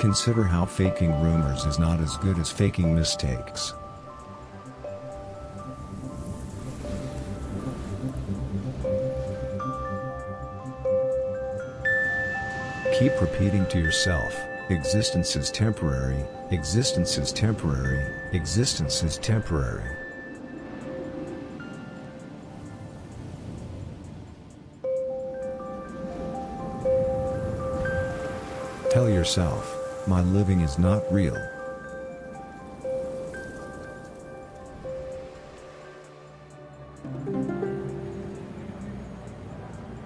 Consider how faking rumors is not as good as faking mistakes. Keep repeating to yourself, existence is temporary, existence is temporary, existence is temporary. Tell yourself, my living is not real.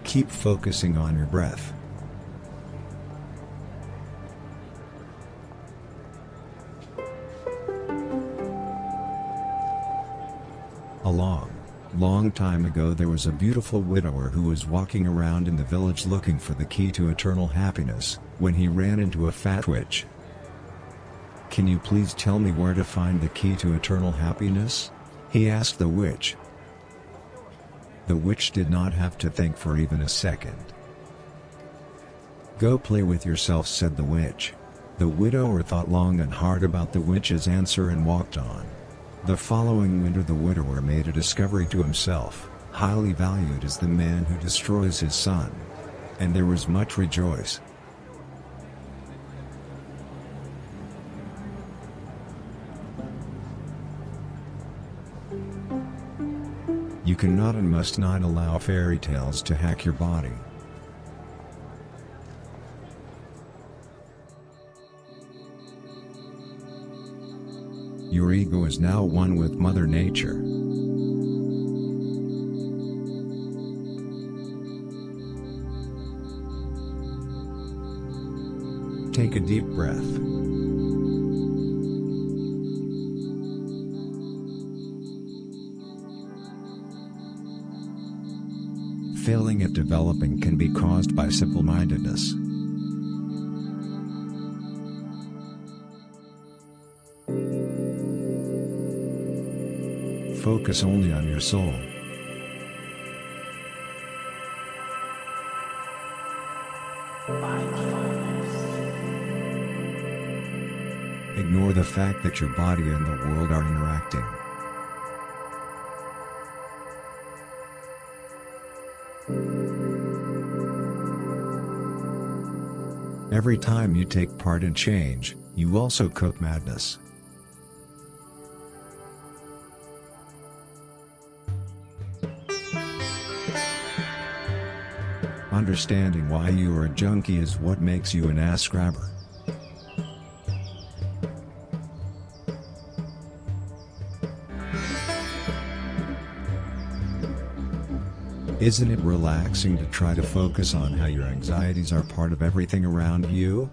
Keep focusing on your breath. A long time ago there was a beautiful widower who was walking around in the village looking for the key to eternal happiness, when he ran into a fat witch. "Can you please tell me where to find the key to eternal happiness?" he asked the witch. The witch did not have to think for even a second. "Go play with yourself," said the witch. The widower thought long and hard about the witch's answer and walked on. The following winter the widower made a discovery to himself: highly valued is the man who destroys his son. And there was much rejoice. You cannot and must not allow fairy tales to hack your body. Your ego is now one with Mother Nature. Take a deep breath. Failing at developing can be caused by simple-mindedness. Focus only on your soul. Ignore the fact that your body and the world are interacting. Every time you take part in change, you also cook madness. Understanding why you are a junkie is what makes you an ass grabber. Isn't it relaxing to try to focus on how your anxieties are part of everything around you?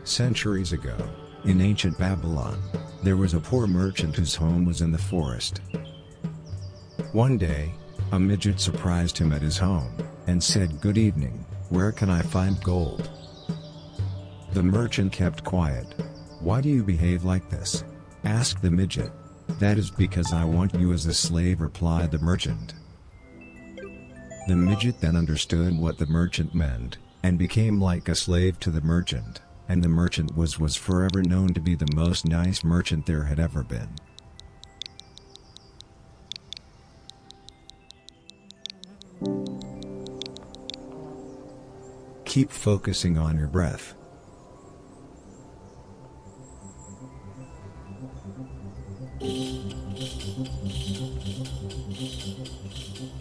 Centuries ago, in ancient Babylon, there was a poor merchant whose home was in the forest. One day, a midget surprised him at his home, and said, "Good evening, where can I find gold?" The merchant kept quiet. "Why do you behave like this?" asked the midget. "That is because I want you as a slave," replied the merchant. The midget then understood what the merchant meant, and became like a slave to the merchant, and the merchant was forever known to be the most nice merchant there had ever been. Keep focusing on your breath.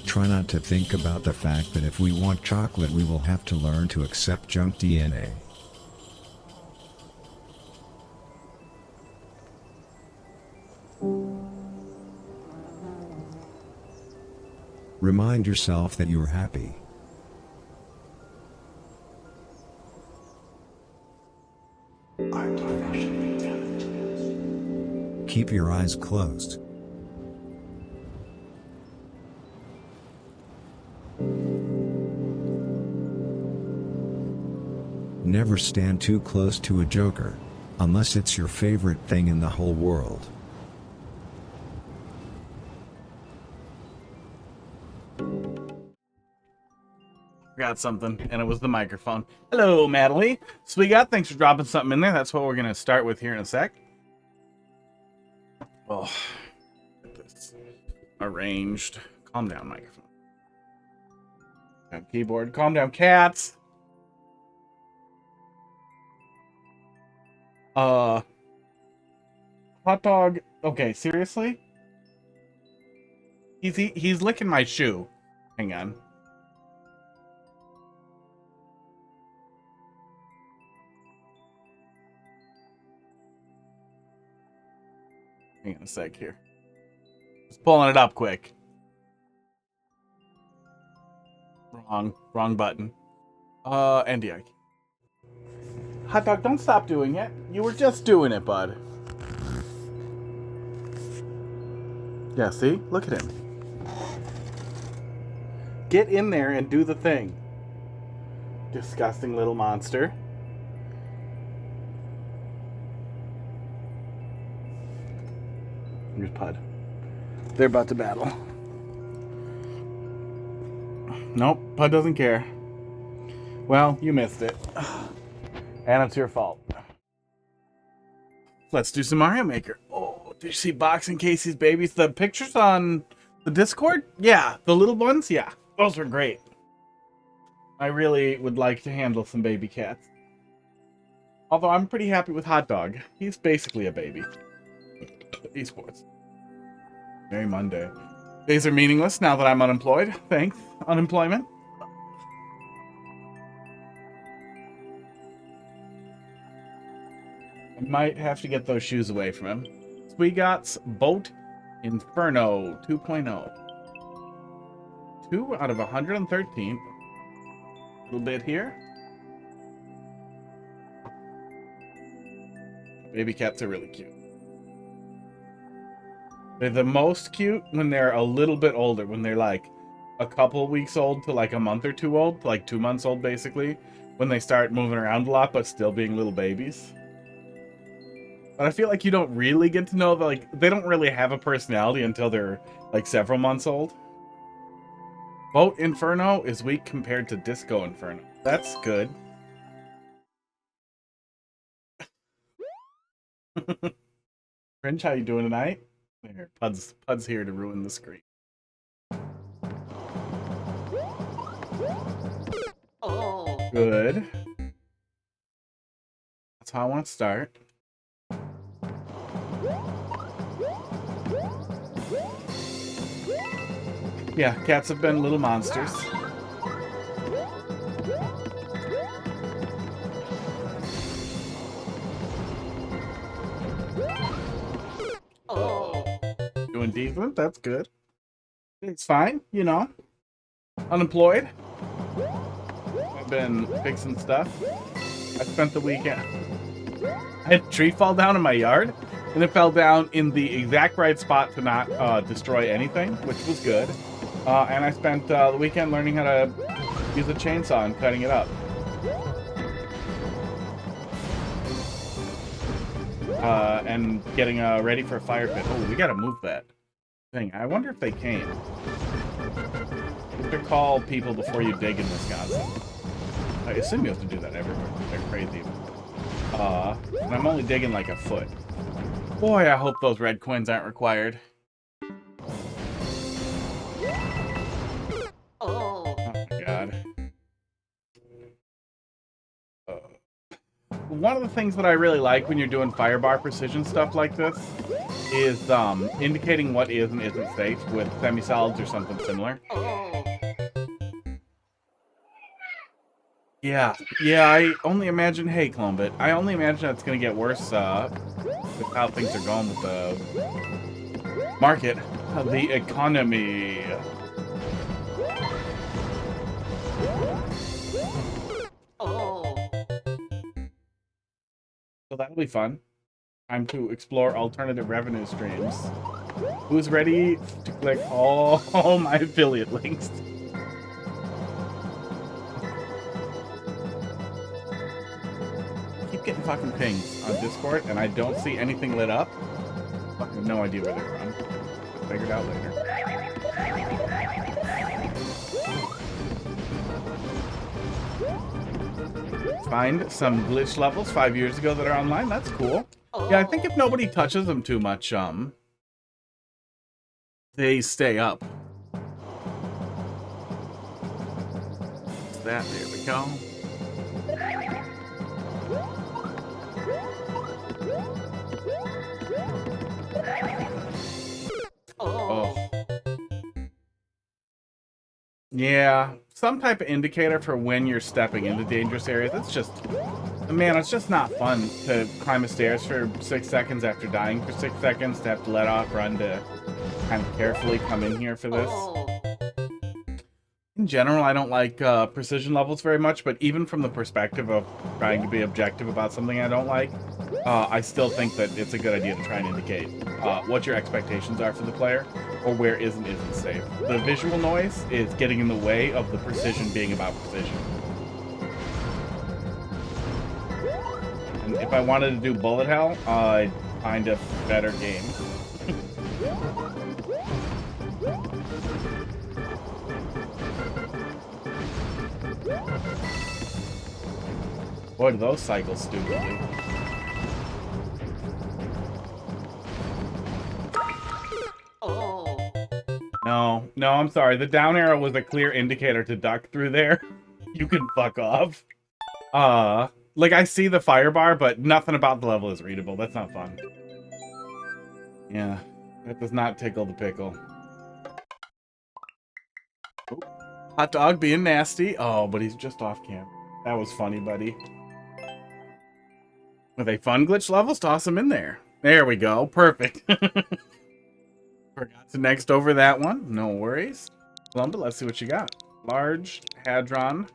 Try not to think about the fact that if we want chocolate we will have to learn to accept junk DNA. Remind yourself that you are happy. Keep your eyes closed. Never stand too close to a joker, unless it's your favorite thing in the whole world. Forgot something, and it was the microphone. Hello, Madeline. SweGots, thanks for dropping something in there. That's what we're going to start with here in a sec. Oh, get this arranged. Calm down, microphone. Keyboard. Calm down, cats. Hot dog. Okay, seriously? He's licking my shoe. Hang on. Hang on a sec here. Just pulling it up quick. Wrong button. NDI. Hot dog, don't stop doing it. You were just doing it, bud. Yeah, see? Look at him. Get in there and do the thing. Disgusting little monster. Here's Pud. They're about to battle. Nope, Pud doesn't care. Well, you missed it. And it's your fault. Let's do some Mario Maker. Oh, did you see Boxing Casey's babies? The pictures on the Discord? Yeah, the little ones? Yeah, those were great. I really would like to handle some baby cats. Although I'm pretty happy with Hot Dog. He's basically a baby. Esports. Very Monday. Days are meaningless now that I'm unemployed. Thanks, unemployment. I might have to get those shoes away from him. SweGots Boat Inferno 2.0. 2 out of 113. A little bit here. Baby cats are really cute. They're the most cute when they're a little bit older. When they're like a couple weeks old to like a month or two old. To like 2 months old basically. When they start moving around a lot but still being little babies. But I feel like you don't really get to know that, like, they don't really have a personality until they're like several months old. Boat Inferno is weak compared to Disco Inferno. That's good. Fringe, how you doing tonight? There, Pud's here to ruin the screen. Oh. Good. That's how I want to start. Yeah, cats have been little monsters. Oh. Doing decent, that's good. It's fine, you know. Unemployed. I've been fixing stuff. I spent the weekend. I had a tree fall down in my yard, and it fell down in the exact right spot to not destroy anything, which was good. And I spent the weekend learning how to use a chainsaw and cutting it up. And getting ready for a fire pit. Oh, we gotta move that thing. I wonder if they came. You have to call people before you dig in Wisconsin. I assume you have to do that everywhere. They're crazy. And I'm only digging like a foot. Boy, I hope those red coins aren't required. Oh. Oh my god. One of the things that I really like when you're doing firebar precision stuff like this is indicating what is and isn't safe with semi-solids or something similar. Oh. Yeah, I only imagine, hey, Clombit, I only imagine it's going to get worse with how things are going with the market, the economy. Oh. So that'll be fun. Time to explore alternative revenue streams. Who's ready to click all my affiliate links? I keep getting fucking pings on Discord, and I don't see anything lit up. Fucking no idea where they're from. Figure it out later. find some glitch levels 5 years ago that are online. That's cool. Yeah, I think if nobody touches them too much, they stay up. There we go. Oh. Yeah, some type of indicator for when you're stepping into dangerous areas. It's just, man, it's just not fun to climb the stairs for 6 seconds after dying for 6 seconds, to have to let off run to kind of carefully come in here for this. In general, I don't like precision levels very much, but even from the perspective of trying to be objective about something I don't like, I still think that it's a good idea to try and indicate what your expectations are for the player, or where isn't safe. The visual noise is getting in the way of the precision being about precision. And if I wanted to do bullet hell, I'd find a better game. Boy, do those cycle stupidly. No, I'm sorry. The down arrow was a clear indicator to duck through there. You can fuck off. Like, I see the fire bar, but nothing about the level is readable. That's not fun. Yeah, that does not tickle the pickle. Oh, hot dog being nasty. Oh, but he's just off camera. That was funny, buddy. With a fun glitch levels, toss him in there. There we go. Perfect. Forgot to next over that one. No worries. Lumba, let's see what you got. Large Hadron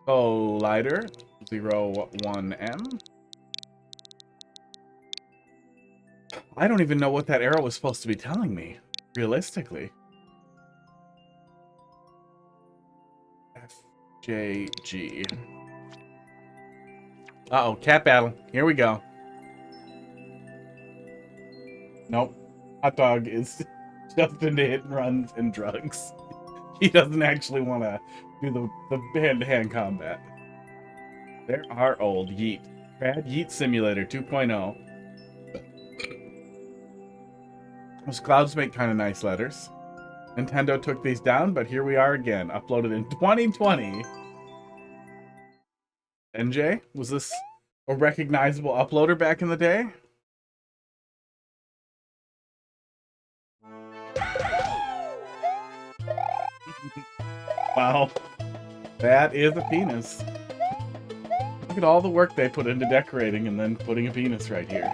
Collider 01M. I don't even know what that arrow was supposed to be telling me, realistically. FJG. Uh-oh, cat battle. Here we go. Nope. Hot dog is just into hit and runs and drugs. He doesn't actually want to do the hand-to-hand combat. There are old YEET. Krad YEET Simulator 2.0. Those clouds make kind of nice letters. Nintendo took these down, but here we are again, uploaded in 2020. NJ, was this a recognizable uploader back in the day? Wow, that is a penis. Look at all the work they put into decorating and then putting a penis right here.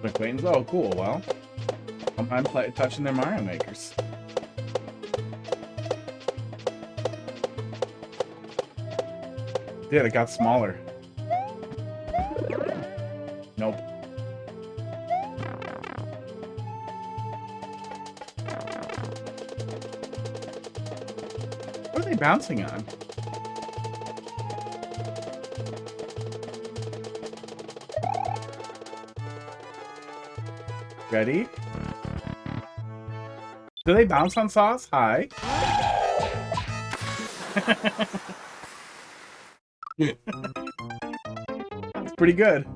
Acquaintance? Oh, cool. Well, I'm touching their Mario makers. Did it got smaller? Nope. What are they bouncing on? Ready? Do they bounce on Sauce? Hi. That's pretty good.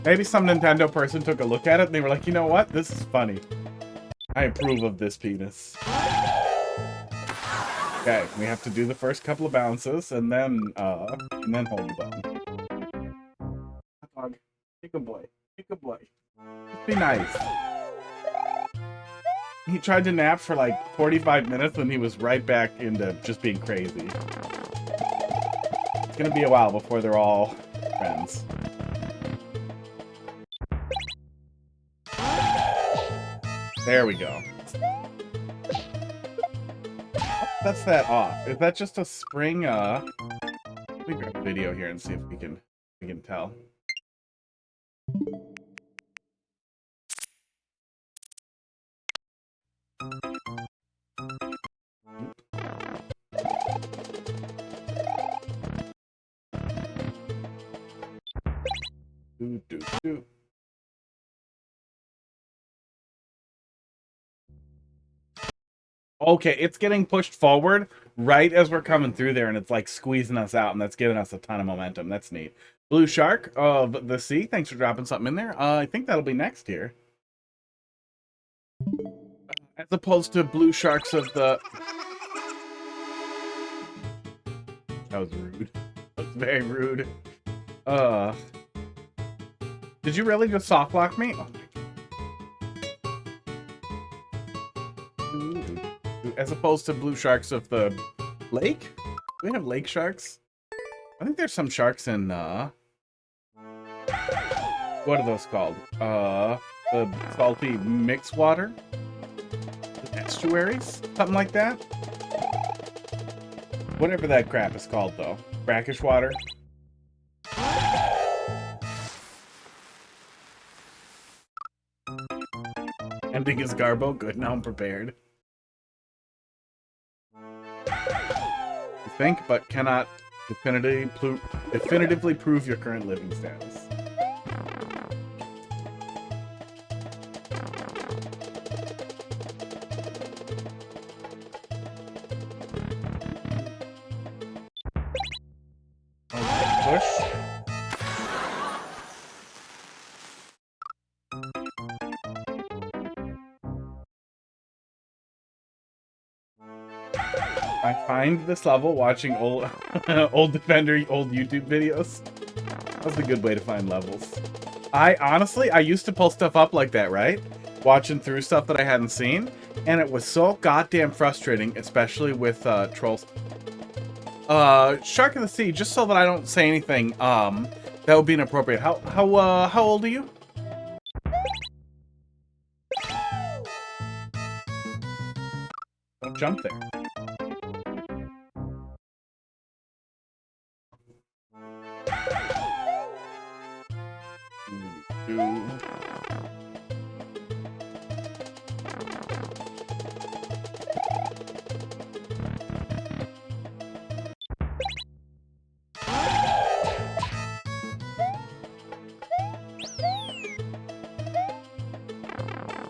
Maybe some Nintendo person took a look at it and they were like, you know what? This is funny. I approve of this penis. Okay, we have to do the first couple of bounces and then hold the button. Dog, take a boy. Take a boy. Just be nice. He tried to nap for like 45 minutes and he was right back into just being crazy. It's gonna be a while before they're all friends. There we go. That's that off. Is that just a spring? Let me grab a video here and see if we can tell. Do, do, do. Okay, it's getting pushed forward right as we're coming through there, and it's like squeezing us out, and that's giving us a ton of momentum. That's neat. Blue Shark of the Sea, thanks for dropping something in there. I think that'll be next here. As opposed to Blue Sharks of the... That was rude. That was very rude. Did you really just soft lock me? Oh my God. As opposed to Blue Sharks of the lake? Do we have lake sharks? I think there's some sharks in, what are those called? The salty mix water? The estuaries? Something like that? Whatever that crap is called, though. Brackish water? Ending is Garbo? Good, now I'm prepared. You think, but cannot definitively prove your current living status. Okay, push. I find this level watching old Defender, old YouTube videos. That's a good way to find levels. I used to pull stuff up like that, right? Watching through stuff that I hadn't seen, and it was so goddamn frustrating, especially with trolls. Shark of the Sea, just so that I don't say anything that would be inappropriate. How old are you? Don't jump there.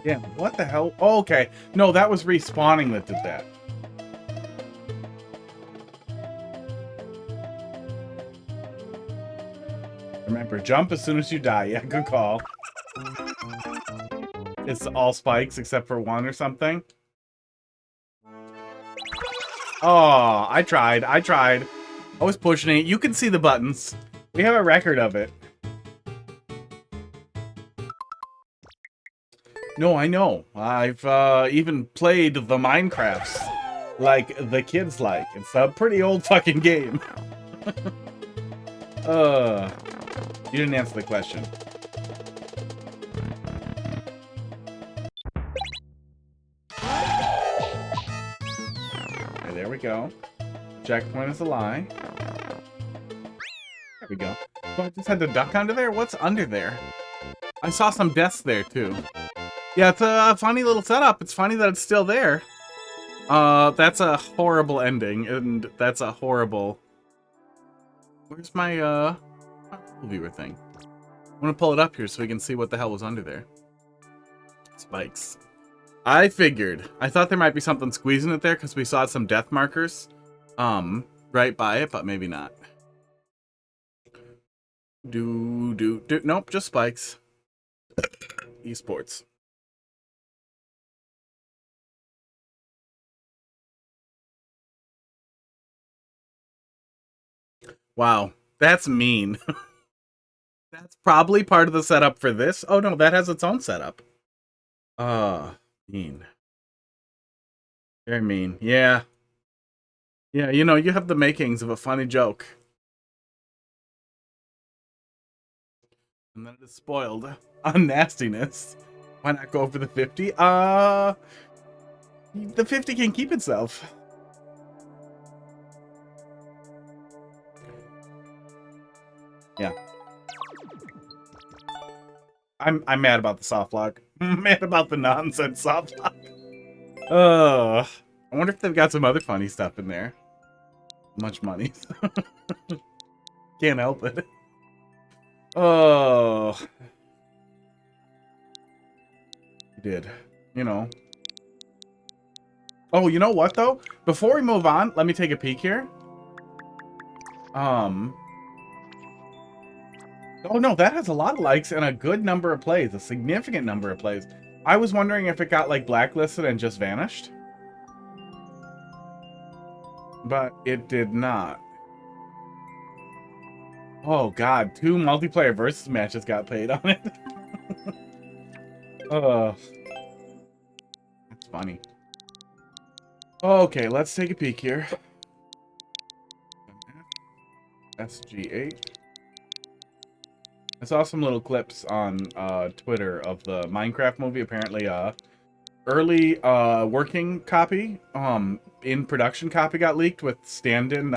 Yeah, what the hell? Oh, okay. No, that was respawning that did that. Remember, jump as soon as you die. Yeah, good call. It's all spikes except for one or something. Oh, I tried. I was pushing it. You can see the buttons. We have a record of it. No, I know. I've even played the Minecrafts like the kids like. It's a pretty old fucking game. You didn't answer the question. Okay, there we go. Checkpoint is a lie. There we go. So I just had to duck under there? What's under there? I saw some deaths there, too. Yeah, it's a funny little setup. It's funny that it's still there. That's a horrible ending, and that's a horrible... Where's my, viewer thing? I'm gonna pull it up here so we can see what the hell was under there. Spikes. I figured. I thought there might be something squeezing it there because we saw some death markers, right by it, but maybe not. Nope, just spikes. Esports. Wow, that's mean. That's probably part of the setup for this. Oh no, that has its own setup. Mean. Very mean. Yeah. Yeah, you know, you have the makings of a funny joke. And then it is spoiled on nastiness. Why not go for the 50? The 50 can keep itself. Yeah. I'm mad about the soft lock. I'm mad about the nonsense soft lock. I wonder if they've got some other funny stuff in there. Much money. Can't help it. Oh, you did. You know. Oh, you know what though? Before we move on, let me take a peek here. Oh no, that has a lot of likes and a good number of plays, a significant number of plays. I was wondering if it got like blacklisted and just vanished. But it did not. Oh god, 2 multiplayer versus matches got played on it. That's funny. Okay, let's take a peek here. SG8. I saw some little clips on Twitter of the Minecraft movie. Apparently, early working copy, in production copy got leaked with stand-in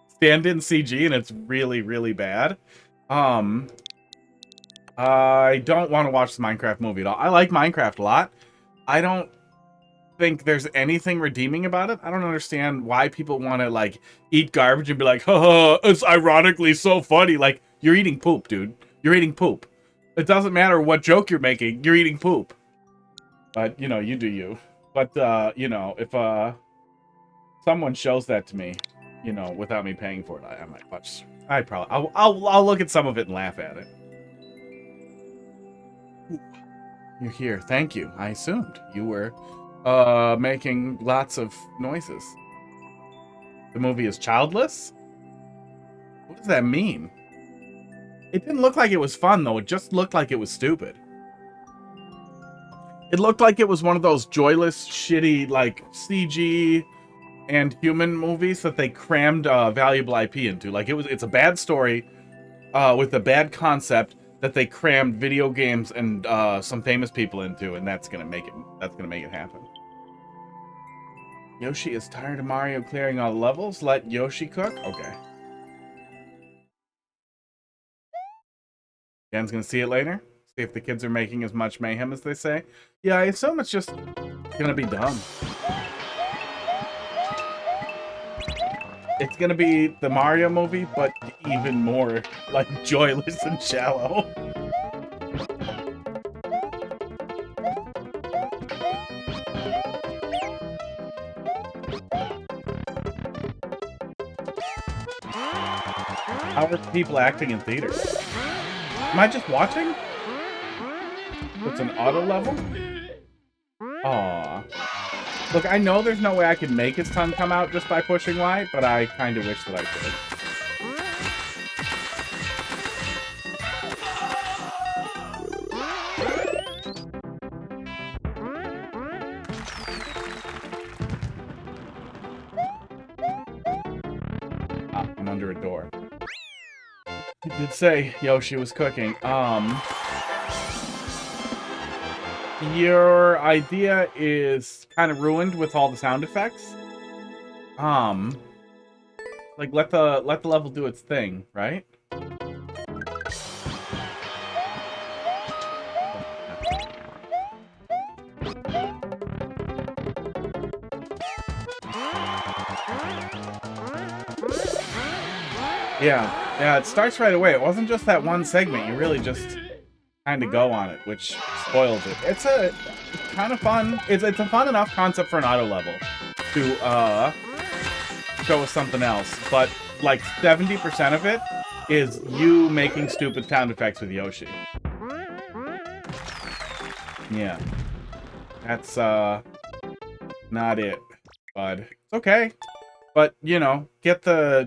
stand-in CG, and it's really, really bad. I don't want to watch the Minecraft movie at all. I like Minecraft a lot. I don't think there's anything redeeming about it. I don't understand why people want to like eat garbage and be like, haha, it's ironically so funny. Like, you're eating poop, dude. You're eating poop. It doesn't matter what joke you're making. You're eating poop. But, you know, you do you. But, you know, if someone shows that to me, you know, without me paying for it, I might watch. I'll look at some of it and laugh at it. You're here. Thank you. I assumed you were making lots of noises. The movie is childless? What does that mean? It didn't look like it was fun, though. It just looked like it was stupid. It looked like it was one of those joyless, shitty, like, CG and human movies that they crammed valuable IP into. Like, it's a bad story with a bad concept that they crammed video games and some famous people into, and that's gonna make it happen. Yoshi is tired of Mario clearing all the levels. Let Yoshi cook. Okay. Dan's gonna see it later. See if the kids are making as much mayhem as they say. Yeah, I assume it's just gonna be dumb. It's gonna be the Mario movie, but even more like joyless and shallow. How are people acting in theaters? Am I just watching? It's an auto level? Aww. Look, I know there's no way I can make his tongue come out just by pushing Y, but I kind of wish that I could. Ah, I'm under a door. He did say Yoshi was cooking. Your idea is kind of ruined with all the sound effects. Like let the level do its thing, right? Yeah, it starts right away. It wasn't just that one segment. You really just kind of go on it, which spoils it. It's kind of fun. It's a fun enough concept for an auto level to go with something else, but like 70% of it is you making stupid sound effects with Yoshi. Yeah, that's not it, bud. It's okay. But, you know,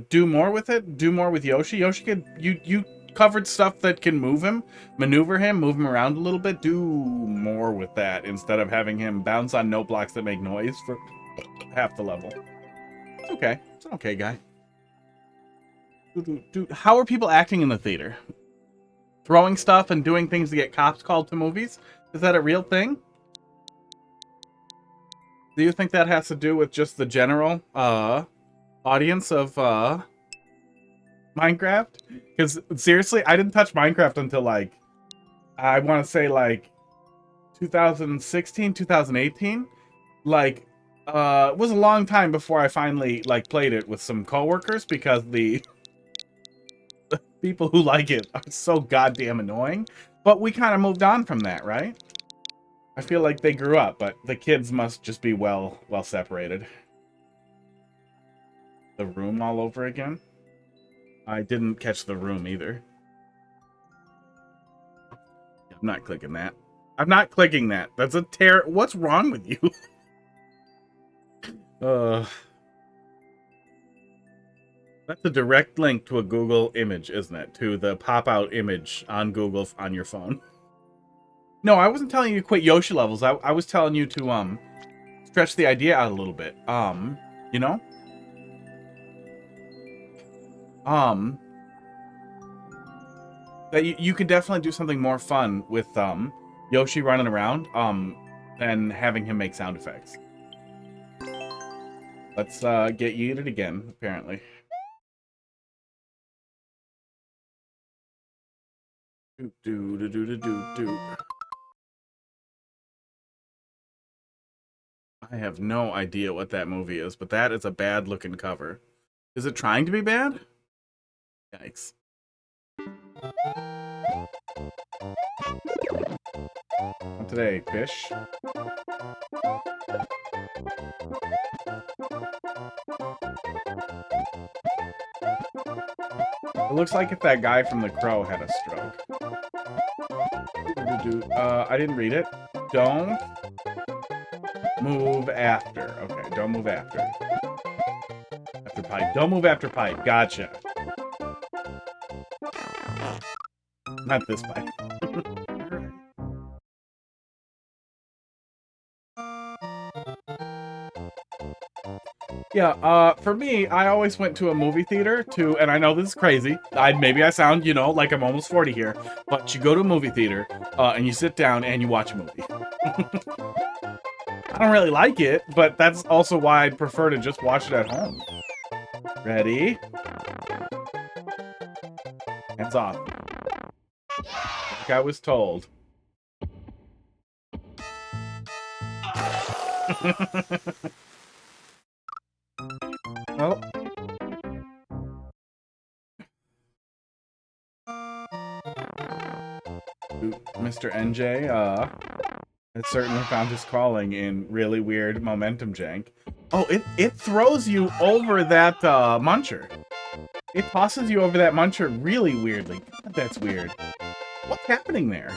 do more with it. Do more with Yoshi. Yoshi could, you covered stuff that can move him, maneuver him, move him around a little bit. Do more with that instead of having him bounce on note blocks that make noise for half the level. It's okay. It's an okay guy. Dude, how are people acting in the theater? Throwing stuff and doing things to get cops called to movies? Is that a real thing? Do you think that has to do with just the general, audience of Minecraft? Because seriously, I didn't touch Minecraft until like I want to say like 2016, 2018. Like it was a long time before I finally like played it with some coworkers because the people who like it are so goddamn annoying. But we kind of moved on from that, right? I feel like they grew up, but the kids must just be well separated. The Room all over again? I didn't catch The Room either. I'm not clicking that. I'm not clicking that. That's a What's wrong with you? That's a direct link to a Google image, isn't it? To the pop-out image on Google on your phone. No, I wasn't telling you to quit Yoshi levels. I was telling you to stretch the idea out a little bit. You know? That you could definitely do something more fun with Yoshi running around than having him make sound effects. Let's get yeeted again, apparently. Do. I have no idea what that movie is, but that is a bad looking cover. Is it trying to be bad? Yikes. Not today, fish. It looks like if that guy from The Crow had a stroke. I didn't read it. Don't move after. Okay, don't move after. After pipe. Don't move after pipe. Gotcha. Not this pipe. Yeah, for me, I always went to a movie theater and I know this is crazy. Maybe I sound, you know, like I'm almost 40 here, but you go to a movie theater, and you sit down and you watch a movie. I don't really like it, but that's also why I'd prefer to just watch it at home. Ready? Hands off. Like I was told. Well. Mr. NJ, has certainly found his calling in really weird momentum jank. Oh, it throws you over that muncher. It tosses you over that muncher really weirdly. God, that's weird. What's happening there?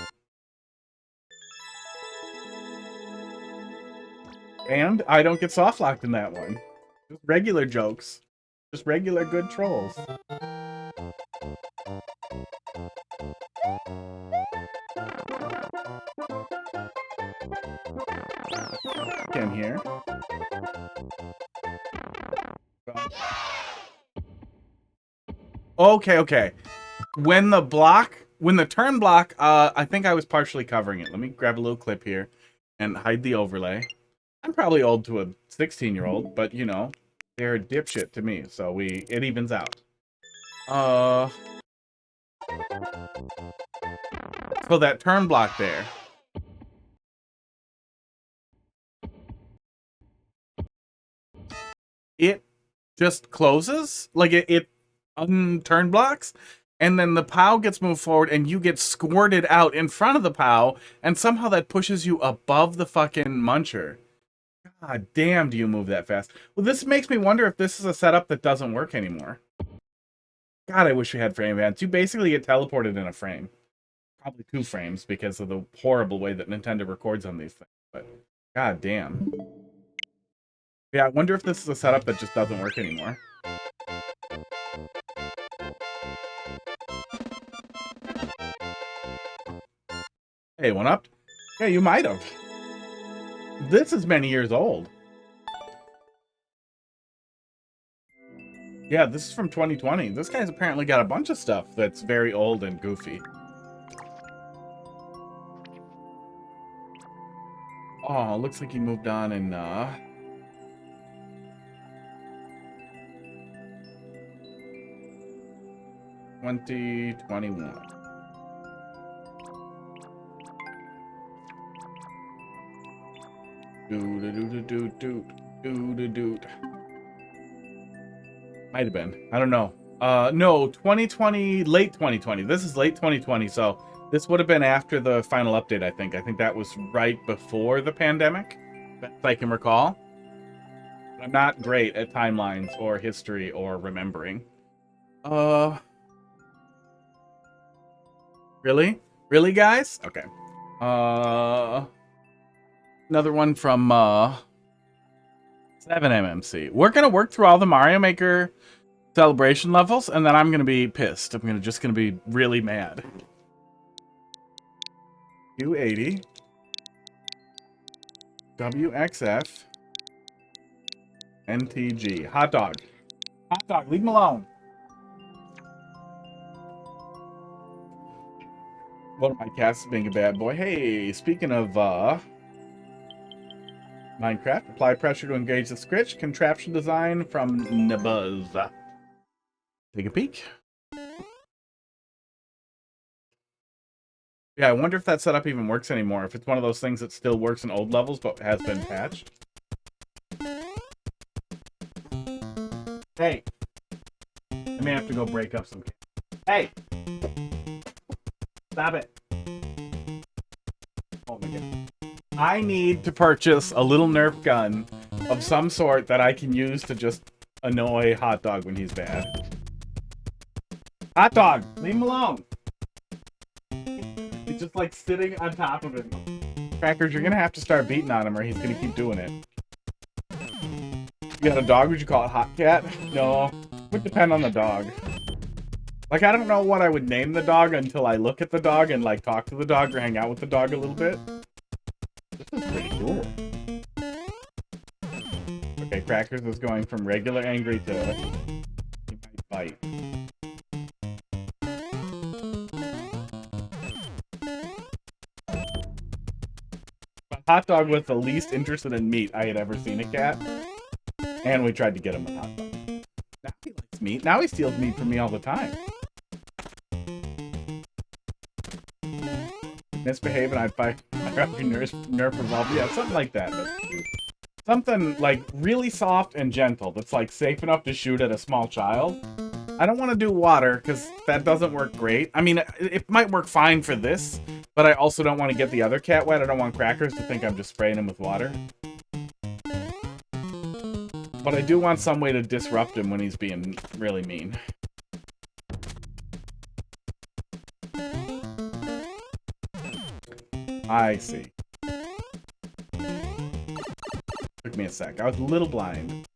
And I don't get soft locked in that one. Just regular jokes. Just regular good trolls. In here. Okay. When the turn block, I think I was partially covering it. Let me grab a little clip here and hide the overlay. I'm probably old to a 16-year-old, but you know, they're a dipshit to me, so it evens out. So that turn block there. It just closes, like it turn blocks, and then the POW gets moved forward and you get squirted out in front of the POW, and somehow that pushes you above the fucking muncher. God damn, do you move that fast? Well, this makes me wonder if this is a setup that doesn't work anymore. God, I wish we had frame advance. You basically get teleported in a frame. Probably 2 frames because of the horrible way that Nintendo records on these things. But god damn. Yeah, I wonder if this is a setup that just doesn't work anymore. Hey, one up? Yeah, you might have. This is many years old. Yeah, this is from 2020. This guy's apparently got a bunch of stuff that's very old and goofy. Oh, looks like he moved on in 2021. Might have been. I don't know. No, 2020, late 2020. This is late 2020, so this would have been after the final update, I think. I think that was right before the pandemic, best I can recall. I'm not great at timelines or history or remembering. Really? Really, guys? Okay. Another one from 7MMC. We're gonna work through all the Mario Maker celebration levels, and then I'm gonna be pissed. I'm just gonna be really mad. Q80 WXF NTG. Hot dog. Hot dog, leave him alone. One of my cats being a bad boy. Hey, speaking of Minecraft, apply pressure to engage the scritch. Contraption design from NSMBUDS. Take a peek. Yeah, I wonder if that setup even works anymore. If it's one of those things that still works in old levels but has been patched. Hey. I may have to go break up some. Hey! Stop it. Oh my god. I need to purchase a little Nerf gun of some sort that I can use to just annoy Hot Dog when he's bad. Hot Dog! Leave him alone! He's just like sitting on top of him. Crackers, you're gonna have to start beating on him or he's gonna keep doing it. You got a dog? Would you call it Hot Cat? No. It would depend on the dog. Like, I don't know what I would name the dog until I look at the dog and, like, talk to the dog or hang out with the dog a little bit. This is pretty cool. Okay, Crackers is going from regular angry to he might bite. Hot Dog was the least interested in meat I had ever seen a cat. And we tried to get him a hot dog. Now he likes meat. Now he steals meat from me all the time. Misbehave and I'd fight Nerf revolve. Yeah, something like that. Something like really soft and gentle that's like safe enough to shoot at a small child. I don't want to do water because that doesn't work great. I mean, it might work fine for this, but I also don't want to get the other cat wet. I don't want Crackers to think I'm just spraying him with water. But I do want some way to disrupt him when he's being really mean. I see. Took me a sec. I was a little blind.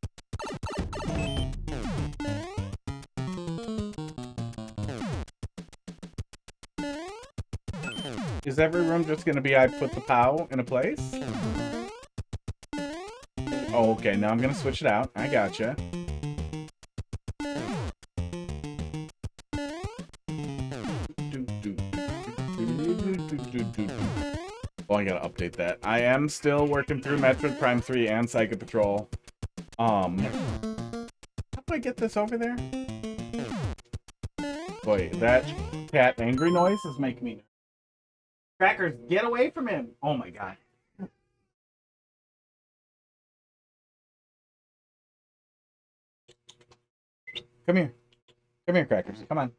Is every room just gonna be I put the POW in a place? Oh, okay, now I'm gonna switch it out. I gotcha. Oh, I gotta update that. I am still working through Metroid Prime 3 and Psycho Patrol. How do I get this over there? Boy, that cat angry noise is making me... Crackers, get away from him! Oh my god. Come here. Come here, Crackers. Come on.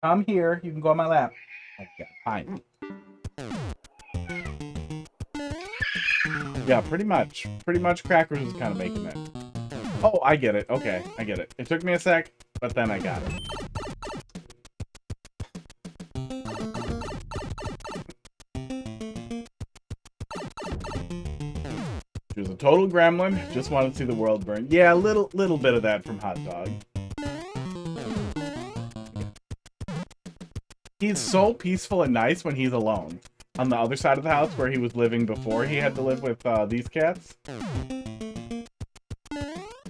Come here. You can go on my lap. Okay, fine. Yeah, pretty much. Pretty much Crackers is kind of making that. Oh, I get it. Okay, I get it. It took me a sec, but then I got it. She was a total gremlin. Just wanted to see the world burn. Yeah, a little bit of that from Hot Dog. He's so peaceful and nice when he's alone. On the other side of the house where he was living before he had to live with these cats.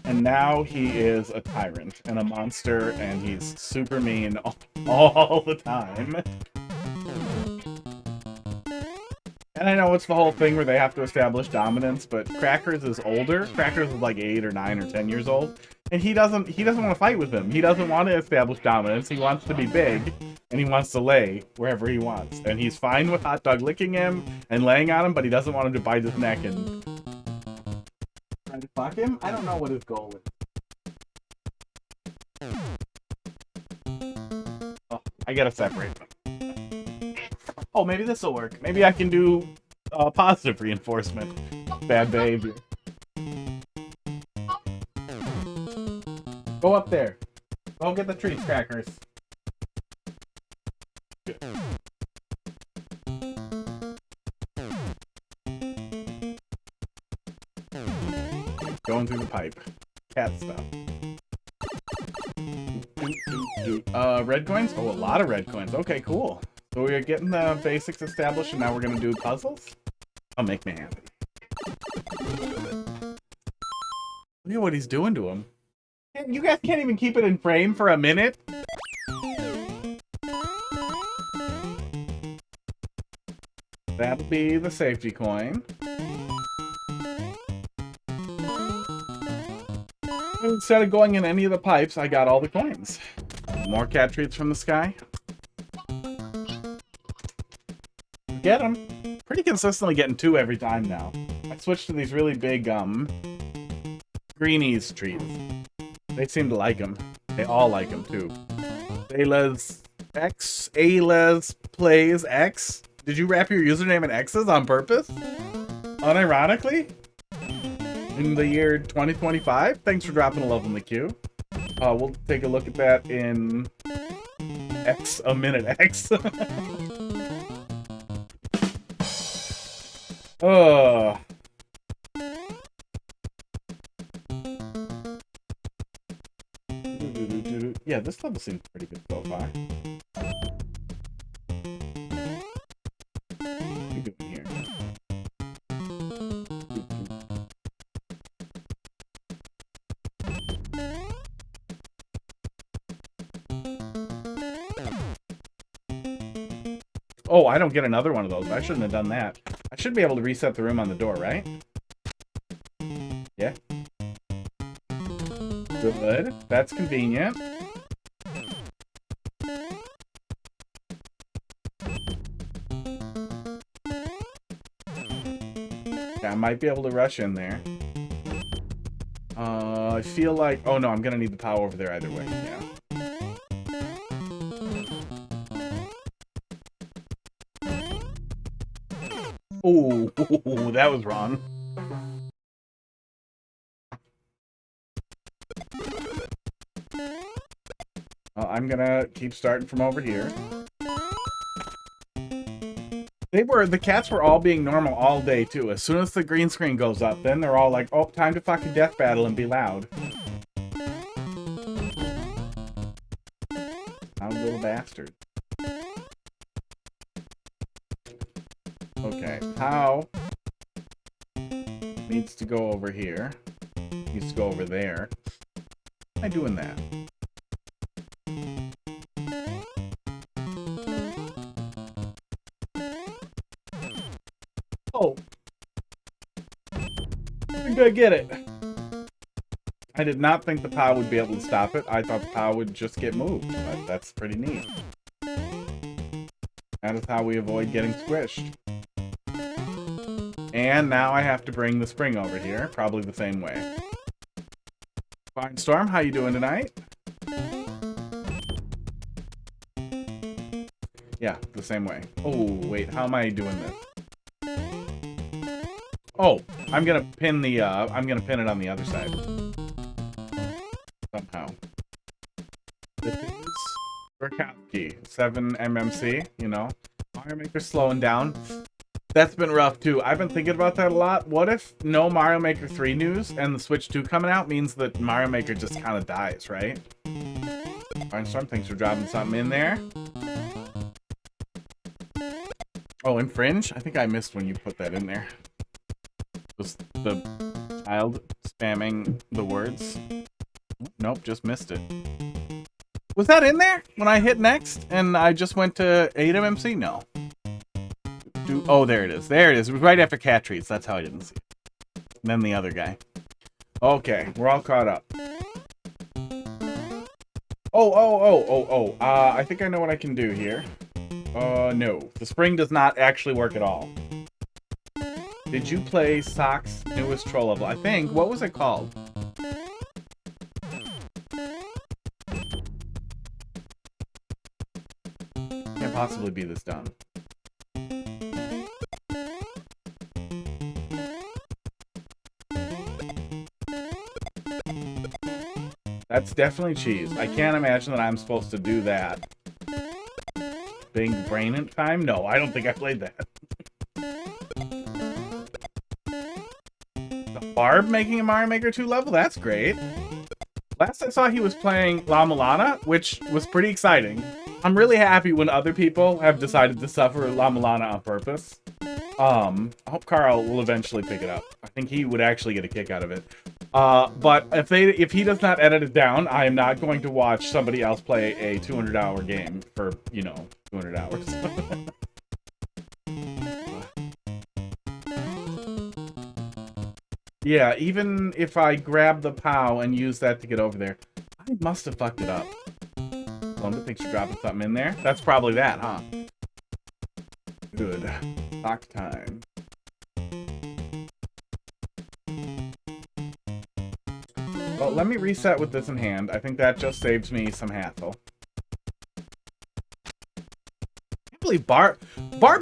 And now he is a tyrant and a monster and he's super mean all the time. And I know it's the whole thing where they have to establish dominance, but Crackers is older. Crackers is like 8 or 9 or 10 years old. And he doesn't want to fight with him. He doesn't want to establish dominance. He wants to be big, and he wants to lay wherever he wants. And he's fine with Hot Dog licking him and laying on him, but he doesn't want him to bite his neck and try to fuck him. I don't know what his goal is. I gotta separate them. Oh, maybe this will work. Maybe I can do positive reinforcement. Bad behavior. Go up there. Go get the trees crackers. Good. Going through the pipe. Cat stuff. Red coins? Oh, a lot of red coins. Okay, cool. So we're getting the basics established, and now we're gonna do puzzles? I'll make me happy. Look at what he's doing to him. You guys can't even keep it in frame for a minute? That'll be the safety coin. Instead of going in any of the pipes, I got all the coins. More cat treats from the sky. Get them. Pretty consistently getting 2 every time now. I switched to these really big, greenies treats. They seem to like them. They all like them, too. XalezplayX. Did you wrap your username in X's on purpose? Unironically? In the year 2025? Thanks for dropping a love in the queue. We'll take a look at that in X a minute X. Yeah, this level seems pretty good so far. What are you doing here? Oh, I don't get another one of those. I shouldn't have done that. I should be able to reset the room on the door, right? Yeah. Good. That's convenient. Yeah, I might be able to rush in there. I feel like... Oh, no, I'm going to need the power over there either way. Yeah. Oh, that was wrong. I'm gonna keep starting from over here. The cats were all being normal all day too. As soon as the green screen goes up, then they're all like, oh, time to fucking death battle and be loud. Loud little bastard. Okay, How needs to go over here. Needs to go over there. How am I doing that? Oh. I think I get it. I did not think the POW would be able to stop it. I thought the POW would just get moved, but that's pretty neat. That is how we avoid getting squished. And now I have to bring the spring over here, probably the same way. Fine Storm, how you doing tonight? Yeah, the same way. Oh, wait, how am I doing this? Oh, I'm gonna pin it on the other side. Somehow. This is Grakowsky, 7MMC, you know. Mario Maker's slowing down. That's been rough too. I've been thinking about that a lot. What if no Mario Maker 3 news and the Switch 2 coming out means that Mario Maker just kind of dies, right? Barnstorm, thanks for dropping something in there. Oh, Infringe? I think I missed when you put that in there. Just the child spamming the words. Nope, just missed it. Was that in there when I hit next and I just went to 8MMC? No. Oh, there it is. There it is. It was right after Cat Treats. That's how I didn't see it. And then the other guy. Okay, we're all caught up. I think I know what I can do here. No. The spring does not actually work at all. Did you play Sock's newest troll level? I think. What was it called? possibly be this dumb? That's definitely cheese. I can't imagine that I'm supposed to do that. Being braint time? No, I don't think I played that. The Barb making a Mario Maker 2 level? That's great. Last I saw he was playing La Milana, which was pretty exciting. I'm really happy when other people have decided to suffer La Milana on purpose. I hope Carl will eventually pick it up. I think he would actually get a kick out of it. But if he does not edit it down, I am not going to watch somebody else play a 200-hour game for, you know, 200 hours. Yeah, even if I grab the POW and use that to get over there, I must have fucked it up. Wanda thinks you're dropping something in there. That's probably that, huh? Good. Lock time. Well, let me reset with this in hand. I think that just saves me some hassle. I can't believe Barb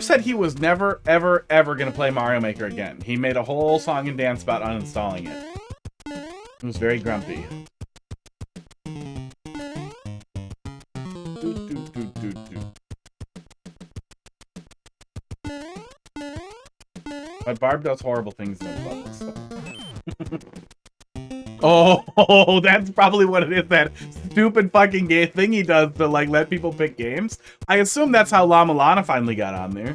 said he was never, ever, ever going to play Mario Maker again. He made a whole song and dance about uninstalling it. He was very grumpy. But Barb does horrible things in his levels, so. Oh, that's probably what it is, that stupid fucking game thing he does to, like, let people pick games. I assume that's how La Milana finally got on there.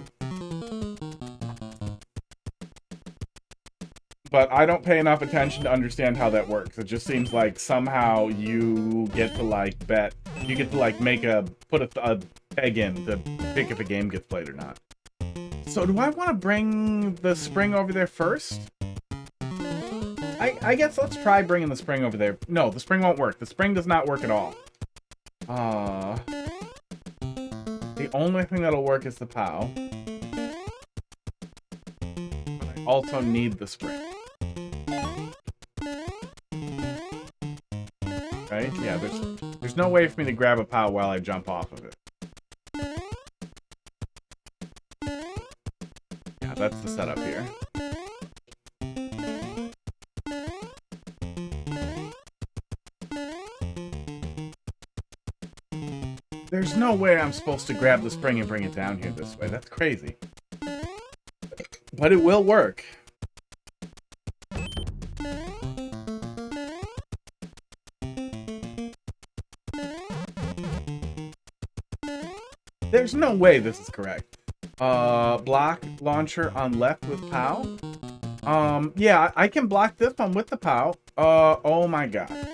But I don't pay enough attention to understand how that works. It just seems like somehow you get to, like, bet. You get to, like, put a peg in to pick if a game gets played or not. So do I want to bring the spring over there first? I guess let's try bringing the spring over there. No, the spring won't work. The spring does not work at all. The only thing that'll work is the POW. But I also need the spring. Right? Yeah, there's no way for me to grab a POW while I jump off of it. Yeah, that's the setup here. There's no way I'm supposed to grab the spring and bring it down here this way. That's crazy. But it will work. There's no way this is correct. Block launcher on left with POW. Yeah, I can block this one with the POW. Oh my god.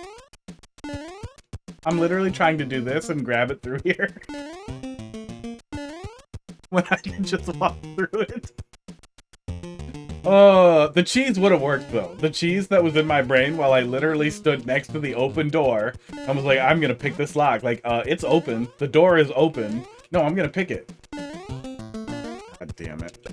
I'm literally trying to do this and grab it through here. When I can just walk through it. The cheese would have worked though. The cheese that was in my brain while I literally stood next to the open door. I was like, I'm gonna pick this lock. Like, it's open. The door is open. No, I'm gonna pick it. God damn it.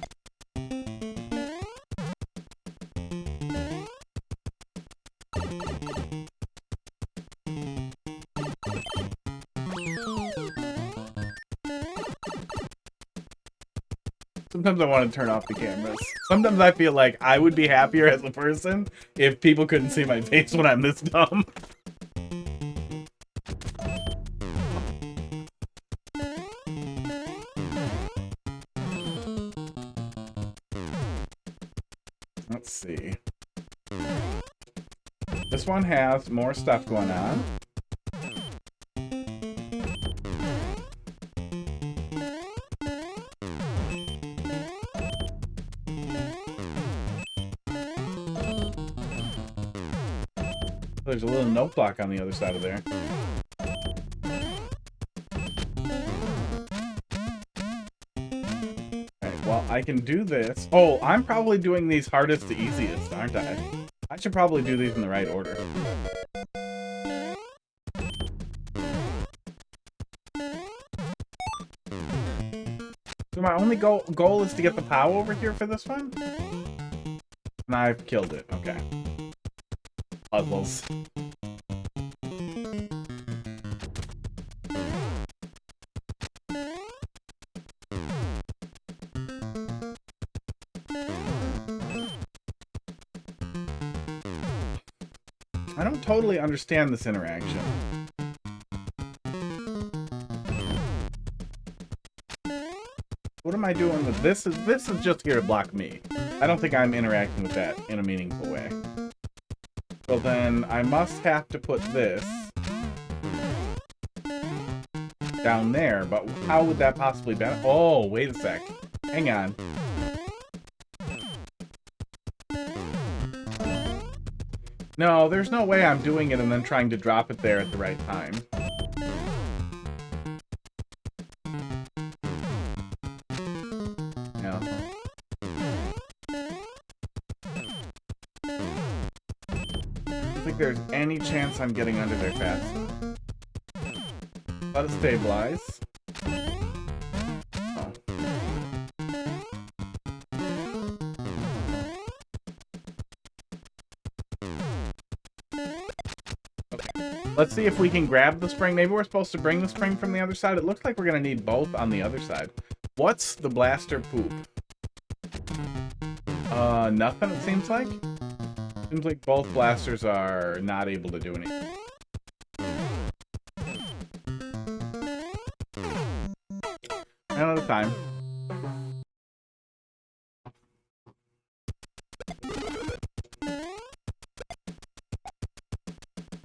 Sometimes I want to turn off the cameras. Sometimes I feel like I would be happier as a person if people couldn't see my face when I'm this dumb. Let's see. This one has more stuff going on. There's a little note block on the other side of there. Okay, well, I can do this. Oh, I'm probably doing these hardest to easiest, aren't I? I should probably do these in the right order. So my only goal is to get the POW over here for this one? And I've killed it. Okay. Puzzles. I don't totally understand this interaction. What am I doing with this? This is just here to block me. I don't think I'm interacting with that in a meaningful way. So then I must have to put this down there, but how would that possibly be? Oh, wait a sec. Hang on. No, there's no way I'm doing it and then trying to drop it there at the right time. No. I don't think there's any chance I'm getting under there fast. Let it stabilize. Oh. Okay. Let's see if we can grab the spring. Maybe we're supposed to bring the spring from the other side. It looks like we're going to need both on the other side. What's the blaster poop? Nothing, it seems like. Seems like both blasters are not able to do anything. Another time.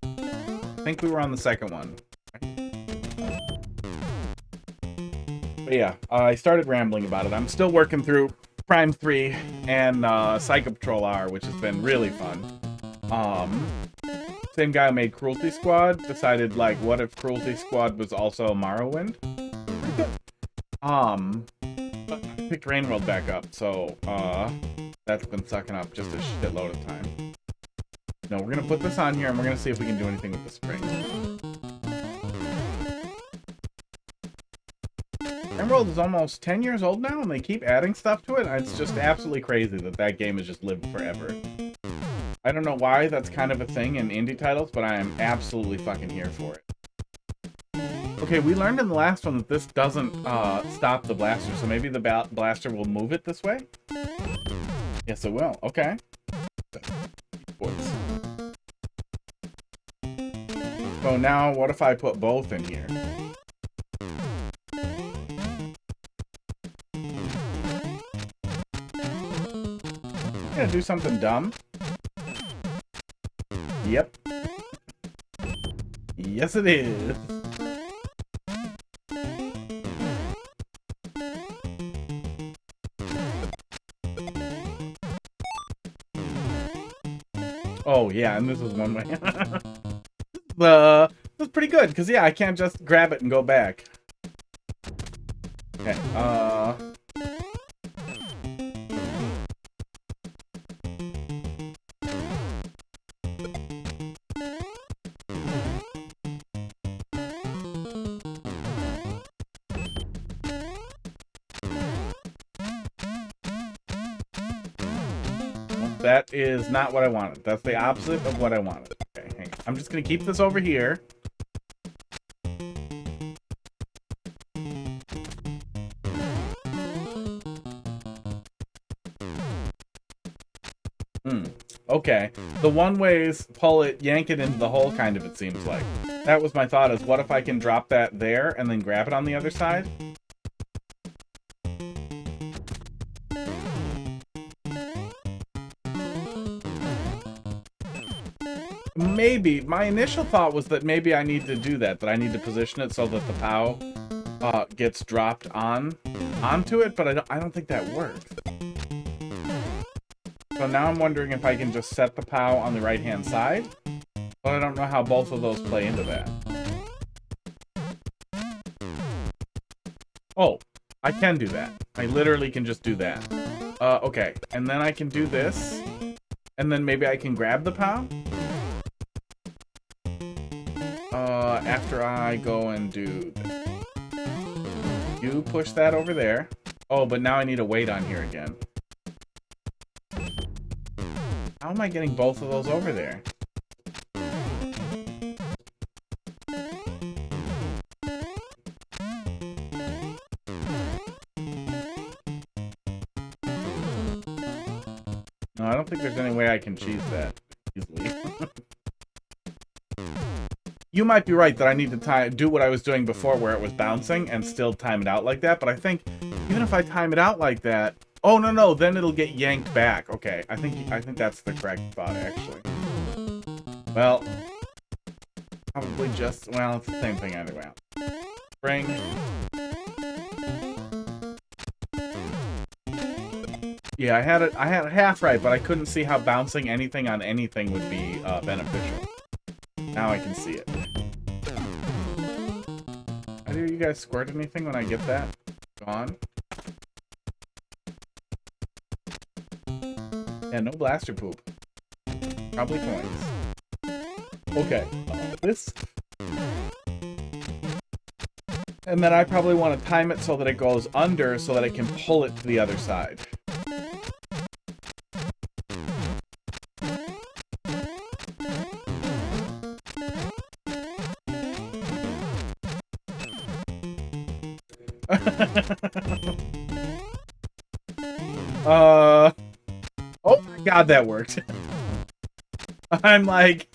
I think we were on the second one. But yeah, I started rambling about it. I'm still working through Prime 3 and Psycho Patrol R, which has been really fun. Same guy who made Cruelty Squad decided, like, what if Cruelty Squad was also Morrowind? But I picked Rain World back up, so that's been sucking up just a shitload of time. No, we're gonna put this on here and we're gonna see if we can do anything with the spring. Rain World is almost 10 years old now and they keep adding stuff to it. It's just absolutely crazy that that game has just lived forever. I don't know why that's kind of a thing in indie titles, but I am absolutely fucking here for it. Okay, we learned in the last one that this doesn't stop the blaster, so maybe the blaster will move it this way? Yes, it will. Okay. So now, what if I put both in here? I'm gonna do something dumb. Yep. Yes, it is. Oh, yeah, and this is one way. That's pretty good, because, yeah, I can't just grab it and go back. Okay, that is not what I wanted. That's the opposite of what I wanted. Okay, hang on. I'm just gonna keep this over here. Okay. The one way is pull it, yank it into the hole, kind of, it seems like. That was my thought, is what if I can drop that there and then grab it on the other side? Maybe. My initial thought was that maybe I need to do that I need to position it so that the POW gets dropped onto it, but I don't think that works. So now I'm wondering if I can just set the POW on the right-hand side, but I don't know how both of those play into that. Oh, I can do that. I literally can just do that. Okay, and then I can do this, and then maybe I can grab the POW. After I go and do this. You push that over there. Oh, but now I need a weight on here again. How am I getting both of those over there? No, I don't think there's any way I can cheese that easily. you might be right that I need to do what I was doing before where it was bouncing and still time it out like that, but I think even if I time it out like that... Oh, no, then it'll get yanked back. Okay, I think that's the correct thought, actually. Well, probably just... Well, it's the same thing anyway. Spring. Yeah, I had it half right, but I couldn't see how bouncing anything on anything would be beneficial. Now I can see it. Do you guys squirt anything when I get that? Gone. Yeah, no blaster poop. Probably coins. Okay. This. And then I probably want to time it so that it goes under so that I can pull it to the other side. Oh my god, that worked. I'm like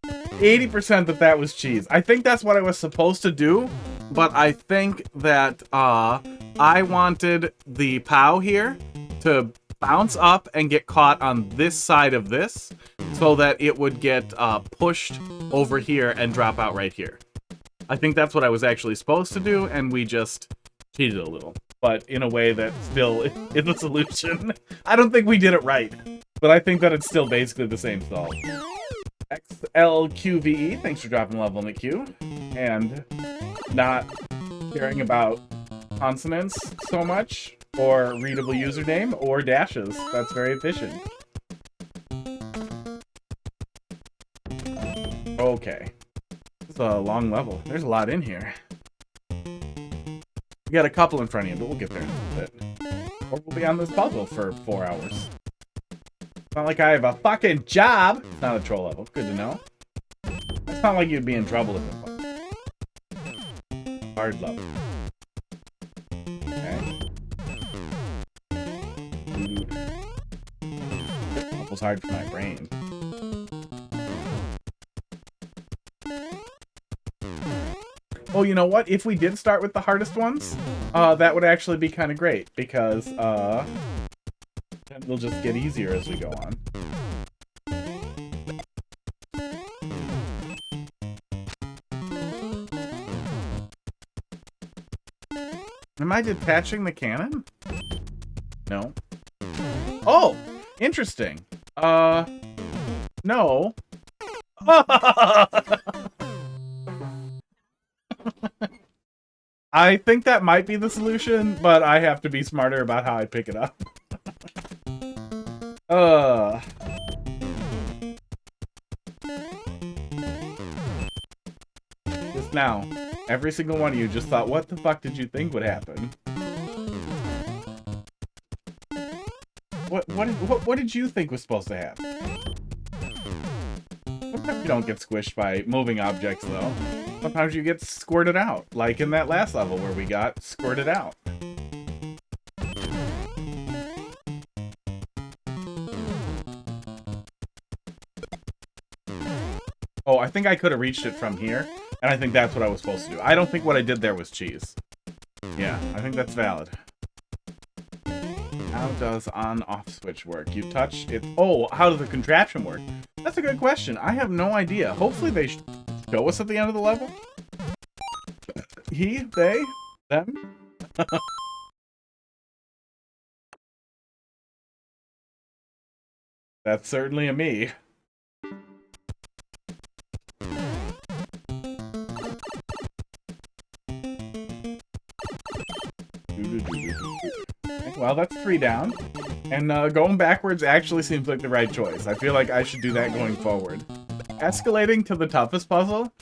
80% that was cheese. I think that's what I was supposed to do, but I think that I wanted the POW here to bounce up and get caught on this side of this so that it would get pushed over here and drop out right here. I think that's what I was actually supposed to do, and we just cheated a little, but in a way that still is a solution. I don't think we did it right, but I think that it's still basically the same solve. XLQVE, thanks for dropping level in the queue, and not caring about consonants so much, or readable username, or dashes. That's very efficient. Okay. This is a long level. There's a lot in here. We got a couple in front of you, but we'll get there in a little bit. Or we'll be on this puzzle for 4 hours. It's not like I have a fucking job! It's not a troll level. Good to know. It's not like you'd be in trouble if it was. Hard level. Okay. Level's hard for my brain. Oh, you know what? If we did start with the hardest ones, that would actually be kind of great, because then they'll just get easier as we go on. Am I detaching the cannon? No. Oh! Interesting. No. I think that might be the solution, but I have to be smarter about how I pick it up. Just now, every single one of you just thought, what the fuck did you think would happen? What did you think was supposed to happen? Sometimes you don't get squished by moving objects, though. Sometimes you get squirted out, like in that last level where we got squirted out. Oh, I think I could have reached it from here, and I think that's what I was supposed to do. I don't think what I did there was cheese. Yeah, I think that's valid. How does on-off switch work? You touch it. Oh, how does the contraption work? That's a good question. I have no idea. Hopefully they show us at the end of the level. He, they, them. That's certainly a me. Well, that's 3 down. And going backwards actually seems like the right choice. I feel like I should do that going forward. Escalating to the toughest puzzle?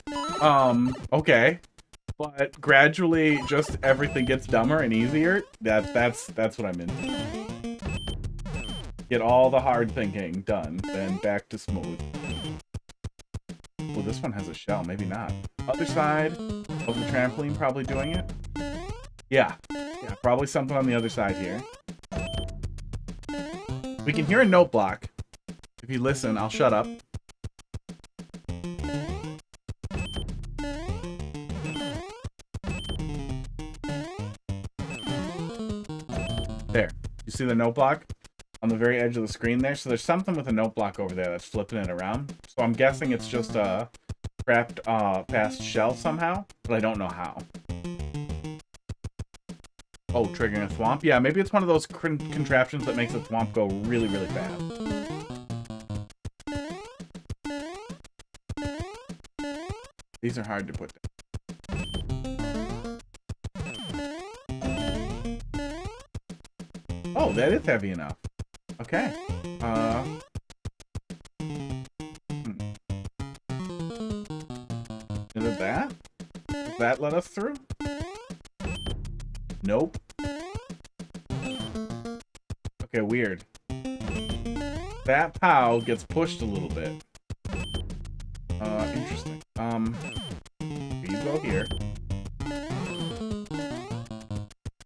Okay. But gradually just everything gets dumber and easier. That's what I'm into. Get all the hard thinking done, then back to smooth. Well, this one has a shell, maybe not. Other side of the trampoline probably doing it. Yeah, probably something on the other side here. We can hear a note block. If you listen, I'll shut up. You see the note block on the very edge of the screen there? So there's something with a note block over there that's flipping it around. So I'm guessing it's just a trapped past shell somehow, but I don't know how. Oh, triggering a thwomp? Yeah, maybe it's one of those contraptions that makes a thwomp go really, really fast. These are hard to put down. Oh, that is heavy enough. Okay. Is it that? Does that let us through? Nope. Okay, weird. That POW gets pushed a little bit. Interesting. You go here.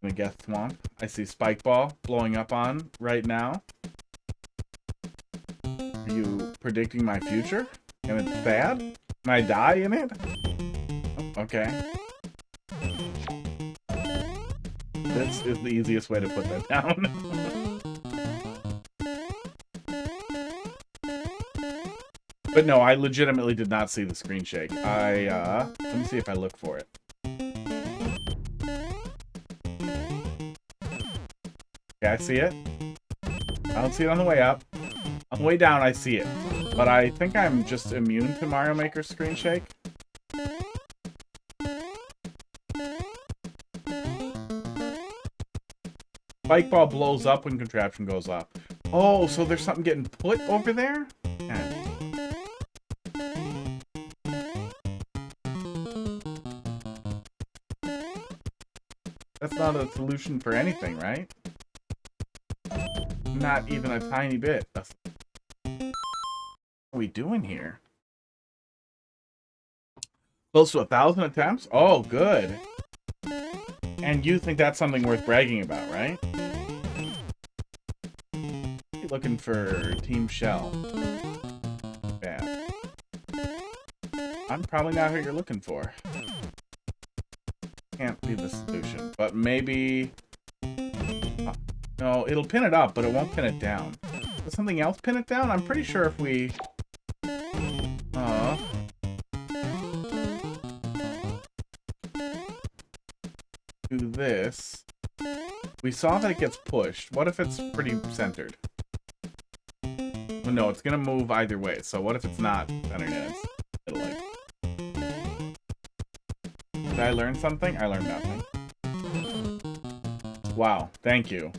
I'm gonna guess Thwomp. I see Spike Ball blowing up on right now. Are you predicting my future? And it's bad? Can I die in it? Oh, okay. This is the easiest way to put that down. But no, I legitimately did not see the screen shake. Let me see if I look for it. Okay, I see it. I don't see it on the way up. On the way down, I see it. But I think I'm just immune to Mario Maker's screen shake. Spike Ball blows up when contraption goes up. Oh, so there's something getting put over there? Yeah. That's not a solution for anything, right? Not even a tiny bit. What are we doing here? Close to 1,000 attempts? Oh, good. And you think that's something worth bragging about, right? Looking for Team Shell. Bad. I'm probably not who you're looking for. Can't be the solution, but maybe... no, it'll pin it up, but it won't pin it down. Does something else pin it down? I'm pretty sure if we... do this... We saw that it gets pushed. What if it's pretty centered? Well, no, it's gonna move either way. So what if it's not centered in? It'll like... Did I learn something? I learned nothing. Wow, thank you.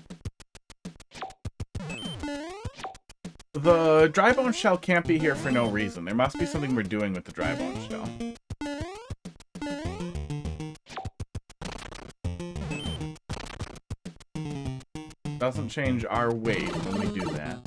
The dry bone shell can't be here for no reason. There must be something we're doing with the dry bone shell. Doesn't change our weight when we do that.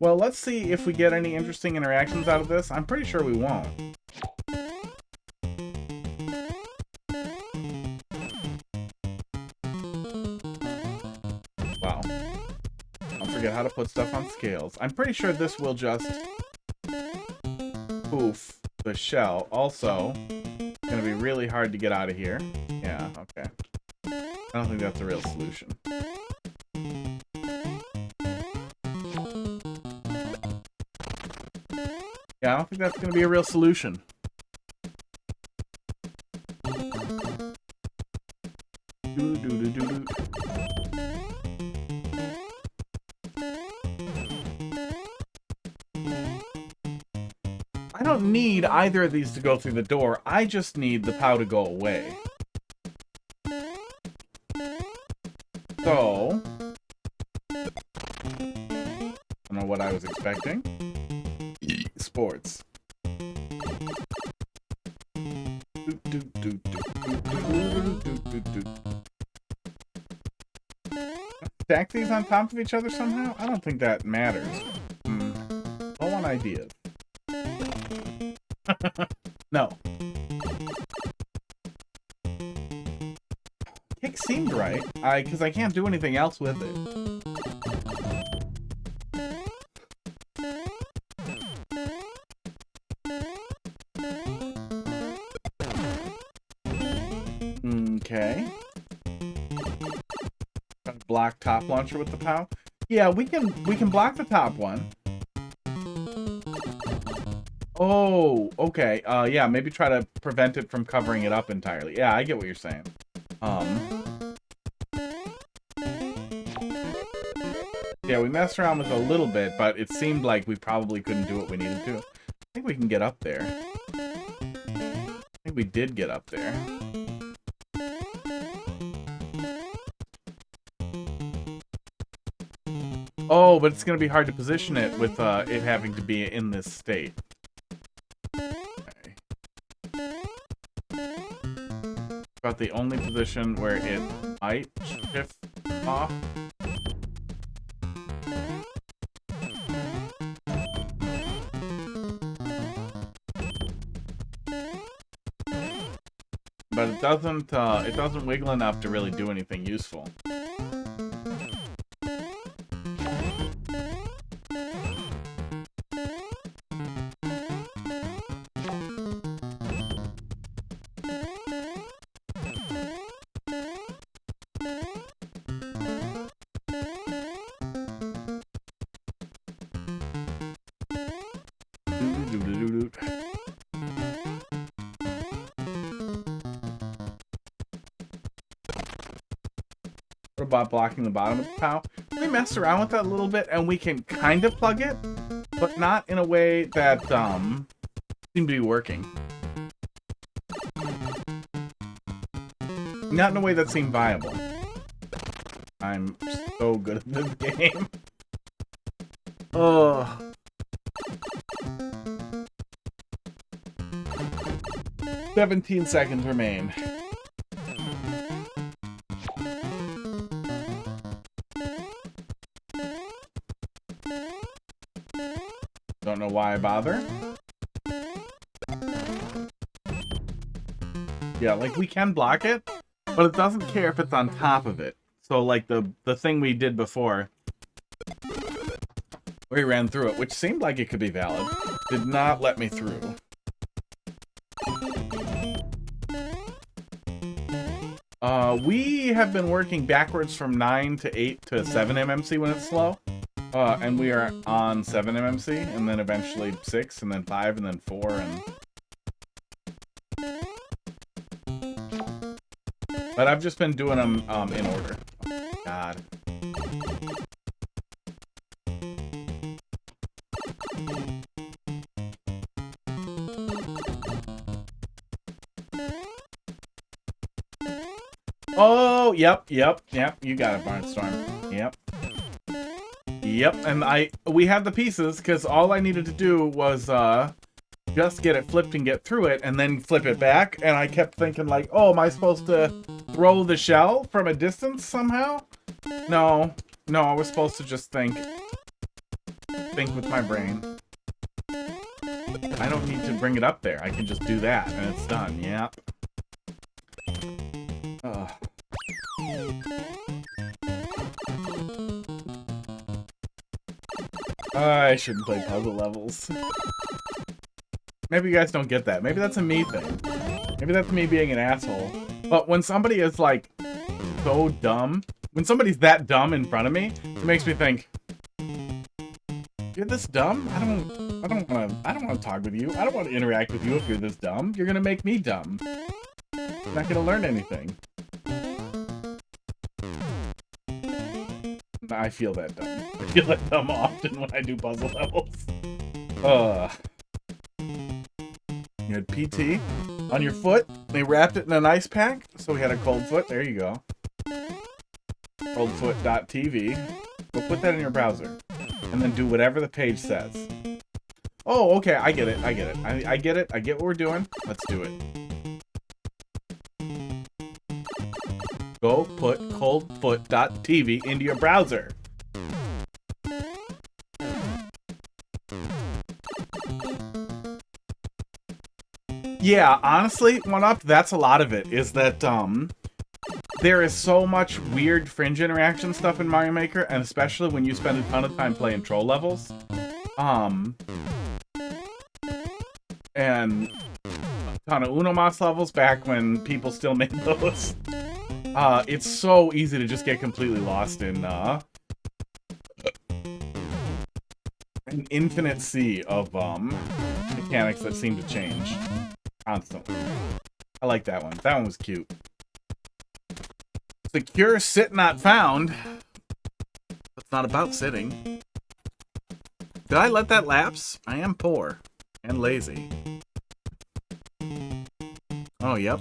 Well, let's see if we get any interesting interactions out of this. I'm pretty sure we won't. Wow. Don't forget how to put stuff on scales. I'm pretty sure this will just poof the shell. Also, it's going to be really hard to get out of here. Yeah, okay. I don't think that's a real solution. Yeah, I don't think that's going to be a real solution. I don't need either of these to go through the door. I just need the POW to go away. So... I don't know what I was expecting. Sports. stack these on top of each other somehow? I don't think that matters. Low on ideas. No. Kick seemed right, because I can't do anything else with it. Okay. Block top launcher with the POW. Yeah, we can block the top one. Oh, okay. Yeah, maybe try to prevent it from covering it up entirely. Yeah, I get what you're saying. Yeah, we messed around with it a little bit, but it seemed like we probably couldn't do what we needed to. I think we can get up there. I think we did get up there. Oh, but it's going to be hard to position it with it having to be in this state. Okay. About the only position where it might shift off. But it doesn't wiggle enough to really do anything useful. What about blocking the bottom of the POW? We messed around with that a little bit, and we can kind of plug it, but not in a way that seemed to be working. Not in a way that seemed viable. I'm so good at this game. Ugh. "17 seconds remain. Don't know why I bother. Yeah, like we can block it, but it doesn't care if it's on top of it. So like the thing we did before, we ran through it, which seemed like it could be valid, did not let me through. We have been working backwards from 9 to 8 to 7 MMC when it's slow. And we are on 7 MMC, and then eventually 6, and then 5, and then 4, and... But I've just been doing them in order. Oh, God. Oh, yep, you got it, Barnstorm. Yep, and we had the pieces, because all I needed to do was just get it flipped and get through it, and then flip it back, and I kept thinking like, oh, am I supposed to throw the shell from a distance somehow? No, I was supposed to just think with my brain. I don't need to bring it up there, I can just do that, and it's done, yep. Ugh. I shouldn't play puzzle levels. Maybe you guys don't get that. Maybe that's a me thing. Maybe that's me being an asshole. But when somebody is like so dumb, when somebody's that dumb in front of me, it makes me think, you're this dumb? I don't want to talk with you. I don't want to interact with you if you're this dumb. You're gonna make me dumb. I'm not gonna learn anything. I feel that dumb. I feel that dumb often when I do puzzle levels. You had PT on your foot. They wrapped it in an ice pack, so we had a cold foot. There you go. Coldfoot.tv. Go put that in your browser. And then do whatever the page says. Oh, okay, I get it. I get it. I get what we're doing. Let's do it. go put coldfoot.tv into your browser. Yeah, honestly, that's a lot of it, is that, there is so much weird fringe interaction stuff in Mario Maker, and especially when you spend a ton of time playing troll levels. And a ton of Unomas levels back when people still made those. It's so easy to just get completely lost in, an infinite sea of, mechanics that seem to change constantly. I like that one. That one was cute. Secure sit not found. It's not about sitting. Did I let that lapse? I am poor and lazy. Oh, yep.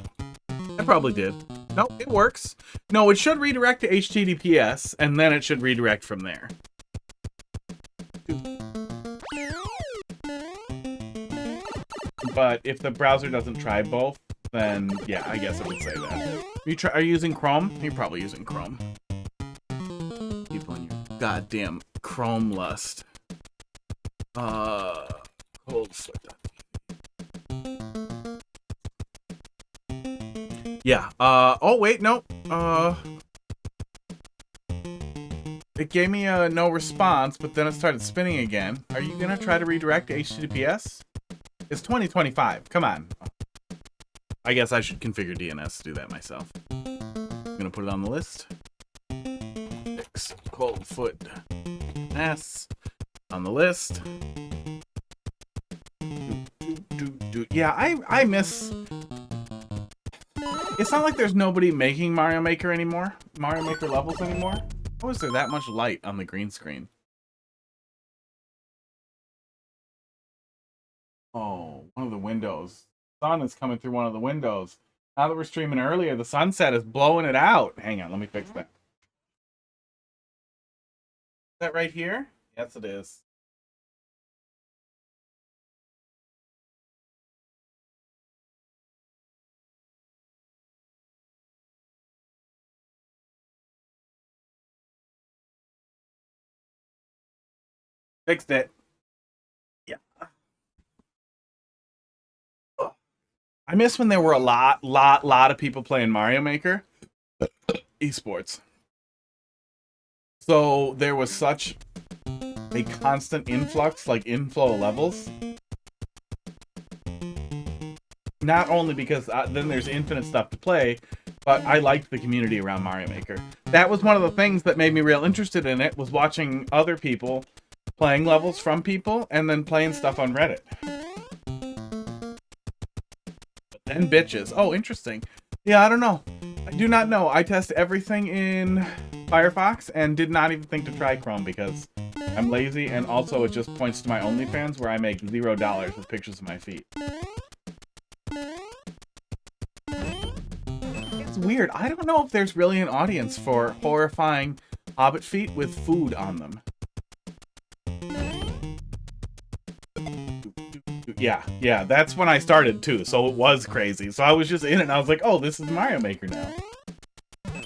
I probably did. No, it works. No, it should redirect to HTTPS, and then it should redirect from there. But if the browser doesn't try both, then yeah, I guess it would say that. Are you using Chrome? You're probably using Chrome. People on your goddamn Chrome lust. Cold foot. Yeah. Oh wait, no. It gave me a no response, but then it started spinning again. Are you gonna try to redirect to HTTPS? It's 2025. Come on. I guess I should configure DNS to do that myself. I'm gonna put it on the list. Fix coldfoot S on the list. Yeah, I miss. It's not like there's nobody making Mario Maker anymore. Mario Maker levels anymore. How is there that much light on the green screen? Oh, one of the windows. Sun is coming through one of the windows. Now that we're streaming earlier, the sunset is blowing it out. Hang on, let me fix that. Is that right here? Yes, it is. Fixed it. Yeah. I miss when there were a lot of people playing Mario Maker. Esports. So there was such a constant influx, like inflow of levels. Not only because then there's infinite stuff to play, but I liked the community around Mario Maker. That was one of the things that made me real interested in it, was watching other people playing levels from people and then playing stuff on Reddit. And bitches. Oh, interesting. Yeah, I don't know. I do not know. I test everything in Firefox and did not even think to try Chrome because I'm lazy, and also it just points to my OnlyFans where I make $0 with pictures of my feet. It's weird. I don't know if there's really an audience for horrifying hobbit feet with food on them. Yeah, that's when I started too, so it was crazy. So I was just in it and I was like, oh, this is Mario Maker now.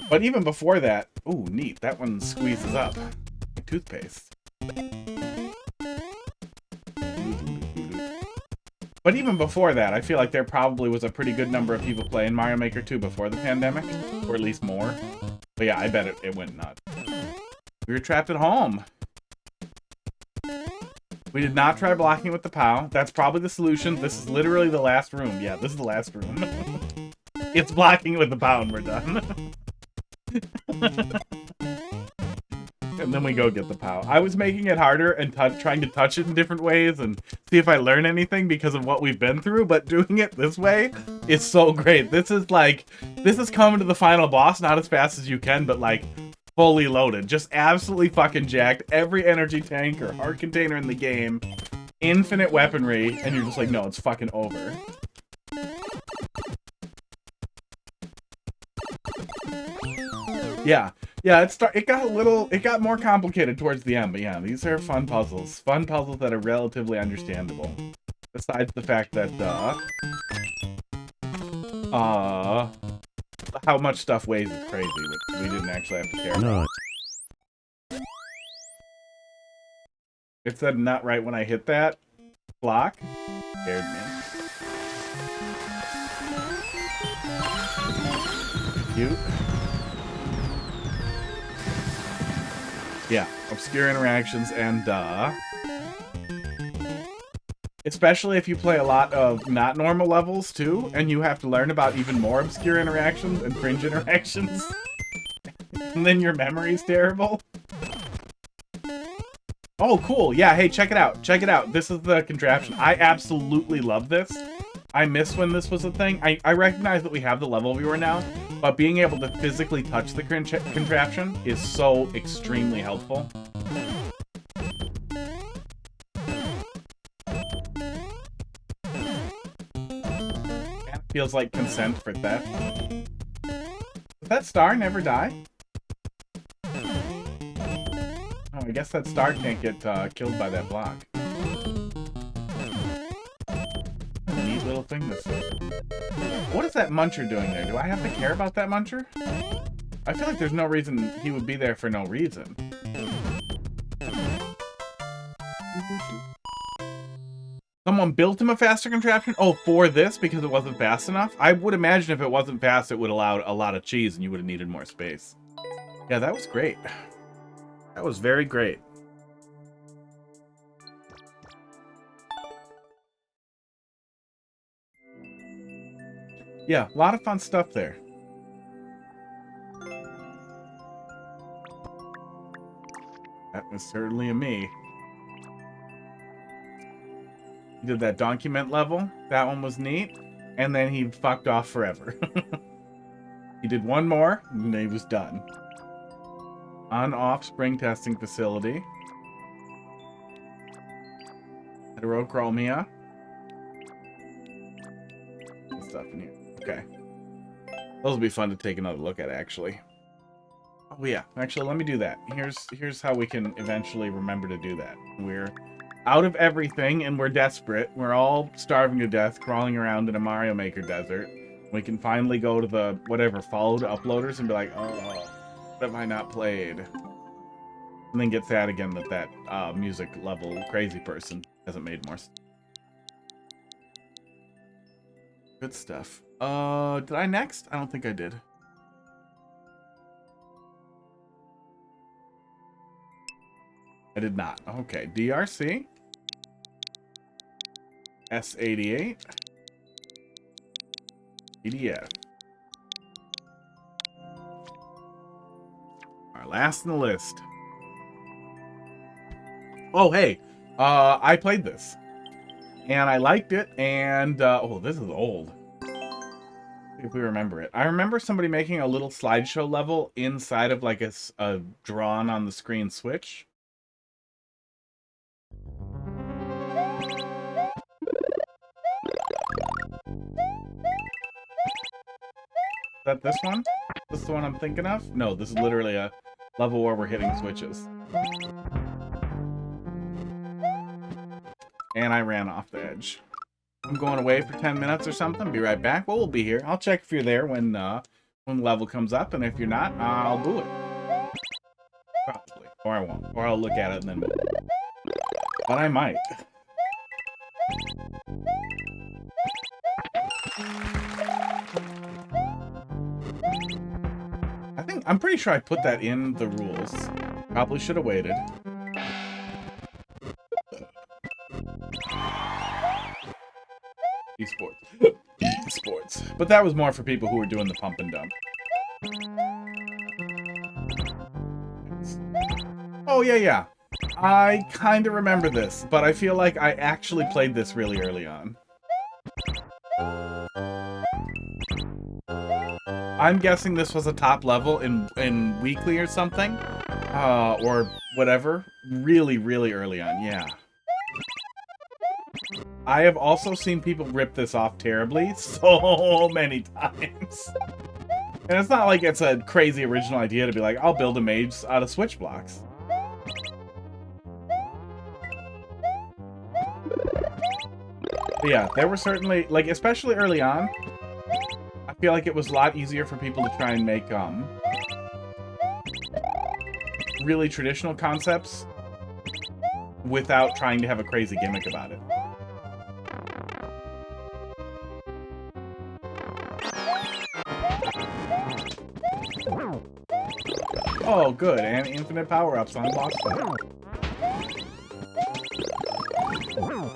But even before that, ooh, neat, that one squeezes up. Like toothpaste. But even before that, I feel like there probably was a pretty good number of people playing Mario Maker 2 before the pandemic, or at least more. But yeah, I bet it went nuts. We were trapped at home. We did not try blocking with the POW. That's probably the solution. This is literally the last room. Yeah, this is the last room. It's blocking with the POW and we're done. And then we go get the POW. I was making it harder and trying to touch it in different ways and see if I learn anything because of what we've been through, but doing it this way is so great. This is coming to the final boss, not as fast as you can, but like fully loaded. Just absolutely fucking jacked. Every energy tank or heart container in the game. Infinite weaponry. And you're just like, no, it's fucking over. Yeah, it got more complicated towards the end, but yeah, these are fun puzzles. Fun puzzles that are relatively understandable. Besides the fact that, how much stuff weighs is crazy, which we didn't actually have to care about. No. It said nut right when I hit that block. Scared me. Cute. Yeah, obscure interactions and especially if you play a lot of not normal levels too, and you have to learn about even more obscure interactions and cringe interactions. And then your memory's terrible. Oh, cool. Yeah, hey, check it out. Check it out. This is the contraption. I absolutely love this. I miss when this was a thing. I recognize that we have the level viewer now, but being able to physically touch the contraption is so extremely helpful. It feels like consent for theft. Does that star never die? Oh, I guess that star can't get killed by that block. Neat little thing this is. What is that muncher doing there? Do I have to care about that muncher? I feel like there's no reason he would be there for no reason. Someone built him a faster contraption? Oh, for this? Because it wasn't fast enough? I would imagine if it wasn't fast, it would allow a lot of cheese and you would have needed more space. Yeah, that was great. That was very great. Yeah, a lot of fun stuff there. That was certainly a me. He did that document level. That one was neat. And then he fucked off forever. He did one more, and then he was done. On-off spring testing facility. Heterochromia. Good stuff in here. Okay. Those will be fun to take another look at, actually. Oh yeah, actually, let me do that. Here's how we can eventually remember to do that. We're out of everything, and we're desperate. We're all starving to death, crawling around in a Mario Maker desert. We can finally go to the, whatever, follow to uploaders and be like, oh, what have I not played? And then get sad again that that music level crazy person hasn't made more. Good stuff. Did I next? I don't think I did. I did not. Okay, DRC. S88. PDF. Our last in the list. Oh, hey. I played this. And I liked it, and, oh, this is old. If we remember it. I remember somebody making a little slideshow level inside of, like, a drawn-on-the-screen Switch. Is that this one? Is this the one I'm thinking of? No, this is literally a level where we're hitting switches. And I ran off the edge. I'm going away for 10 minutes or something. Be right back. Well, we'll be here. I'll check if you're there when the level comes up, and if you're not, I'll do it. Probably. Or I won't. Or I'll look at it and then move. But I might. I'm pretty sure I put that in the rules. Probably should have waited. Esports. Esports. But that was more for people who were doing the pump and dump. Oh, yeah, yeah. I kind of remember this, but I feel like I actually played this really early on. I'm guessing this was a top level in weekly or something, or whatever. Really, really early on, yeah. I have also seen people rip this off terribly so many times. And it's not like it's a crazy original idea to be like, I'll build a maze out of switch blocks. But yeah, there were certainly, like, especially early on, I feel like it was a lot easier for people to try and make really traditional concepts without trying to have a crazy gimmick about it. Oh, good, and infinite power-ups on boss fight. Oh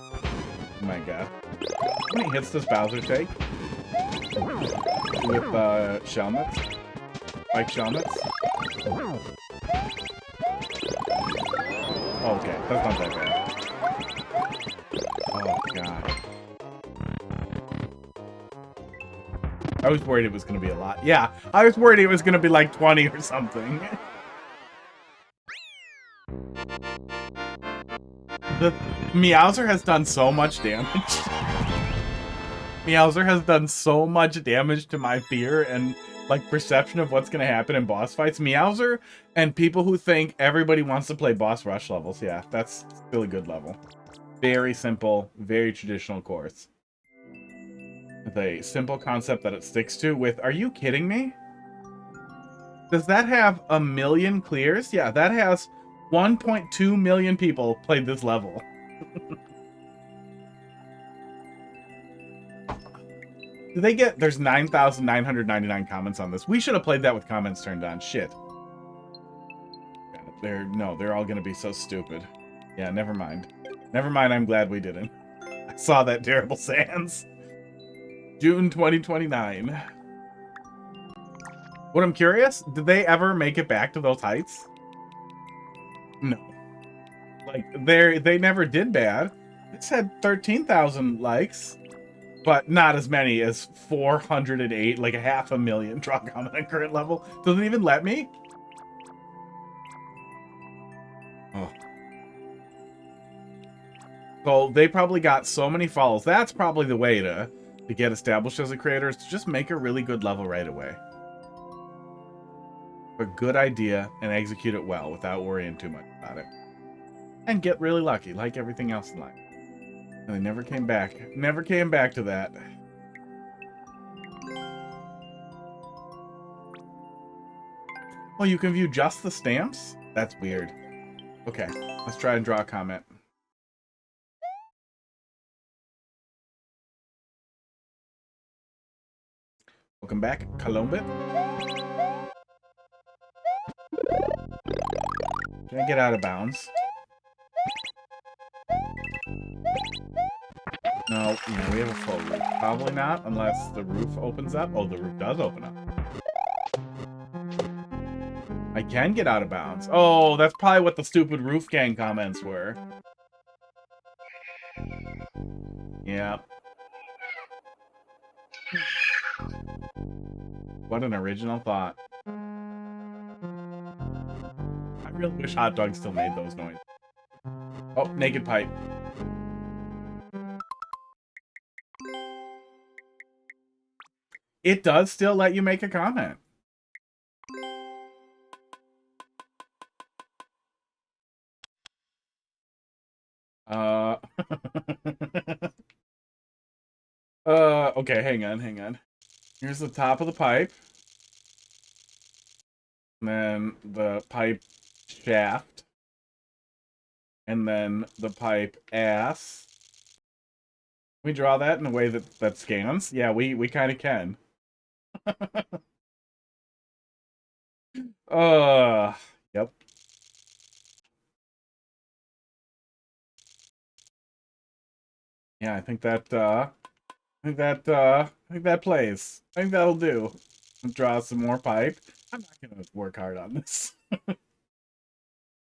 my god. How many hits does Bowser take? With, shell nuts? Like shell nuts? Oh, okay, that's not that bad. Oh, god. I was worried it was gonna be a lot. Yeah, I was worried it was gonna be like 20 or something. The Meowser has done so much damage. Meowser has done so much damage to my fear and like perception of what's gonna happen in boss fights. Meowser and people who think everybody wants to play boss rush levels. Yeah, that's still a good level. Very simple, very traditional course. With a simple concept that it sticks to with, are you kidding me? Does that have 1 million clears? Yeah, that has 1.2 million people played this level. Do they get... There's 9,999 comments on this. We should have played that with comments turned on. Shit. They're all gonna be so stupid. Yeah, never mind. Never mind, I'm glad we didn't. I saw that terrible Sans. June 2029. What I'm curious, did they ever make it back to those heights? No. Like, they never did bad. It's had 13,000 likes, but not as many as 408, like a 500,000 draw comment on current level. Does it even let me? Oh. So they probably got so many follows. That's probably the way to get established as a creator, is to just make a really good level right away. A good idea and execute it well without worrying too much about it. And get really lucky, like everything else in life. And they never came back. Never came back to that. Oh, you can view just the stamps? That's weird. Okay, let's try and draw a comment. Welcome back, Colombit. Can I get out of bounds? No, yeah, we have a full roof. Probably not, unless the roof opens up. Oh, the roof does open up. I can get out of bounds. Oh, that's probably what the stupid roof gang comments were. Yeah. What an original thought. I really wish Hot Dog still made those noises. Oh, naked pipe. It does still let you make a comment. Okay, hang on. Here's the top of the pipe. And then the pipe shaft. And then the pipe ass. Can we draw that in a way that scans? Yeah, we kind of can. Yep. Yeah, I think that plays. I think that'll do. Draw some more pipe. I'm not gonna work hard on this.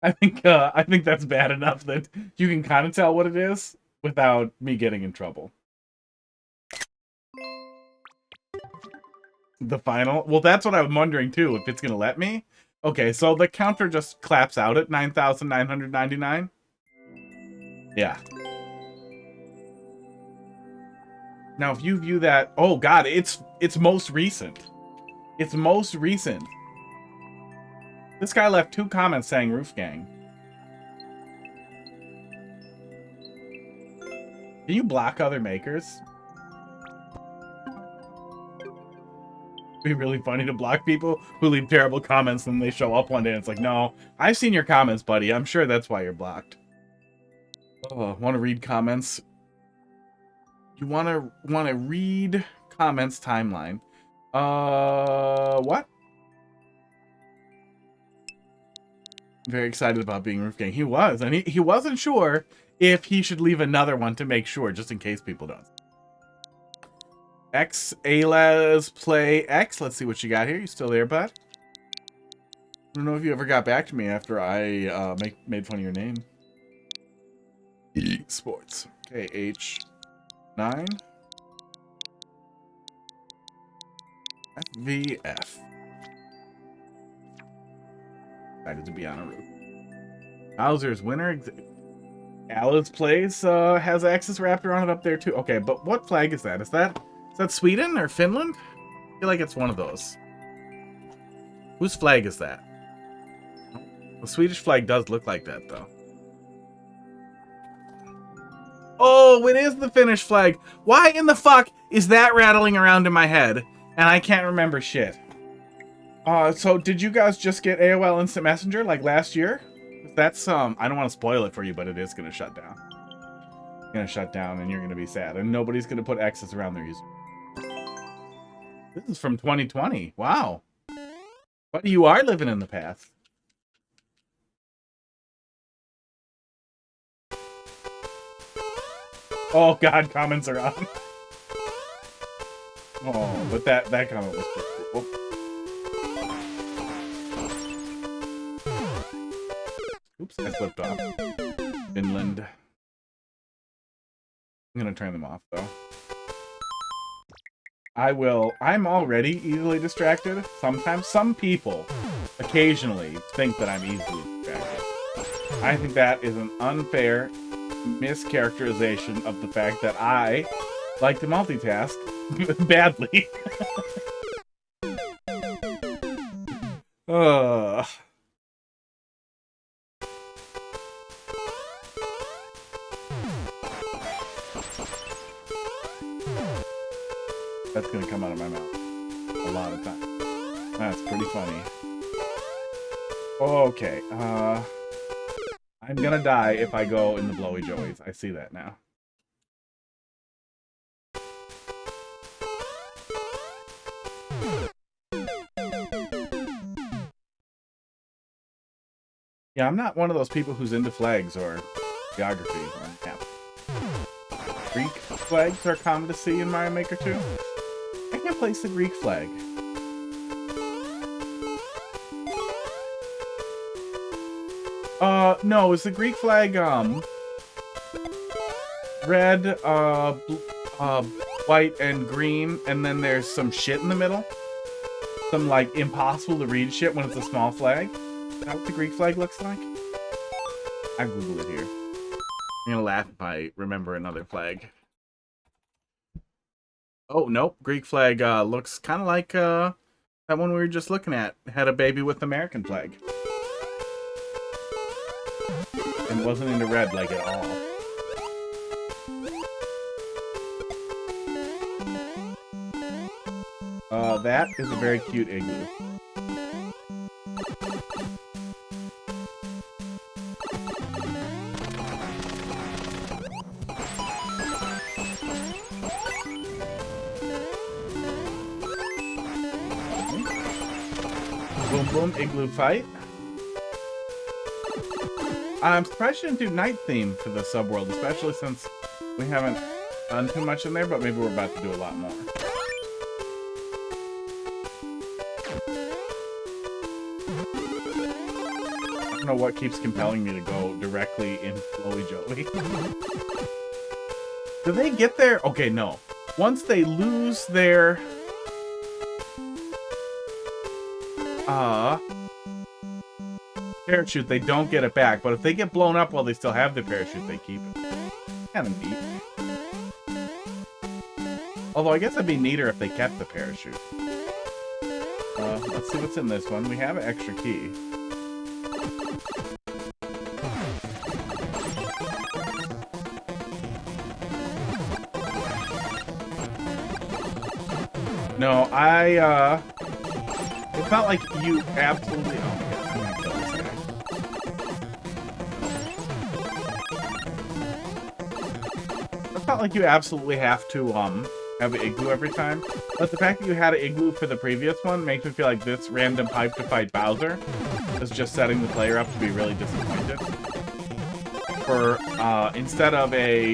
I think that's bad enough that you can kind of tell what it is without me getting in trouble. The final? Well, that's what I'm wondering too, if it's gonna let me. Okay, so the counter just claps out at 9,999. Yeah. Now, if you view that, oh god, it's most recent. It's most recent. This guy left 2 comments saying Roof Gang. Can you block other makers? Be really funny to block people who leave terrible comments and they show up one day and it's like, no, I've seen your comments, buddy. I'm sure that's why you're blocked. Oh, want to read comments? You want to read comments timeline? What? Very excited about being Roof Gang. He was, and he wasn't sure if he should leave another one to make sure, just in case people don't. XalezplayX. Let's see what you got here. You still there, bud? I don't know if you ever got back to me after I made fun of your name. Sports. KH9. FVF. Excited to be on a roof. Bowser's winner. XalezplayX has X's wrapped around it up there too. Okay, but what flag is that? Is that Sweden or Finland? I feel like it's one of those. Whose flag is that? The Swedish flag does look like that though. Oh, it is the Finnish flag. Why in the fuck is that rattling around in my head and I can't remember shit? So did you guys just get AOL Instant Messenger like last year? That's I don't want to spoil it for you, but it is gonna shut down. It's gonna shut down and you're gonna be sad. And nobody's gonna put X's around their user. This is from 2020. Wow. But you are living in the past. Oh god, comments are on. Oh, but that comment was pretty cool. Oops, I slipped off. Finland. I'm gonna turn them off though. I'm already easily distracted. Sometimes some people occasionally think that I'm easily distracted. I think that is an unfair mischaracterization of the fact that I like to multitask badly. That's gonna come out of my mouth a lot of times. That's pretty funny. Okay, I'm gonna die if I go in the blowy joeys. I see that now. Yeah, I'm not one of those people who's into flags or geography or map. Greek flags are common to see in Mario Maker 2. I can place the Greek flag. No, is the Greek flag, red, white, and green, and then there's some shit in the middle? Some, like, impossible to read shit when it's a small flag? Is that what the Greek flag looks like? I Google it here. I'm gonna laugh if I remember another flag. Oh, nope. Greek flag, looks kind of like, that one we were just looking at. It had a baby with the American flag. And wasn't into red, like, at all. That is a very cute igloo. Boom boom igloo fight. I'm surprised you didn't do night theme for the subworld, especially since we haven't done too much in there, but maybe we're about to do a lot more. I don't know what keeps compelling me to go directly in Blowy Joey. Do they get there? Okay, no. Once they lose their parachute, they don't get it back, but if they get blown up while they still have the parachute, they keep it. Kind of neat. Although I guess it'd be neater if they kept the parachute. Let's see what's in this one. We have an extra key. No, it's not like you absolutely... Oh my god, I'm gonna kill this guy. It's not like you absolutely have to, have an Igloo every time. But the fact that you had an Igloo for the previous one makes me feel like this random pipe to fight Bowser is just setting the player up to be really disappointed. For, instead of a,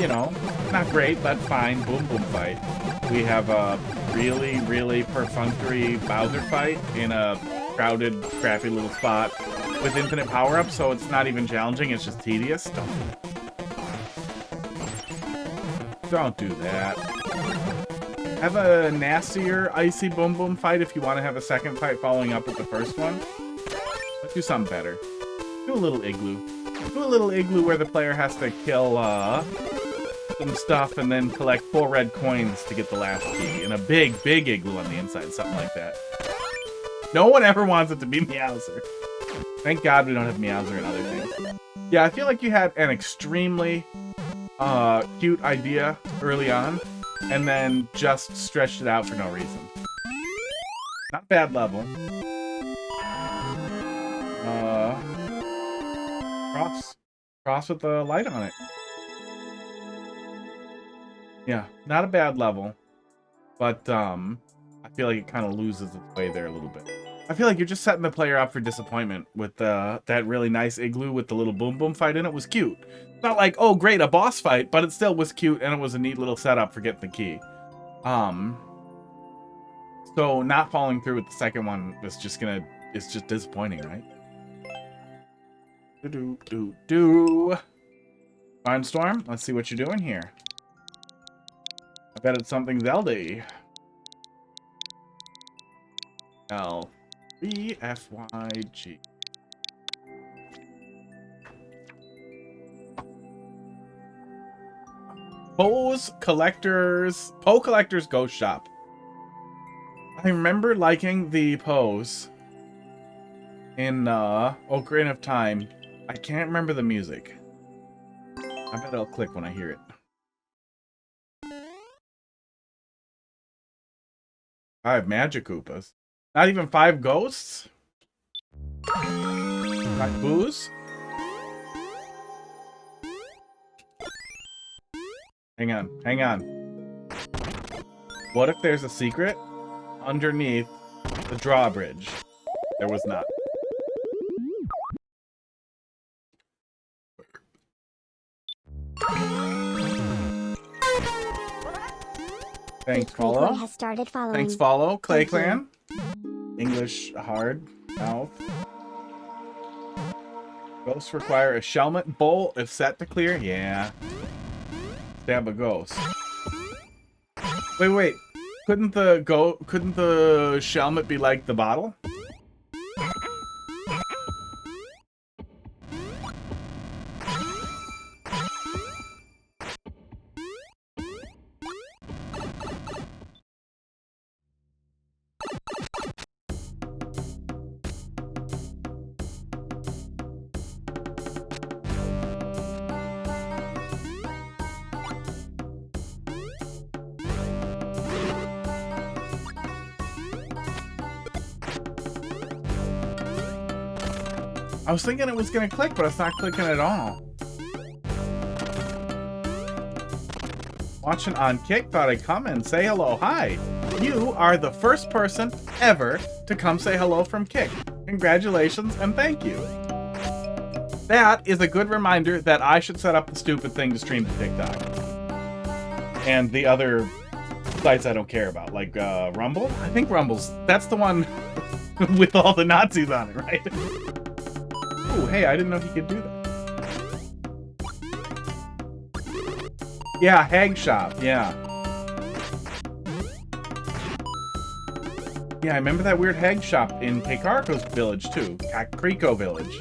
you know, not great, but fine, boom boom fight, we have a really, really perfunctory Bowser fight in a crowded, crappy little spot with infinite power-ups, so it's not even challenging, it's just tedious. Don't do that. Have a nastier icy boom boom fight if you want to have a second fight following up with the first one. But do something better. Do a little Igloo. Do a little Igloo where the player has to kill some stuff and then collect 4 red coins to get the last key. And a big, big Igloo on the inside, something like that. No one ever wants it to be Meowser. Thank God we don't have Meowser and other things. Yeah, I feel like you had an extremely cute idea early on, and then just stretched it out for no reason. Not bad level. Cross with the light on it. Yeah, not a bad level, but I feel like it kind of loses its way there a little bit. I feel like you're just setting the player up for disappointment with that really nice Igloo with the little boom boom fight in it was cute. It's not like, oh great, a boss fight, but it still was cute and it was a neat little setup for getting the key. So not following through with the second one is just it's just disappointing, right? Barnstorm, let's see what you're doing here. I bet it's something Zelda-y. VFYG. Poe Collector's Ghost Shop. I remember liking the Poes in Ocarina of Time. I can't remember the music. I bet it'll click when I hear it. 5 Magic Koopas. Not even 5 ghosts? 5 boos? Hang on, hang on. What if there's a secret underneath the drawbridge? There was not. Thanks, follow. Has started following. Thanks, follow. Clay Clan. English hard mouth. Ghosts require a Shelmet bowl if set to clear. Yeah. Stab a ghost. Wait. Couldn't the Shelmet be like the bottle? I was thinking it was gonna click, but it's not clicking at all. Watching on Kick, thought I'd come and say hello. Hi! You are the first person ever to come say hello from Kick. Congratulations and thank you. That is a good reminder that I should set up the stupid thing to stream to TikTok. And the other sites I don't care about, like Rumble? I think Rumble's, that's the one with all the Nazis on it, right? Ooh, hey, I didn't know he could do that. Yeah, Hag Shop, yeah. Yeah, I remember that weird Hag Shop in Keikaro's village, too. Kakriko village.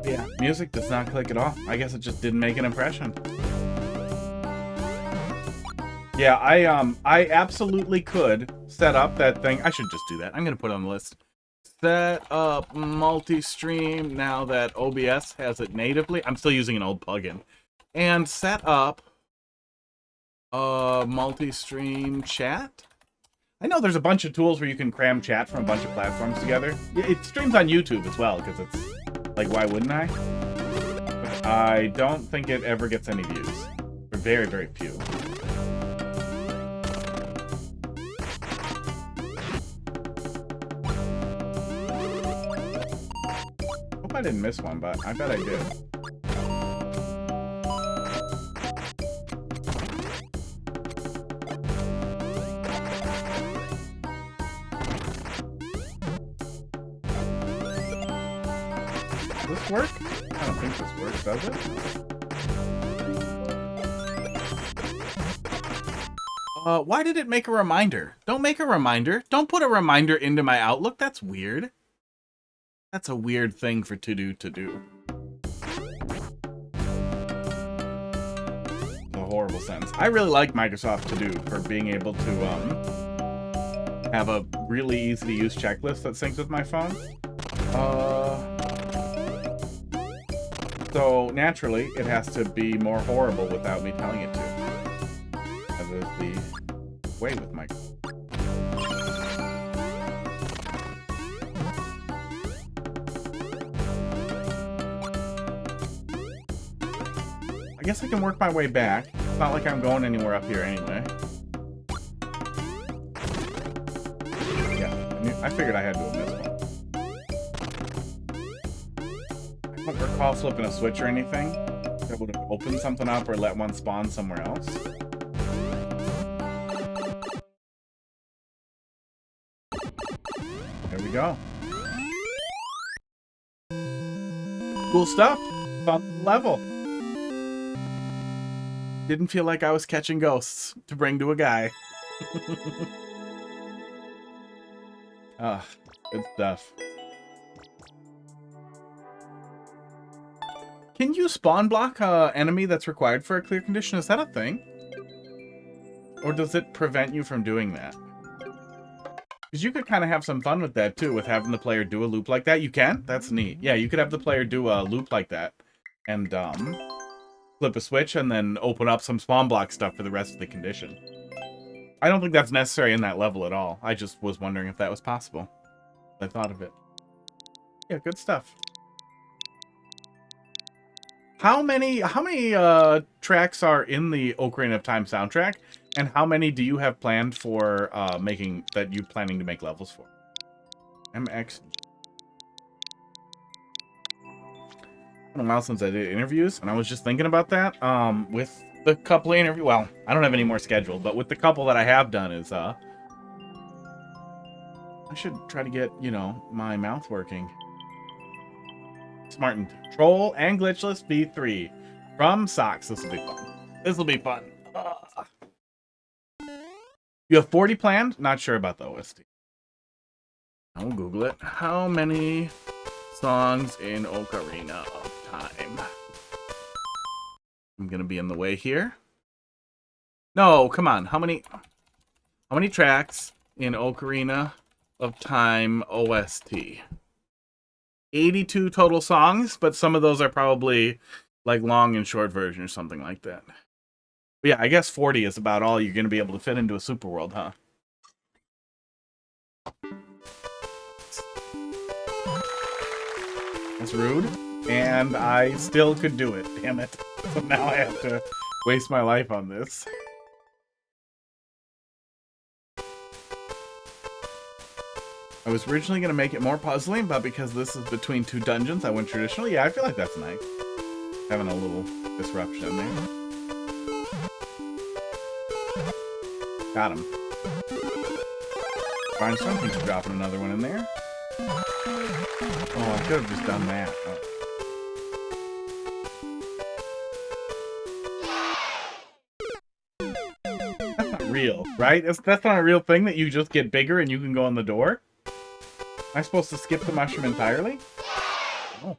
Yeah, music does not click at all. I guess it just didn't make an impression. Yeah, I absolutely could set up that thing. I should just do that. I'm gonna put it on the list. Set up multi-stream now that OBS has it natively. I'm still using an old plugin. And set up Multi-stream chat? I know there's a bunch of tools where you can cram chat from a bunch of platforms together. It streams on YouTube as well, because it's like, why wouldn't I? But I don't think it ever gets any views. Or very, very few. Hope I didn't miss one, but I bet I did. Does this work? I don't think this works, does it? Why did it make a reminder? Don't make a reminder. Don't put a reminder into my Outlook. That's weird. That's a weird thing for to do. A horrible sentence. I really like Microsoft To Do for being able to have a really easy to use checklist that syncs with my phone. So naturally, it has to be more horrible without me telling it to. That is the way with Microsoft. I guess I can work my way back. It's not like I'm going anywhere up here anyway. Yeah, I figured I had to have missed one. I don't recall flipping a switch or anything that would have opened something up or let one spawn somewhere else. There we go. Cool stuff. Fun level. Didn't feel like I was catching ghosts to bring to a guy. Ah, good stuff. Can you spawn block an enemy that's required for a clear condition? Is that a thing? Or does it prevent you from doing that? Because you could kind of have some fun with that too, with having the player do a loop like that. You can? That's neat. Yeah, you could have the player do a loop like that. And, flip a switch and then open up some spawn block stuff for the rest of the condition. I don't think that's necessary in that level at all. I just was wondering if that was possible. I thought of it. Yeah, good stuff. How many tracks are in the Ocarina of Time soundtrack, and how many do you have planned for planning to make levels for? MX. It's been a while since I did interviews, and I was just thinking about that. With the couple of interviews, well, I don't have any more scheduled, but with the couple that I have done is, I should try to get, you know, my mouth working. Smart and Troll and Glitchless V3 from Socks. This will be fun. This will be fun. You have 40 planned? Not sure about the OST. I'll Google it. How many songs in Ocarina of Time? I'm gonna be in the way here. No, come on. How many tracks in Ocarina of Time OST? 82 total songs, but some of those are probably like long and short version or something like that. But yeah, I guess 40 is about all you're going to be able to fit into a super world, huh? That's rude. And I still could do it, damn it. So now I have to waste my life on this. I was originally going to make it more puzzling, but because this is between two dungeons, I went traditional. Yeah, I feel like that's nice. Having a little disruption there. Got him. Rhinestone, thanks for dropping another one in there. Oh, I could have just done that. Oh. That's not real, right? That's not a real thing that you just get bigger and you can go in the door? Am I supposed to skip the mushroom entirely? Oh.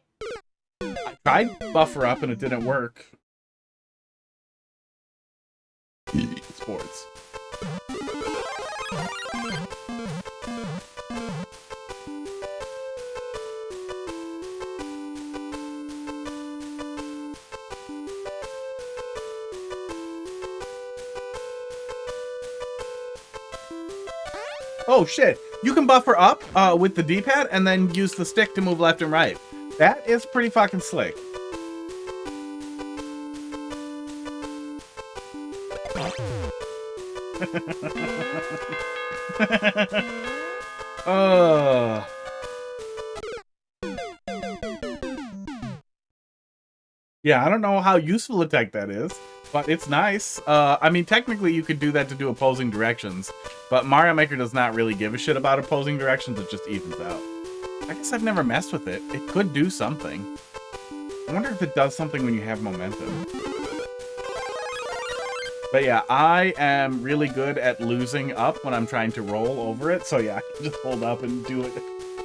I tried buffer up and it didn't work. Sports. Oh shit! You can buffer up with the D-pad and then use the stick to move left and right. That is pretty fucking slick. Yeah, I don't know how useful a tech that is, but it's nice. I mean, technically you could do that to do opposing directions, but Mario Maker does not really give a shit about opposing directions, it just evens out. I guess I've never messed with it. It could do something. I wonder if it does something when you have momentum. But yeah, I am really good at losing up when I'm trying to roll over it, so yeah, I can just hold up and do it.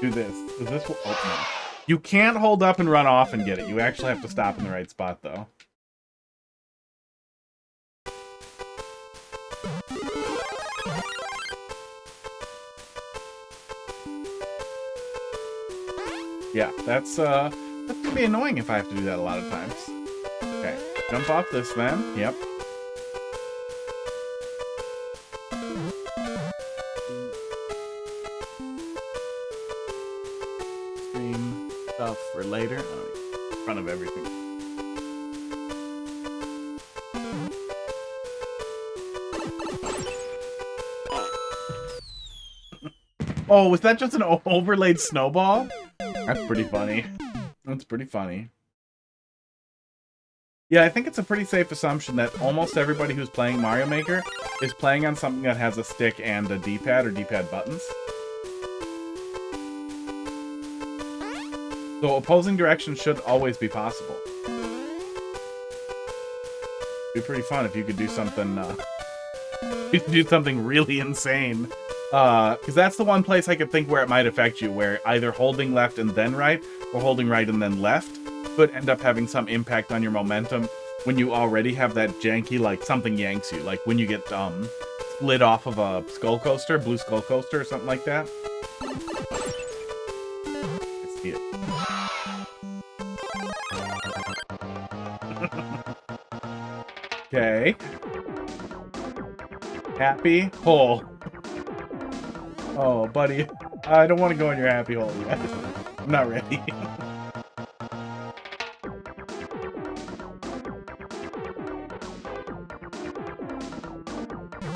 Do this. Is this what? Oh, no. You can't hold up and run off and get it. You actually have to stop in the right spot, though. Yeah, that's gonna be annoying if I have to do that a lot of times. Okay, jump off this then. Yep. Stream stuff for later. Oh, in front of everything. Oh, was that just an overlaid snowball? That's pretty funny. That's pretty funny. Yeah, I think it's a pretty safe assumption that almost everybody who's playing Mario Maker is playing on something that has a stick and a D-pad or D-pad buttons. So opposing directions should always be possible. It'd be pretty fun if you could do something, you could do something really insane. Because that's the one place I could think where it might affect you, where either holding left and then right, or holding right and then left could end up having some impact on your momentum when you already have that janky, like, something yanks you. Like when you get, slid off of a skull coaster, blue skull coaster or something like that. I see it. Okay. Happy hole. Oh, buddy. I don't want to go in your happy hole yet. I'm not ready.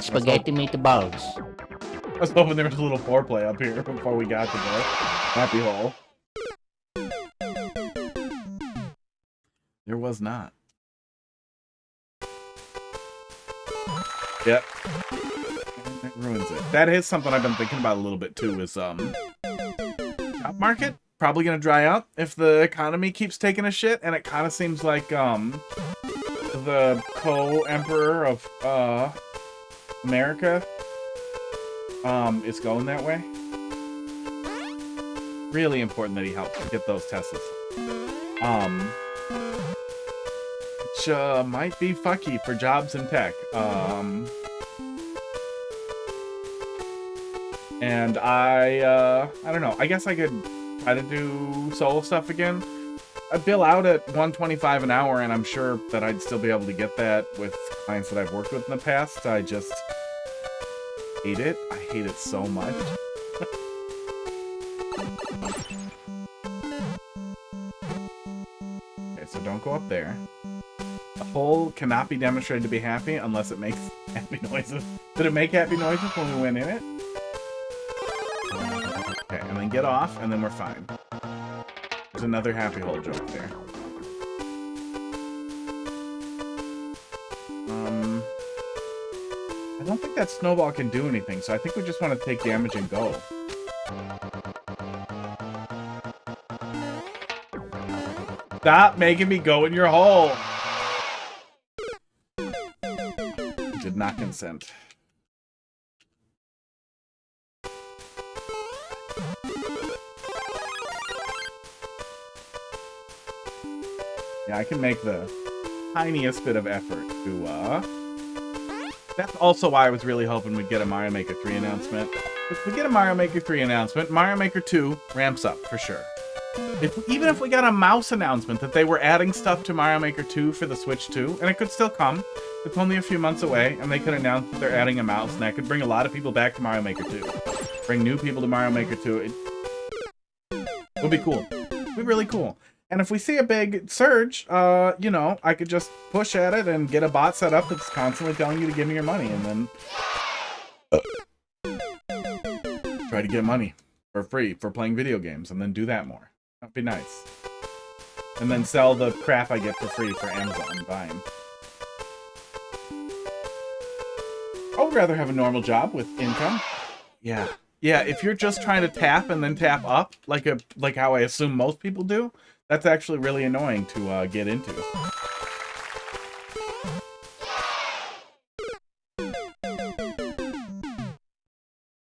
Spaghetti meatballs. I was hoping there was a little foreplay up here before we got to the happy hole. There was not. Yep. That ruins it. That is something I've been thinking about a little bit too, is job market probably gonna dry up if the economy keeps taking a shit, and it kind of seems like the co-emperor of America is going that way. Really important that he helps get those Teslas. Which might be fucky for jobs in tech. And I don't know. I guess I could try to do solo stuff again. I'd bill out at $125 an hour, and I'm sure that I'd still be able to get that with clients that I've worked with in the past. I just hate it. I hate it so much. Okay, so don't go up there. A hole cannot be demonstrated to be happy unless it makes happy noises. Did it make happy noises when we went in it? Okay, and then get off, and then we're fine. There's another happy hole joke there. I don't think that snowball can do anything, so I think we just want to take damage and go. Stop making me go in your hole! Did not consent. Yeah, I can make the tiniest bit of effort to, That's also why I was really hoping we'd get a Mario Maker 3 announcement. If we get a Mario Maker 3 announcement, Mario Maker 2 ramps up, for sure. Even if we got a mouse announcement that they were adding stuff to Mario Maker 2 for the Switch 2, and it could still come, it's only a few months away, and they could announce that they're adding a mouse, and that could bring a lot of people back to Mario Maker 2. Bring new people to Mario Maker 2. It would be cool. It would be really cool. And if we see a big surge, you know, I could just push at it and get a bot set up that's constantly telling you to give me your money, and then try to get money for free for playing video games, and then do that more. That'd be nice. And then sell the crap I get for free for Amazon buying. I would rather have a normal job with income. Yeah. Yeah, if you're just trying to tap and then tap up, like how I assume most people do, that's actually really annoying to get into.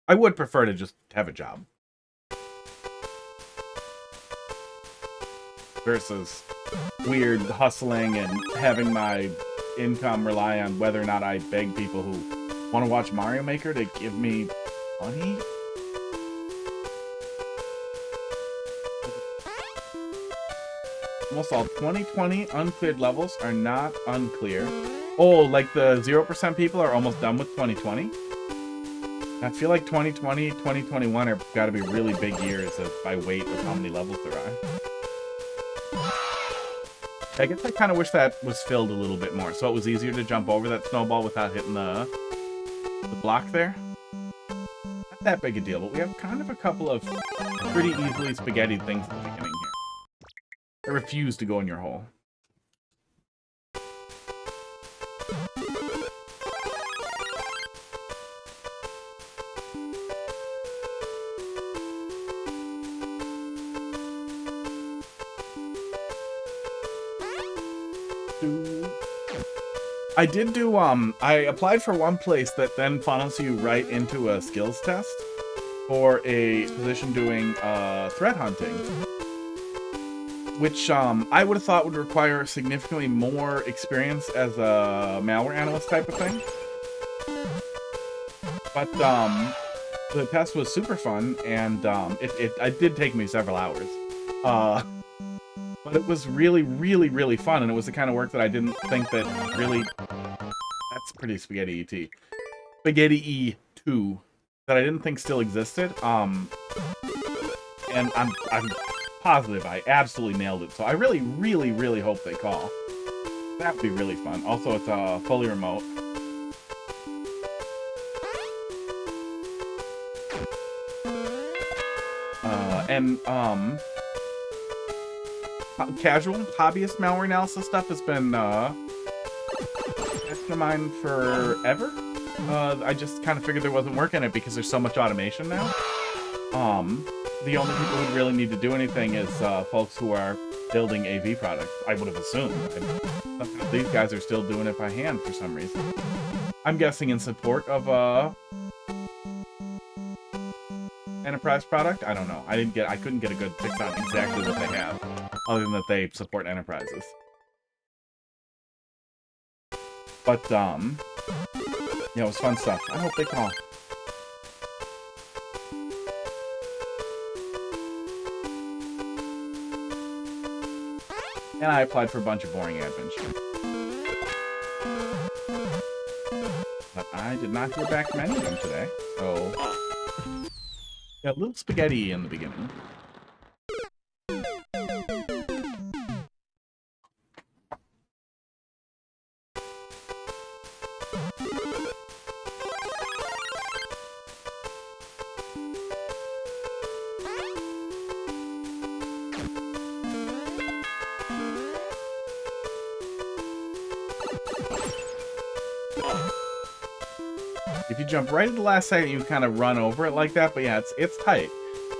I would prefer to just have a job. Versus weird hustling and having my income rely on whether or not I beg people who want to watch Mario Maker to give me money. Almost all 2020 uncleared levels are not unclear. Oh, like the 0% people are almost done with 2020? I feel like 2020, 2021 are got to be really big years by weight of how many levels there are. I guess I kind of wish that was filled a little bit more, so it was easier to jump over that snowball without hitting the block there. Not that big a deal, but we have kind of a couple of pretty easily spaghetti things at the beginning here. I refuse to go in your hole. I did do, I applied for one place that then funnels you right into a skills test for a position doing threat hunting, which I would have thought would require significantly more experience as a malware analyst type of thing. But the test was super fun, and it did take me several hours. But it was really, really, really fun, and it was the kind of work that I didn't think that really... That's pretty spaghetti-y. Spaghetti-y 2. That I didn't think still existed. And I'm positive I absolutely nailed it. So I really, really, really hope they call. That would be really fun. Also, it's fully remote. Casual hobbyist malware analysis stuff has been of mine forever. I just kind of figured there wasn't work in it because there's so much automation now. The only people who really need to do anything is folks who are building AV products. I would have assumed. Somehow these guys are still doing it by hand for some reason. I'm guessing in support of enterprise product. I don't know. I couldn't get a good fix on exactly what they have, other than that they support enterprises. But yeah, it was fun stuff. I hope they call. And I applied for a bunch of boring admin shit. But I did not hear back from any of them today, so... Yeah, a little spaghetti in the beginning. If you jump right at the last second, you kind of run over it like that, but yeah, it's tight.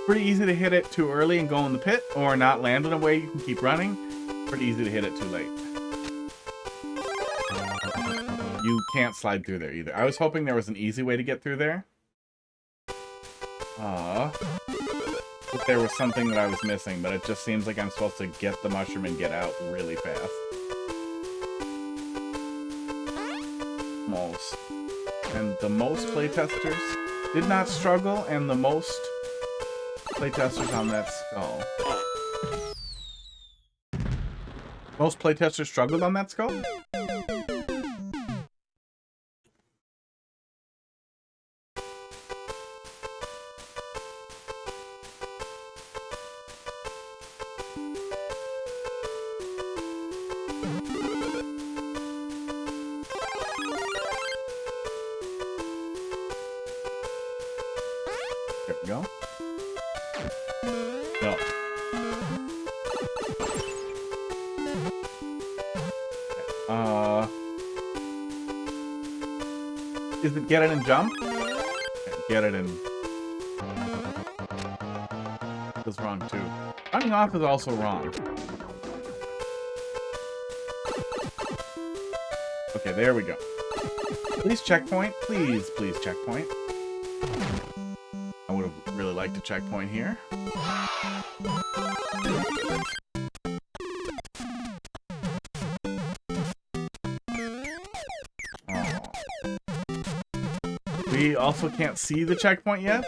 Pretty easy to hit it too early and go in the pit, or not land in a way you can keep running. Pretty easy to hit it too late. You can't slide through there either. I was hoping there was an easy way to get through there. But there was something that I was missing, but it just seems like I'm supposed to get the mushroom and get out really fast. Almost. And the most playtesters did not struggle, and the most playtesters on that skull. Most playtesters struggled on that skull? There we go. No. Okay. Is it get it and jump? Okay, get it and... That's wrong too. Running off is also wrong. Okay, there we go. Please checkpoint. Please, please checkpoint. I would have really liked a checkpoint here. Oh. We also can't see the checkpoint yet.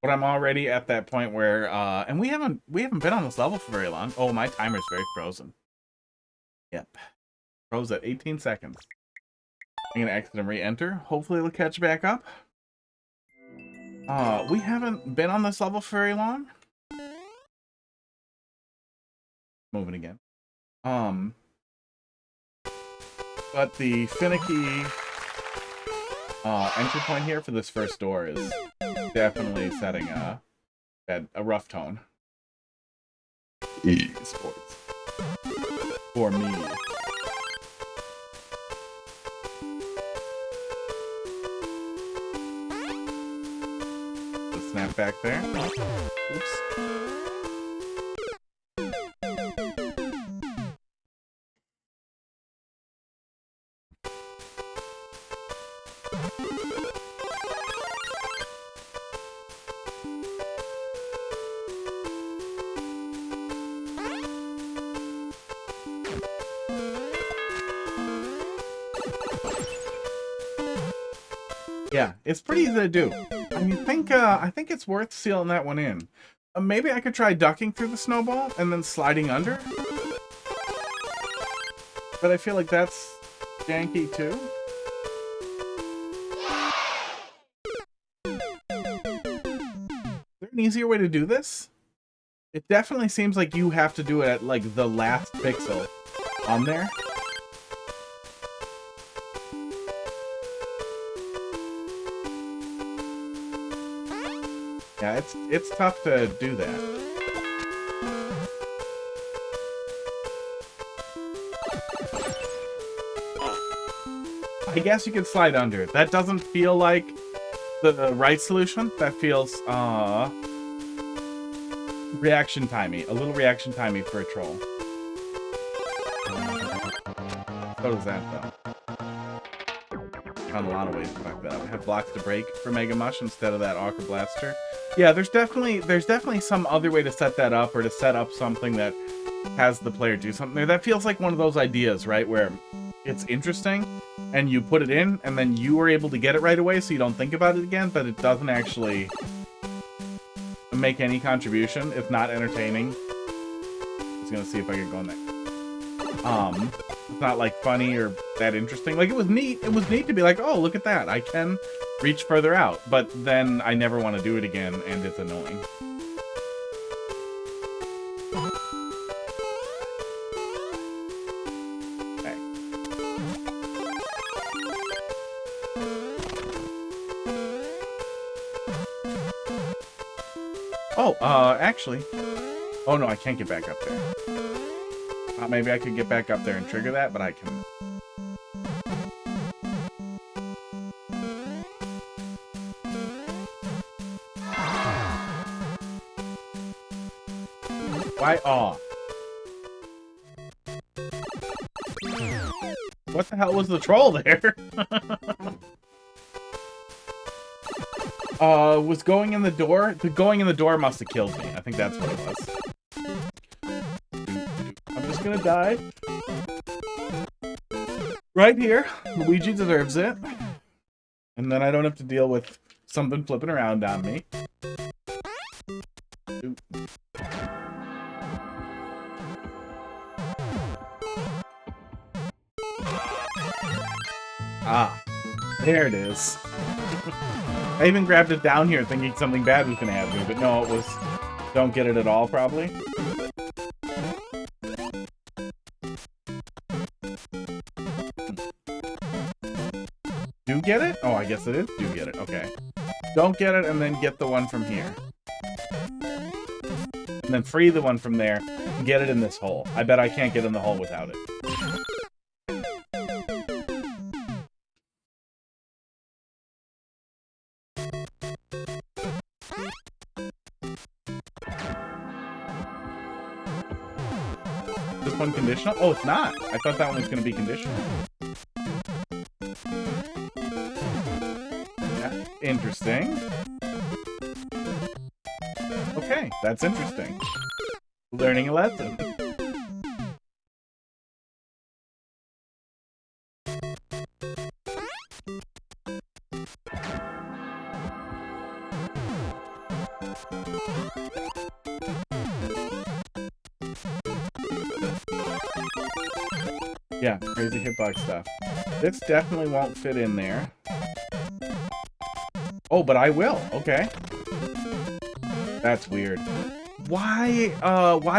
But I'm already at that point where, and we haven't been on this level for very long. Oh, my timer's very frozen. Yep. Froze at 18 seconds. I'm gonna exit and re-enter. Hopefully it'll catch back up. We haven't been on this level for very long. Moving again. But the finicky entry point here for this first door is definitely setting a rough tone. Esports. For me. The snap back there. Oops. Yeah, it's pretty easy to do. I mean, I think it's worth sealing that one in. Maybe I could try ducking through the snowball and then sliding under. But I feel like that's janky too. Is there an easier way to do this? It definitely seems like you have to do it at like the last pixel on there. Yeah, it's tough to do that. I guess you could slide under. That doesn't feel like the right solution. That feels reaction timey. A little reaction timey for a troll. So does that though. Found a lot of ways to fuck that up. I have blocks to break for Mega Mush instead of that Awkward Blaster. Yeah, there's definitely some other way to set that up, or to set up something that has the player do something there. That feels like one of those ideas, right, where it's interesting and you put it in and then you are able to get it right away so you don't think about it again, but it doesn't actually make any contribution. It's not entertaining. I was gonna see if I could go in there. It's not like funny or that interesting. Like, it was neat. It was neat to be like, oh, look at that. I can reach further out. But then I never want to do it again, and it's annoying. Okay. Oh, actually. Oh, no, I can't get back up there. Maybe I could get back up there and trigger that, but I can. Why? Aw. What the hell was the troll there? Was going in the door? The going in the door must have killed me. I think that's what it was. Gonna die right here. Luigi deserves it, and then I don't have to deal with something flipping around on me. Ah, there it is. I even grabbed it down here thinking something bad was gonna happen, but no, it was don't get it at all, probably. Do get it? Oh, I guess it is do get it. Okay. Don't get it, and then get the one from here. And then free the one from there, and get it in this hole. I bet I can't get in the hole without it. This one conditional? Oh, it's not. I thought that one was going to be conditional. Yeah, interesting. Okay, that's interesting. Learning a lesson. Yeah, crazy hitbox stuff. This definitely won't fit in there. Oh, but I will. Okay. That's weird. Why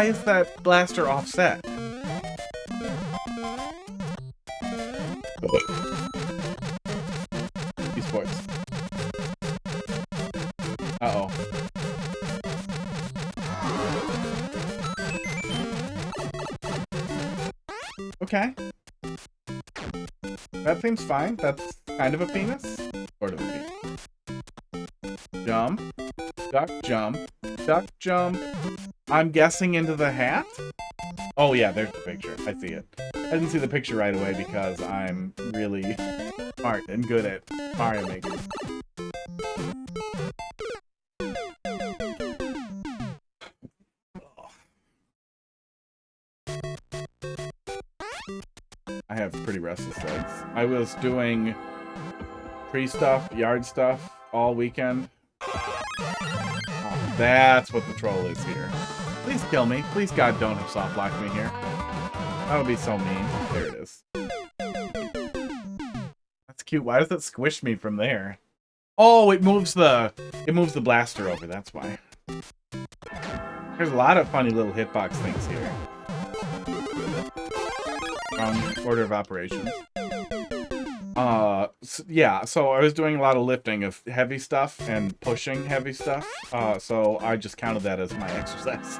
is that blaster offset? Esports. Uh-oh. Okay. That seems fine. That's kind of a penis. Sort of a penis. Jump. Duck, jump. Duck, jump. I'm guessing into the hat? Oh yeah, there's the picture. I see it. I didn't see the picture right away because I'm really smart and good at Mario Maker. I have pretty restless legs. I was doing tree stuff, yard stuff all weekend. Oh, that's what the troll is here. Please kill me. Please, God, don't have soft lock me here. That would be so mean. There it is. That's cute. Why does it squish me from there? Oh, it moves the blaster over. That's why. There's a lot of funny little hitbox things here. Order of operations. Yeah, so I was doing a lot of lifting of heavy stuff and pushing heavy stuff. So I just counted that as my exercise.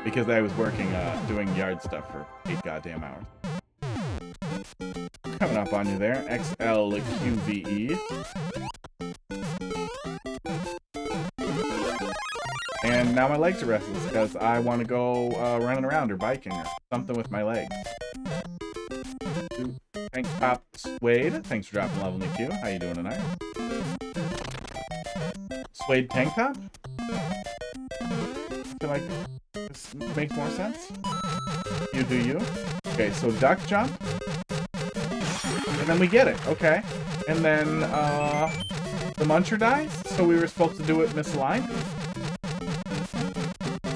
Because I was working, doing yard stuff for 8 goddamn hours. Coming up on you there. XLQVE. And now my legs are restless because I want to go running around or biking or something with my legs. Thanks, Pop SweGotS. Thanks for dropping level in the queue. How you doing tonight? SweGotS tank top? I feel like this makes more sense. You do you. Okay, so duck jump. And then we get it. Okay. And then the muncher dies, so we were supposed to do it misaligned.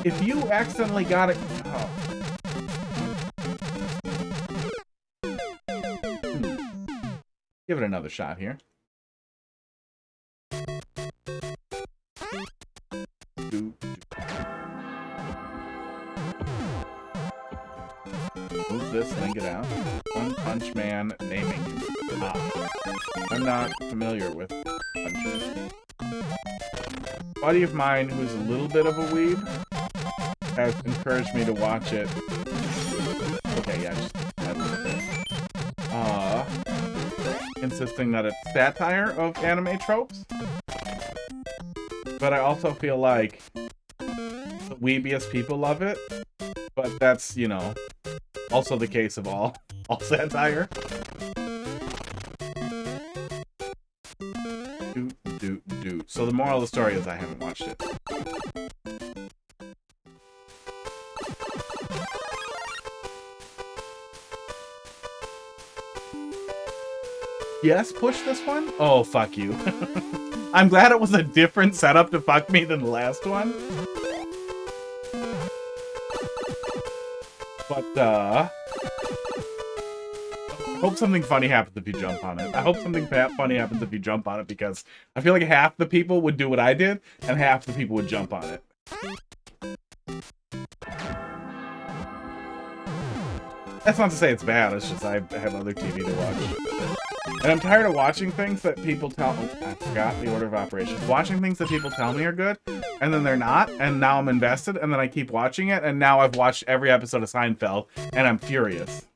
If you accidentally got it... Oh. Give it another shot here. Move this, then get out. One Punch Man naming. Ah. I'm not familiar with Punch Man. A buddy of mine who's a little bit of a weeb has encouraged me to watch it. Okay, yeah, just add a little bit. Insisting that it's satire of anime tropes. But I also feel like the weebiest people love it. But that's, you know, also the case of all satire. So the moral of the story is I haven't watched it. Yes, push this one? Oh, fuck you. I'm glad it was a different setup to fuck me than the last one. But, I hope something funny happens if you jump on it. I hope something funny happens if you jump on it, because I feel like half the people would do what I did, and half the people would jump on it. That's not to say it's bad, it's just I have other TV to watch. And I'm tired of watching things that people tell me. I forgot the order of operations. Watching things that people tell me are good, and then they're not, and now I'm invested, and then I keep watching it, and now I've watched every episode of Seinfeld, and I'm furious.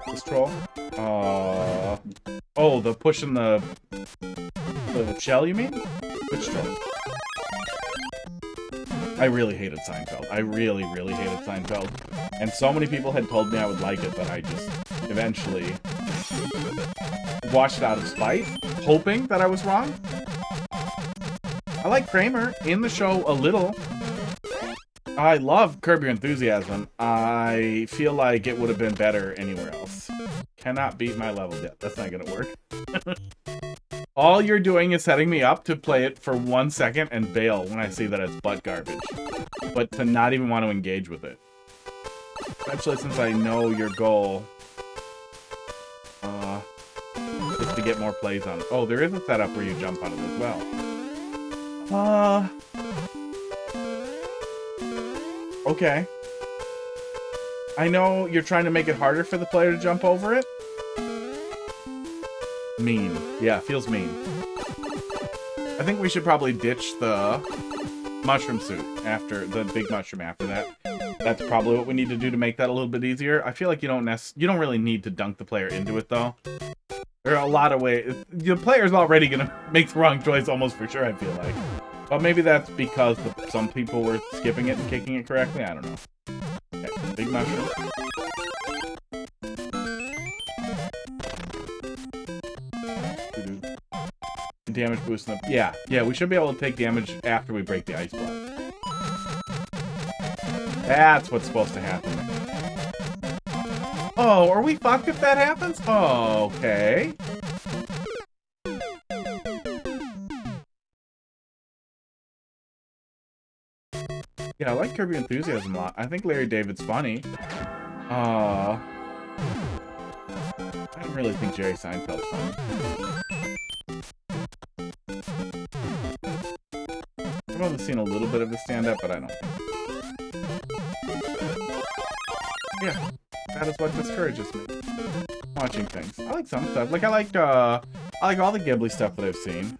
This troll? Oh, the pushing the shell, you mean? Which troll? I really hated Seinfeld. I really, really hated Seinfeld. And so many people had told me I would like it that I just eventually watched it out of spite, hoping that I was wrong. I like Kramer in the show a little. I love Curb Your Enthusiasm. I feel like it would have been better anywhere else. Cannot beat my level yet. That's not gonna work. All you're doing is setting me up to play it for 1 second and bail when I see that it's butt garbage. But to not even want to engage with it. Especially since I know your goal is to get more plays on it. Oh, there is a setup where you jump on it as well. Okay. I know you're trying to make it harder for the player to jump over it. Mean. Yeah, feels mean. I think we should probably ditch the mushroom suit after the big mushroom after that. That's probably what we need to do to make that a little bit easier. I feel like you don't really need to dunk the player into it though. There are a lot of ways. The player's already gonna make the wrong choice almost for sure, I feel like. But maybe that's because some people were skipping it and kicking it correctly. I don't know. Okay, big mushroom. Damage boost them. Yeah, we should be able to take damage after we break the ice block. That's what's supposed to happen. Oh, are we fucked if that happens? Oh, okay. Yeah, I like Curb Your Enthusiasm a lot. I think Larry David's funny. I don't really think Jerry Seinfeld's funny. I've only seen a little bit of his stand-up, but I don't. Yeah, that is what discourages me. Watching things. I like some stuff. Like I like all the Ghibli stuff that I've seen.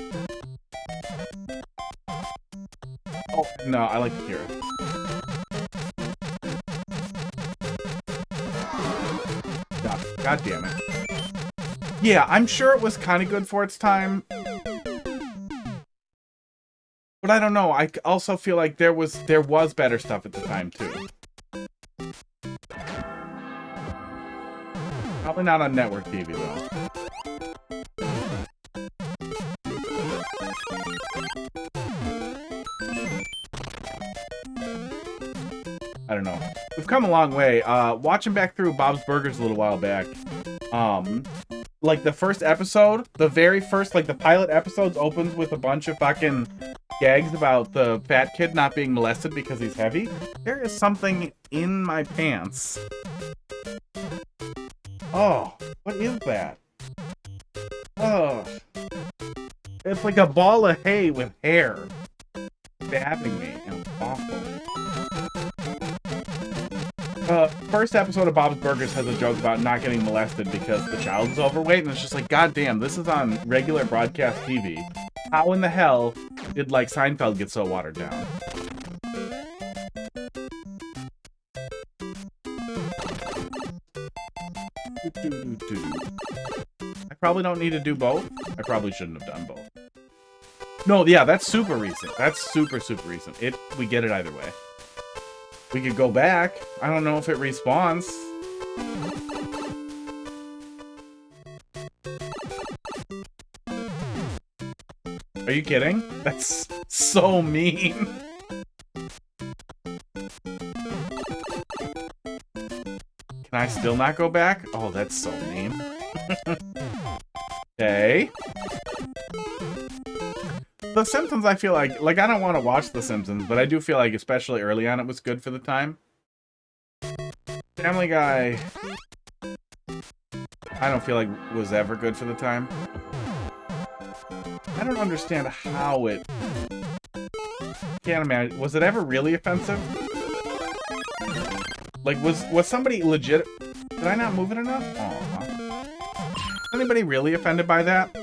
Oh no, I like Akira. God damn it. Yeah, I'm sure it was kind of good for its time. But I don't know. I also feel like there was better stuff at the time too. Probably not on network TV though. I don't know. We've come a long way. Watching back through Bob's Burgers a little while back. Like the first episode, the very first, like the pilot episodes opens with a bunch of fucking gags about the fat kid not being molested because he's heavy. There is something in my pants. Oh, what is that? Oh. It's like a ball of hay with hair stabbing me, and it's awful. First episode of Bob's Burgers has a joke about not getting molested because the child is overweight, and it's just like, god damn, this is on regular broadcast TV. How in the hell did, like, Seinfeld get so watered down? I probably don't need to do both. I probably shouldn't have done both. No, yeah, that's super recent. That's super, super recent. We get it either way. We could go back. I don't know if it respawns. Are you kidding? That's so mean. Can I still not go back? Oh, that's so mean. Okay. The Simpsons, I feel like I don't want to watch The Simpsons, but I do feel like especially early on it was good for the time. Family Guy, I don't feel like was ever good for the time. I don't understand how it... Can't imagine. Was it ever really offensive? Like, was somebody legit? Did I not move it enough? Aw. Anybody really offended by that?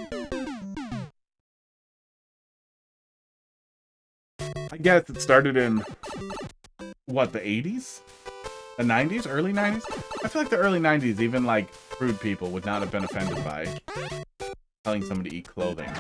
I guess it started in, what, the 80s? The 90s? Early 90s? I feel like the early 90s, even, like, rude people would not have been offended by telling somebody to eat clothing.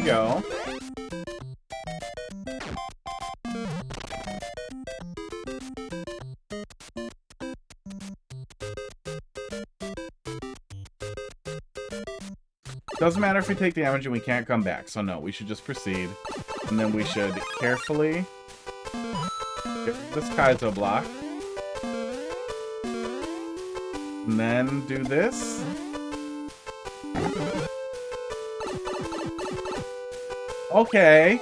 Go. Doesn't matter if we take damage and we can't come back, so no, we should just proceed. And then we should carefully get this Kaizo block. And then do this. Okay.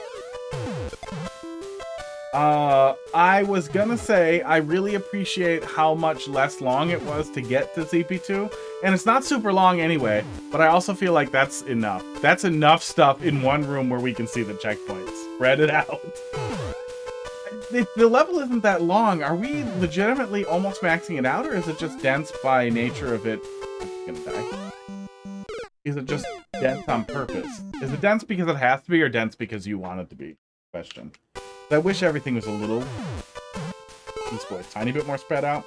I was gonna say, I really appreciate how much less long it was to get to CP2. And it's not super long anyway, but I also feel like that's enough. That's enough stuff in one room where we can see the checkpoints. Spread it out. If the level isn't that long, are we legitimately almost maxing it out, or is it just dense by nature of it? I'm gonna die. Is it just dense on purpose? Is it dense because it has to be, or dense because you want it to be? Question. I wish everything was a little, a tiny bit more spread out.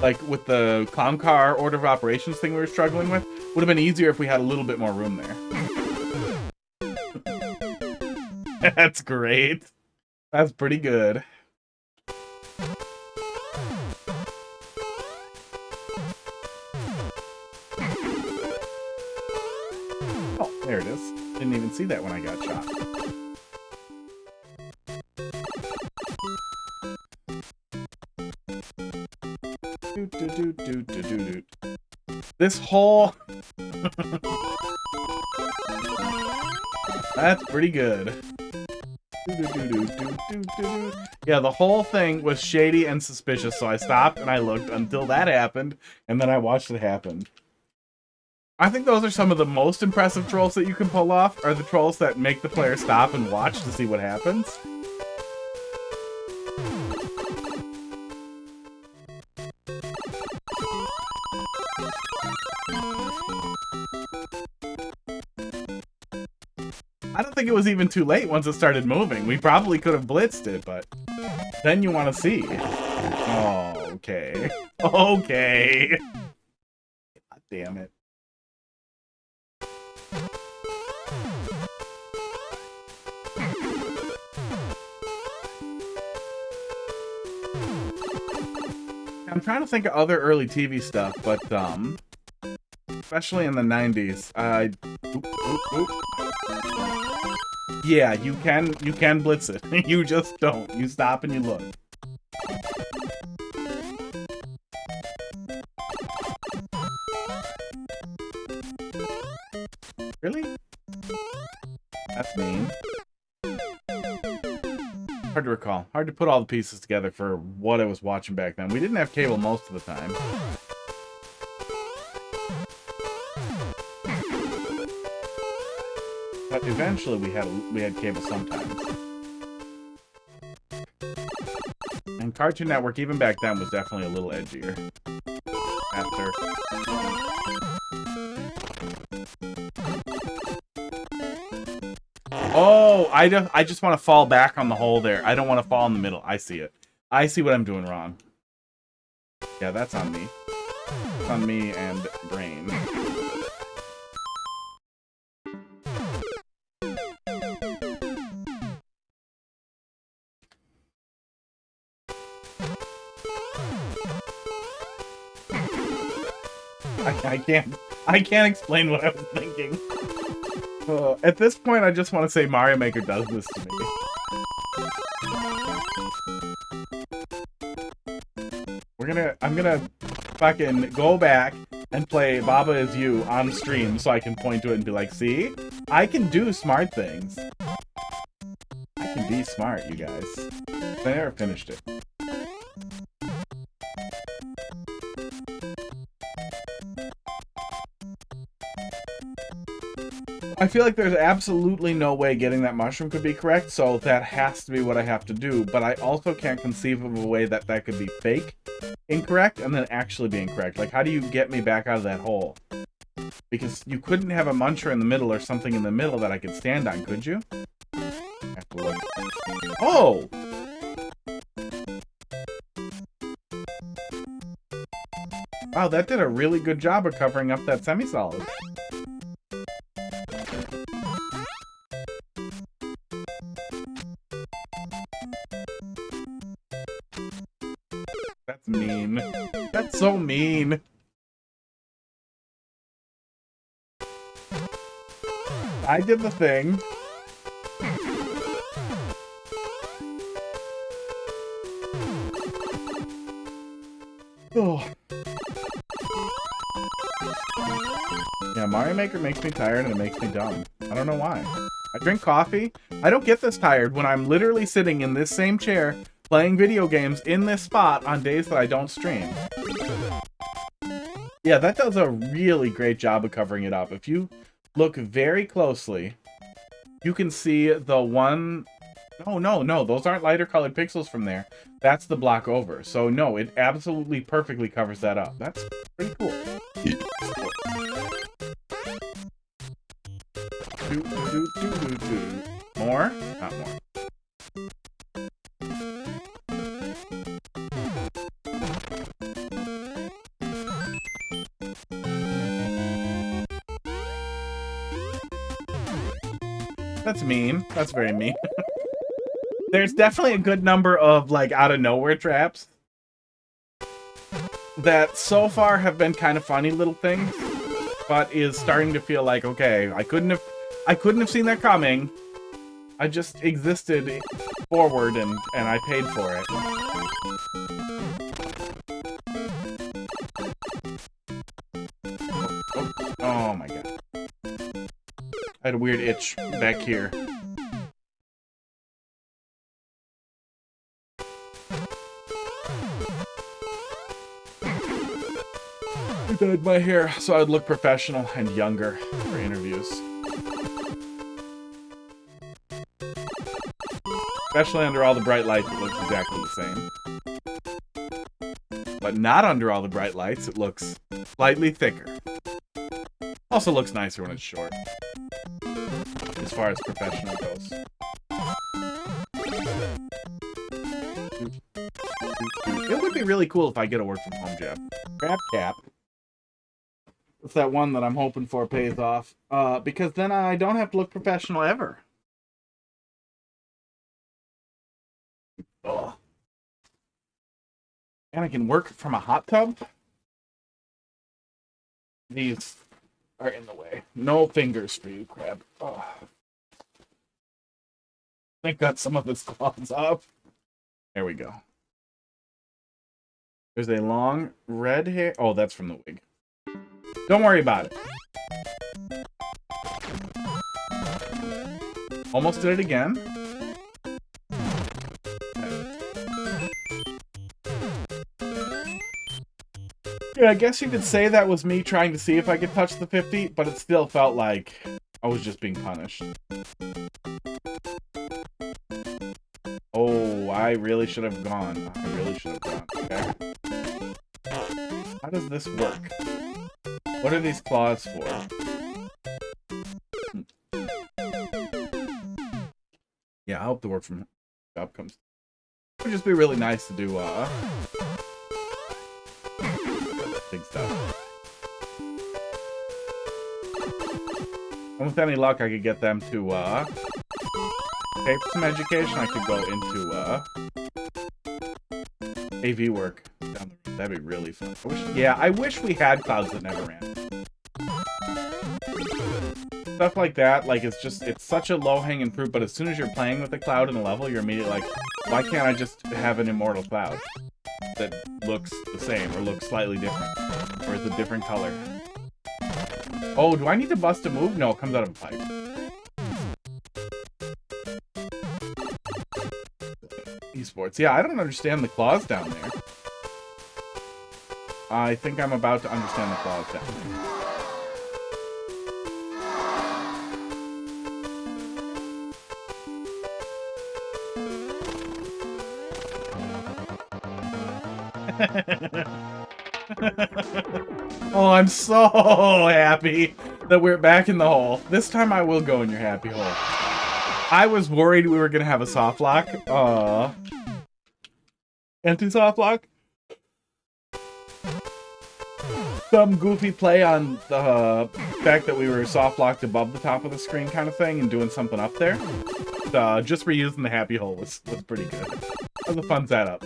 Like with the Comcar order of operations thing we were struggling with, would have been easier if we had a little bit more room there. That's great. That's pretty good. Oh, there it is. Didn't even see that when I got shot. This whole... That's pretty good. Yeah, the whole thing was shady and suspicious, so I stopped and I looked until that happened, and then I watched it happen. I think those are some of the most impressive trolls that you can pull off, are the trolls that make the player stop and watch to see what happens. I don't think it was even too late once it started moving. We probably could have blitzed it, but then you want to see. Oh, okay. Okay. God damn it. I'm trying to think of other early TV stuff, but especially in the 90s, yeah, you can blitz it. You just don't. You stop and you look. Really? That's mean. Hard to recall. Hard to put all the pieces together for what I was watching back then. We didn't have cable most of the time. But eventually we had cable sometimes. And Cartoon Network, even back then, was definitely a little edgier. After. Oh, I just want to fall back on the hole there. I don't want to fall in the middle. I see it. I see what I'm doing wrong. Yeah, that's on me. It's on me and Brain. I can't explain what I was thinking. At this point, I just want to say Mario Maker does this to me. I'm gonna fucking go back and play Baba Is You on stream so I can point to it and be like, see? I can do smart things. Be smart, you guys. I never finished it. I feel like there's absolutely no way getting that mushroom could be correct, so that has to be what I have to do. But I also can't conceive of a way that that could be fake incorrect and then actually be incorrect. Like, how do you get me back out of that hole? Because you couldn't have a muncher in the middle or something in the middle that I could stand on, could you? I have to look. Oh! Wow, that did a really good job of covering up that semi-solid. That's mean. That's so mean. I did the thing. Oh. Yeah, Mario Maker makes me tired and it makes me dumb. I don't know why. I drink coffee. I don't get this tired when I'm literally sitting in this same chair playing video games in this spot on days that I don't stream. Yeah, that does a really great job of covering it up. If you look very closely, you can see the one... No, those aren't lighter colored pixels from there. That's the block over. So no, it absolutely perfectly covers that up. That's pretty cool. More? Not more. That's mean. That's very mean. There's definitely a good number of, like, out-of-nowhere traps that so far have been kind of funny little things, but is starting to feel like, okay, I couldn't have seen that coming. I just existed forward and I paid for it. Oh my god. I had a weird itch back here. I dyed my hair so I'd look professional and younger for interviews. Especially under all the bright lights, it looks exactly the same. But not under all the bright lights, it looks slightly thicker. Also looks nicer when it's short. As far as professional goes. It would be really cool if I get a work from home job. Crap cap. It's that one that I'm hoping for pays off. Because then I don't have to look professional ever. Ugh. And I can work from a hot tub. These are in the way. No fingers for you, crab. Ugh. I think got some of his claws off. There we go. There's a long red hair. Oh, that's from the wig. Don't worry about it. Almost did it again. Yeah, I guess you could say that was me trying to see if I could touch the 50, but it still felt like I was just being punished. Oh, I really should have gone. I really should have gone. Okay. How does this work? What are these claws for? Yeah, I hope the work from job comes. It would just be really nice to do, big stuff. And with any luck, I could get them to, pay for some education. I could go into, AV work. That'd be really fun. I wish we had clouds that never ran. Stuff like that, like, it's such a low-hanging fruit, but as soon as you're playing with a cloud in a level, you're immediately like, why can't I just have an immortal cloud that looks the same, or looks slightly different, or is a different color? Oh, do I need to bust a move? No, it comes out of a pipe. Esports. Yeah, I don't understand the clause down there. I think I'm about to understand the clause down there. Oh, I'm so happy that we're back in the hole. This time I will go in your happy hole. I was worried we were going to have a soft lock. Anti-soft lock. Some goofy play on the fact that we were soft locked above the top of the screen kind of thing and doing something up there. Just reusing the happy hole was pretty good. That was a fun setup.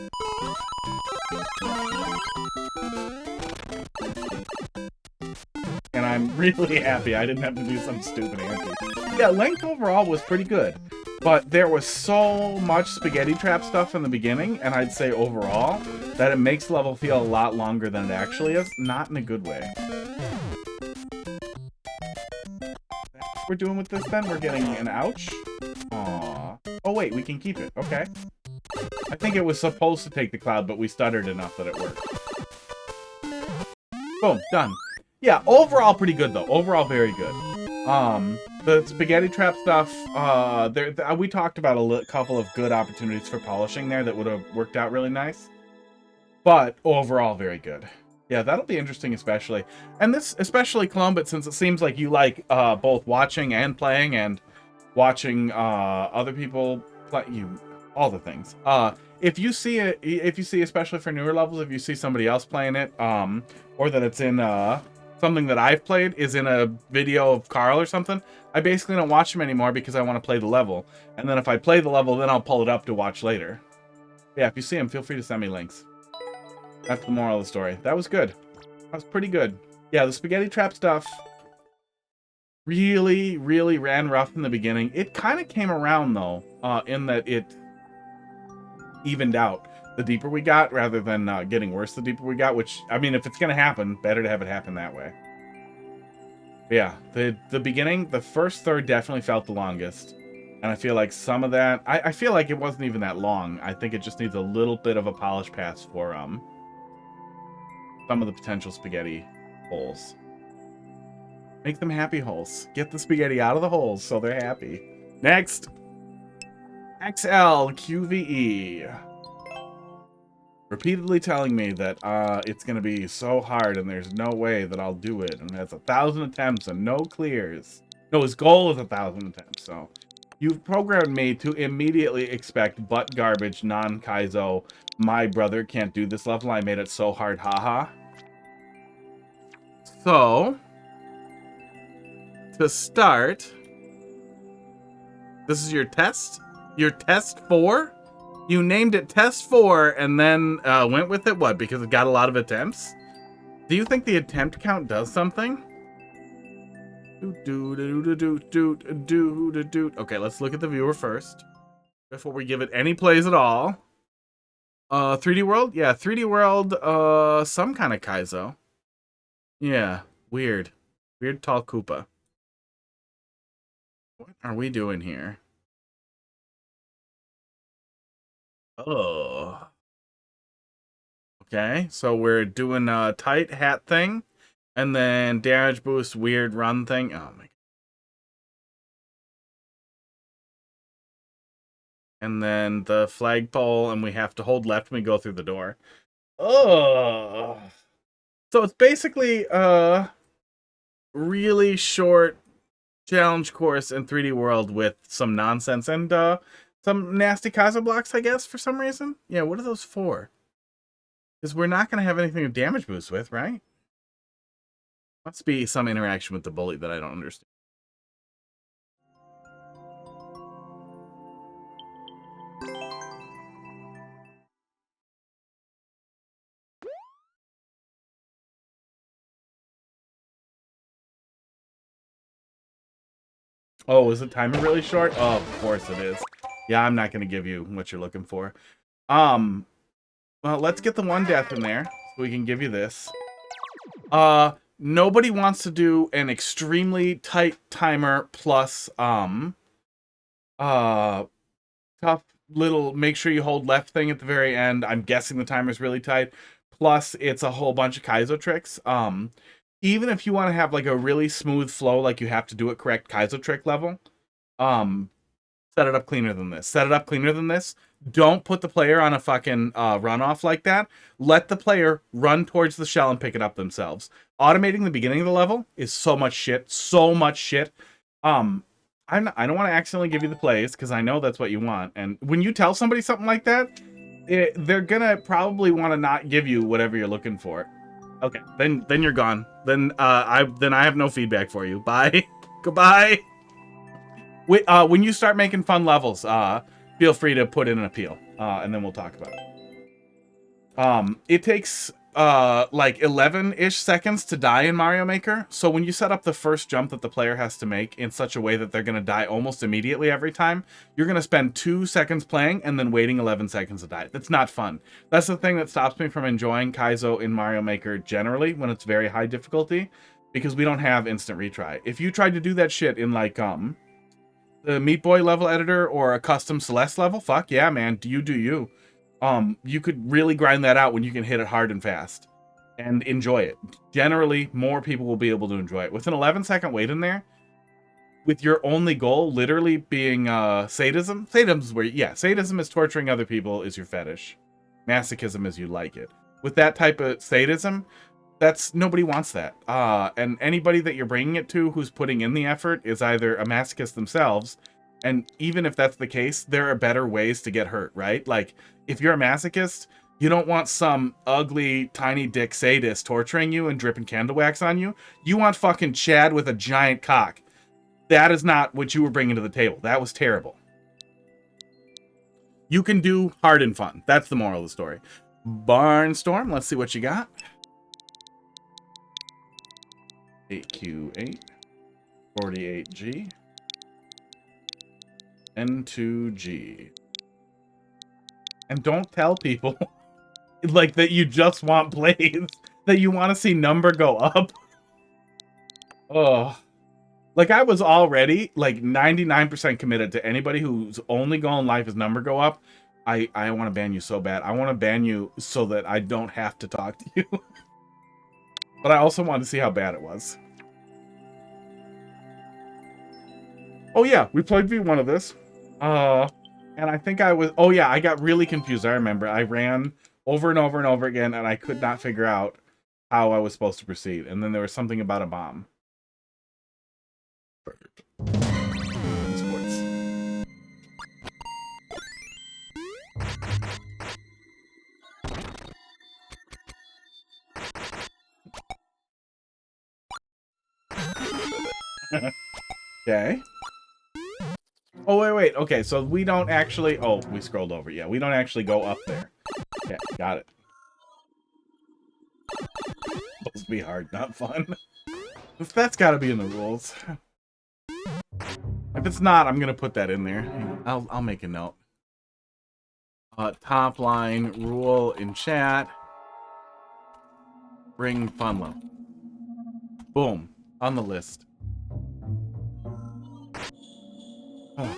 And I'm really happy I didn't have to do some stupid anti. Yeah, length overall was pretty good. But there was so much spaghetti trap stuff in the beginning, and I'd say overall, that it makes the level feel a lot longer than it actually is. Not in a good way. What we're doing with this then? We're getting an ouch? Aww. Oh wait, we can keep it. Okay. I think it was supposed to take the cloud, but we stuttered enough that it worked. Boom, done. Yeah, overall pretty good though. Overall very good. The spaghetti trap stuff, we talked about a couple of good opportunities for polishing there that would have worked out really nice. But overall very good. Yeah, that'll be interesting especially. And this, especially Columbus, since it seems like you like both watching and playing and watching other people play, all the things. If you see it, especially for newer levels, if you see somebody else playing it, or that it's in something that I've played is in a video of Carl or something, I basically don't watch them anymore because I want to play the level. And then if I play the level, then I'll pull it up to watch later. Yeah, if you see them, feel free to send me links. That's the moral of the story. That was good. That was pretty good. Yeah, the spaghetti trap stuff really, really ran rough in the beginning. It kind of came around, though, in that it evened out the deeper we got, rather than getting worse the deeper we got, which, I mean, if it's going to happen, better to have it happen that way. But yeah, the beginning, the first third definitely felt the longest. And I feel like some of that, I feel like it wasn't even that long. I think it just needs a little bit of a polish pass for some of the potential spaghetti holes. Make them happy holes. Get the spaghetti out of the holes so they're happy. Next! XLQVE. Repeatedly telling me that it's going to be so hard and there's no way that I'll do it. And that's 1,000 attempts and no clears. No, his goal is 1,000 attempts, so. You've programmed me to immediately expect butt garbage, non-Kaizo, my brother can't do this level, I made it so hard, haha. So, to start, this is your test? Your test 4? You named it test 4 and then went with it, what, because it got a lot of attempts? Do you think the attempt count does something? Okay, let's look at the viewer first before we give it any plays at all. 3D World? Yeah, 3D World, some kind of Kaizo. Yeah, weird. Weird tall Koopa. What are we doing here? Oh. Okay, so we're doing a tight hat thing. And then damage boost, weird run thing. Oh my god. And then the flagpole, and we have to hold left when we go through the door. Oh. So it's basically a really short challenge course in 3D World with some nonsense and some nasty Kaizo blocks, I guess, for some reason. Yeah, what are those for? Because we're not going to have anything to damage boost with, right? Must be some interaction with the bully that I don't understand. Oh, is the timer really short? Oh, of course it is. Yeah, I'm not going to give you what you're looking for. Well, let's get the one death in there so we can give you this. Nobody wants to do an extremely tight timer plus tough little make sure you hold left thing at the very end. I'm guessing the timer's really tight. Plus, it's a whole bunch of Kaizo tricks. Even if you want to have like a really smooth flow, like you have to do it correct Kaizo trick level, set it up cleaner than this. Set it up cleaner than this. Don't put the player on a fucking runoff like that. Let the player run towards the shell and pick it up themselves. Automating the beginning of the level is so much shit. So much shit. I don't want to accidentally give you the plays because I know that's what you want. And when you tell somebody something like that, they're gonna probably want to not give you whatever you're looking for. Okay, then you're gone. Then I have no feedback for you. Bye. Goodbye. When you start making fun levels, feel free to put in an appeal, and then we'll talk about it. It takes like 11-ish seconds to die in Mario Maker. So when you set up the first jump that the player has to make in such a way that they're going to die almost immediately every time, you're going to spend 2 seconds playing and then waiting 11 seconds to die. That's not fun. That's the thing that stops me from enjoying Kaizo in Mario Maker generally when it's very high difficulty, because we don't have instant retry. If you tried to do that shit in like the Meat Boy level editor or a custom Celeste level, fuck yeah, man, you do you. You could really grind that out when you can hit it hard and fast and enjoy it. Generally, more people will be able to enjoy it. With an 11-second wait in there, with your only goal literally being sadism. Sadism is torturing other people is your fetish. Masochism is you like it. With that type of sadism, nobody wants that. And anybody that you're bringing it to who's putting in the effort is either a masochist themselves, and even if that's the case, there are better ways to get hurt, right? Like, if you're a masochist, you don't want some ugly, tiny dick sadist torturing you and dripping candle wax on you. You want fucking Chad with a giant cock. That is not what you were bringing to the table. That was terrible. You can do hard and fun. That's the moral of the story. Barnstorm, let's see what you got. 8Q8, 48G, N2G. And don't tell people like that you just want plays, that you want to see number go up. Oh, like I was already like 99% committed to anybody whose only goal in life is number go up. I want to ban you so bad. I want to ban you so that I don't have to talk to you. But I also wanted to see how bad it was. Oh yeah, we played V1 of this. And I think I was... Oh yeah, I got really confused. I remember. I ran over and over and over again, and I could not figure out how I was supposed to proceed. And then there was something about a bomb. Perfect. Sports. Okay. Oh, wait. Okay, so we don't actually... Oh, we scrolled over. Yeah, we don't actually go up there. Okay, got it. Supposed to be hard, not fun. That's gotta be in the rules. If it's not, I'm gonna put that in there. I'll make a note. Top line rule in chat. Bring fun level. Boom. On the list. Oh.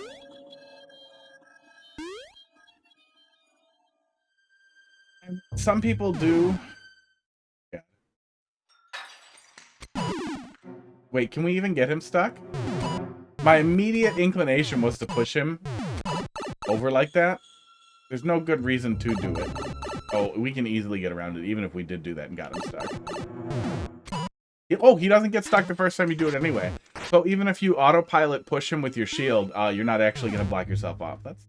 And some people do. Yeah. Wait, can we even get him stuck? My immediate inclination was to push him over like that. There's no good reason to do it. Oh, we can easily get around it, even if we did do that and got him stuck. Oh, he doesn't get stuck the first time you do it anyway. So even if you autopilot push him with your shield, you're not actually going to block yourself off. That's...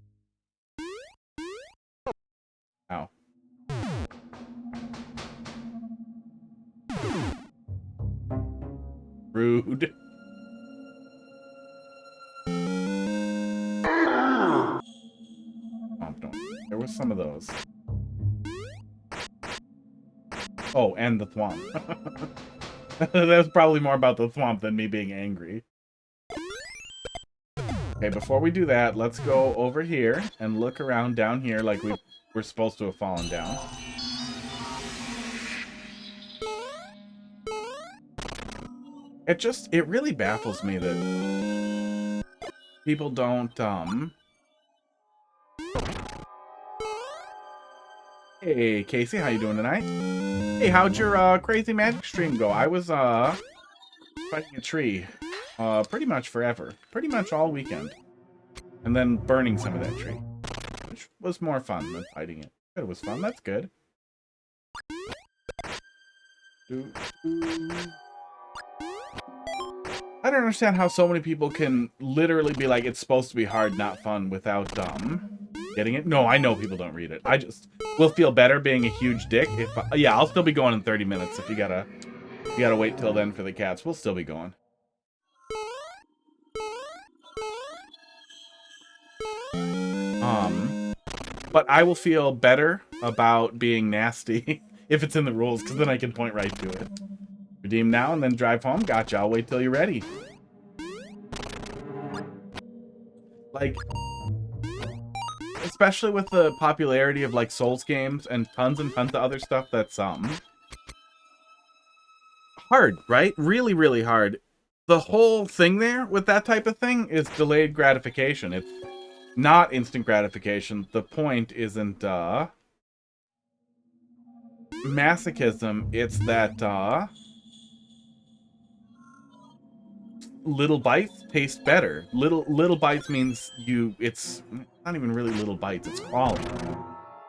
Ow. Rude. There was some of those. Oh, and the thwomp. That was probably more about the thwomp than me being angry. Okay, before we do that, let's go over here and look around down here like we're supposed to have fallen down. It really baffles me that people don't, Hey, Casey, how you doing tonight? Hey, how'd your crazy magic stream go? I was fighting a tree pretty much forever. Pretty much all weekend. And then burning some of that tree. Which was more fun than fighting it. But it was fun, that's good. I don't understand how so many people can literally be like, it's supposed to be hard, not fun, without getting it. No, I know people don't read it. I just will feel better being a huge dick if yeah, I'll still be going in 30 minutes if you gotta wait till then for the cats. We'll still be going. But I will feel better about being nasty if it's in the rules, because then I can point right to it. Redeem now and then drive home. Gotcha. I'll wait till you're ready. Like, especially with the popularity of like Souls games and tons of other stuff that's hard, right? Really, really hard. The whole thing there with that type of thing is delayed gratification. It's not instant gratification. The point isn't masochism. It's that little bites taste better. Little bites means it's not even really little bites, it's crawling.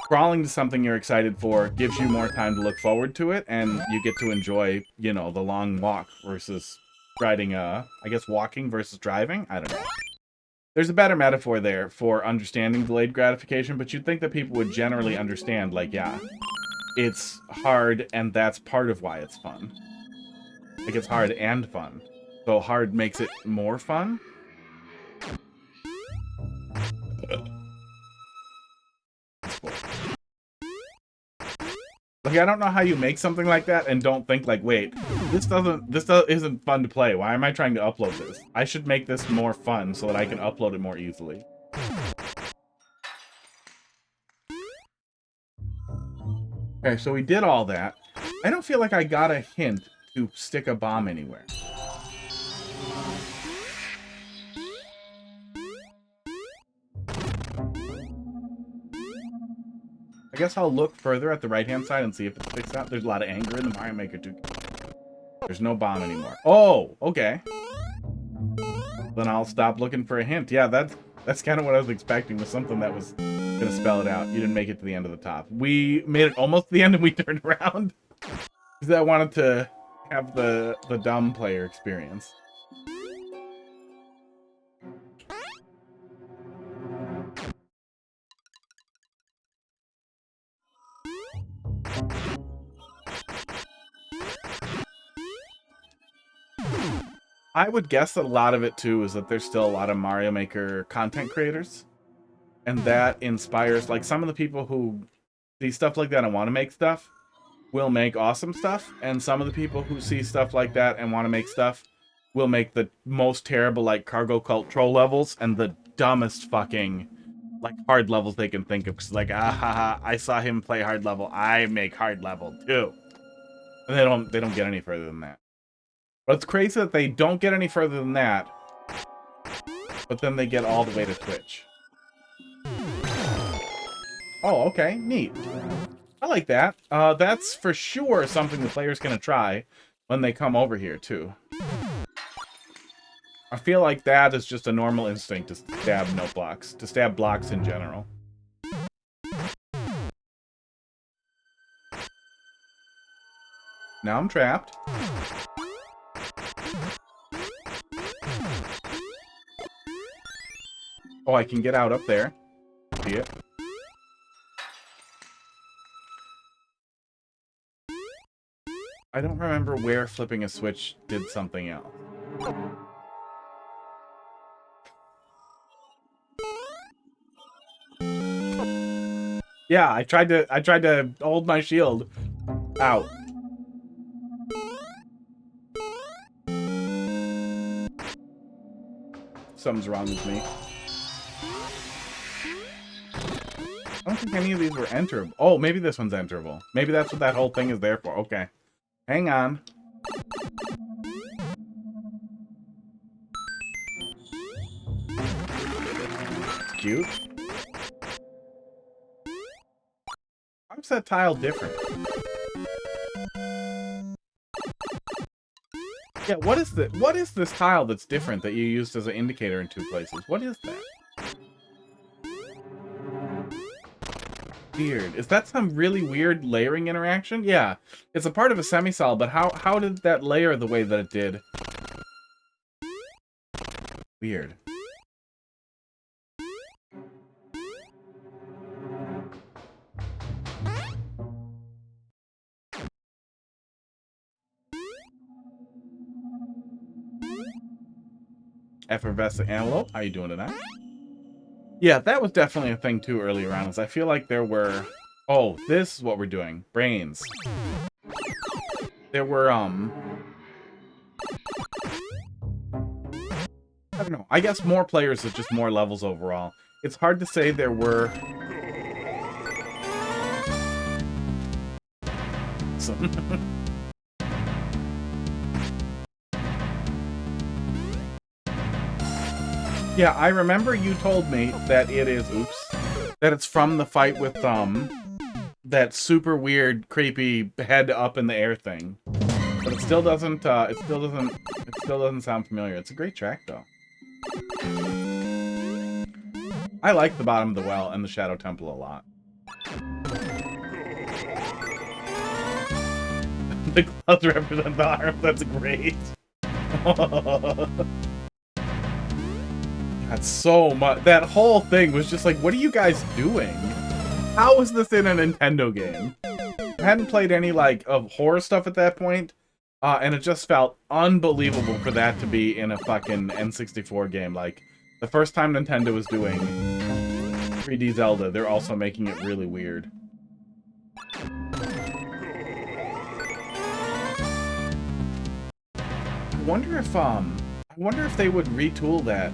Crawling to something you're excited for gives you more time to look forward to it, and you get to enjoy, you know, the long walk versus riding I guess walking versus driving. I don't know. There's a better metaphor there for understanding delayed gratification, but you'd think that people would generally understand, like, yeah, it's hard and that's part of why it's fun. Like, it's hard and fun. So hard makes it more fun? Like, I don't know how you make something like that and don't think like, wait, this isn't fun to play. Why am I trying to upload this? I should make this more fun so that I can upload it more easily. Okay, so we did all that. I don't feel like I got a hint to stick a bomb anywhere. I guess I'll look further at the right-hand side and see if it sticks out. There's a lot of anger in the Mario Maker 2. There's no bomb anymore. Oh, okay. Then I'll stop looking for a hint. Yeah, that's kind of what I was expecting, was something that was going to spell it out. You didn't make it to the end of the top. We made it almost to the end and we turned around. Because I wanted to have the dumb player experience. I would guess that a lot of it, too, is that there's still a lot of Mario Maker content creators. And that inspires, like, some of the people who see stuff like that and want to make stuff will make awesome stuff. And some of the people who see stuff like that and want to make stuff will make the most terrible, like, cargo cult troll levels and the dumbest fucking, like, hard levels they can think of. Because, like, ah, ha, ha, I saw him play hard level. I make hard level, too. And they don't get any further than that. But it's crazy that they don't get any further than that, but then they get all the way to Twitch. Oh, okay, neat. I like that. That's for sure something the player's gonna try when they come over here, too. I feel like that is just a normal instinct to stab note blocks, to stab blocks in general. Now I'm trapped. Oh, I can get out up there. See it? I don't remember where flipping a switch did something else. Yeah, I tried to hold my shield out. Something's wrong with me. I don't think any of these were enterable. Oh, maybe this one's enterable. Maybe that's what that whole thing is there for. Okay. Hang on. It's cute. I How's that tile different? Yeah, what is this tile that's different that you used as an indicator in 2 places? What is that? Weird. Is that some really weird layering interaction? Yeah, it's a part of a semi-solid, but how did that layer the way that it did? Weird. Effervescent Antelope, how you doing tonight? Yeah, that was definitely a thing too earlier on, as I feel like there were... Oh, this is what we're doing. Brains. There were, I don't know. I guess more players is just more levels overall. It's hard to say there were... Yeah, I remember you told me that it is... Oops. That it's from the fight with, that super weird, creepy head up in the air thing. But it still doesn't, it still doesn't sound familiar. It's a great track, though. I like the bottom of the well and the Shadow Temple a lot. The clouds represent the arm. That's great. God, so much. That whole thing was just like, what are you guys doing? How is this in a Nintendo game? I hadn't played any, like, of horror stuff at that point, and it just felt unbelievable for that to be in a fucking N64 game. Like, the first time Nintendo was doing 3D Zelda, they're also making it really weird. I wonder if they would retool that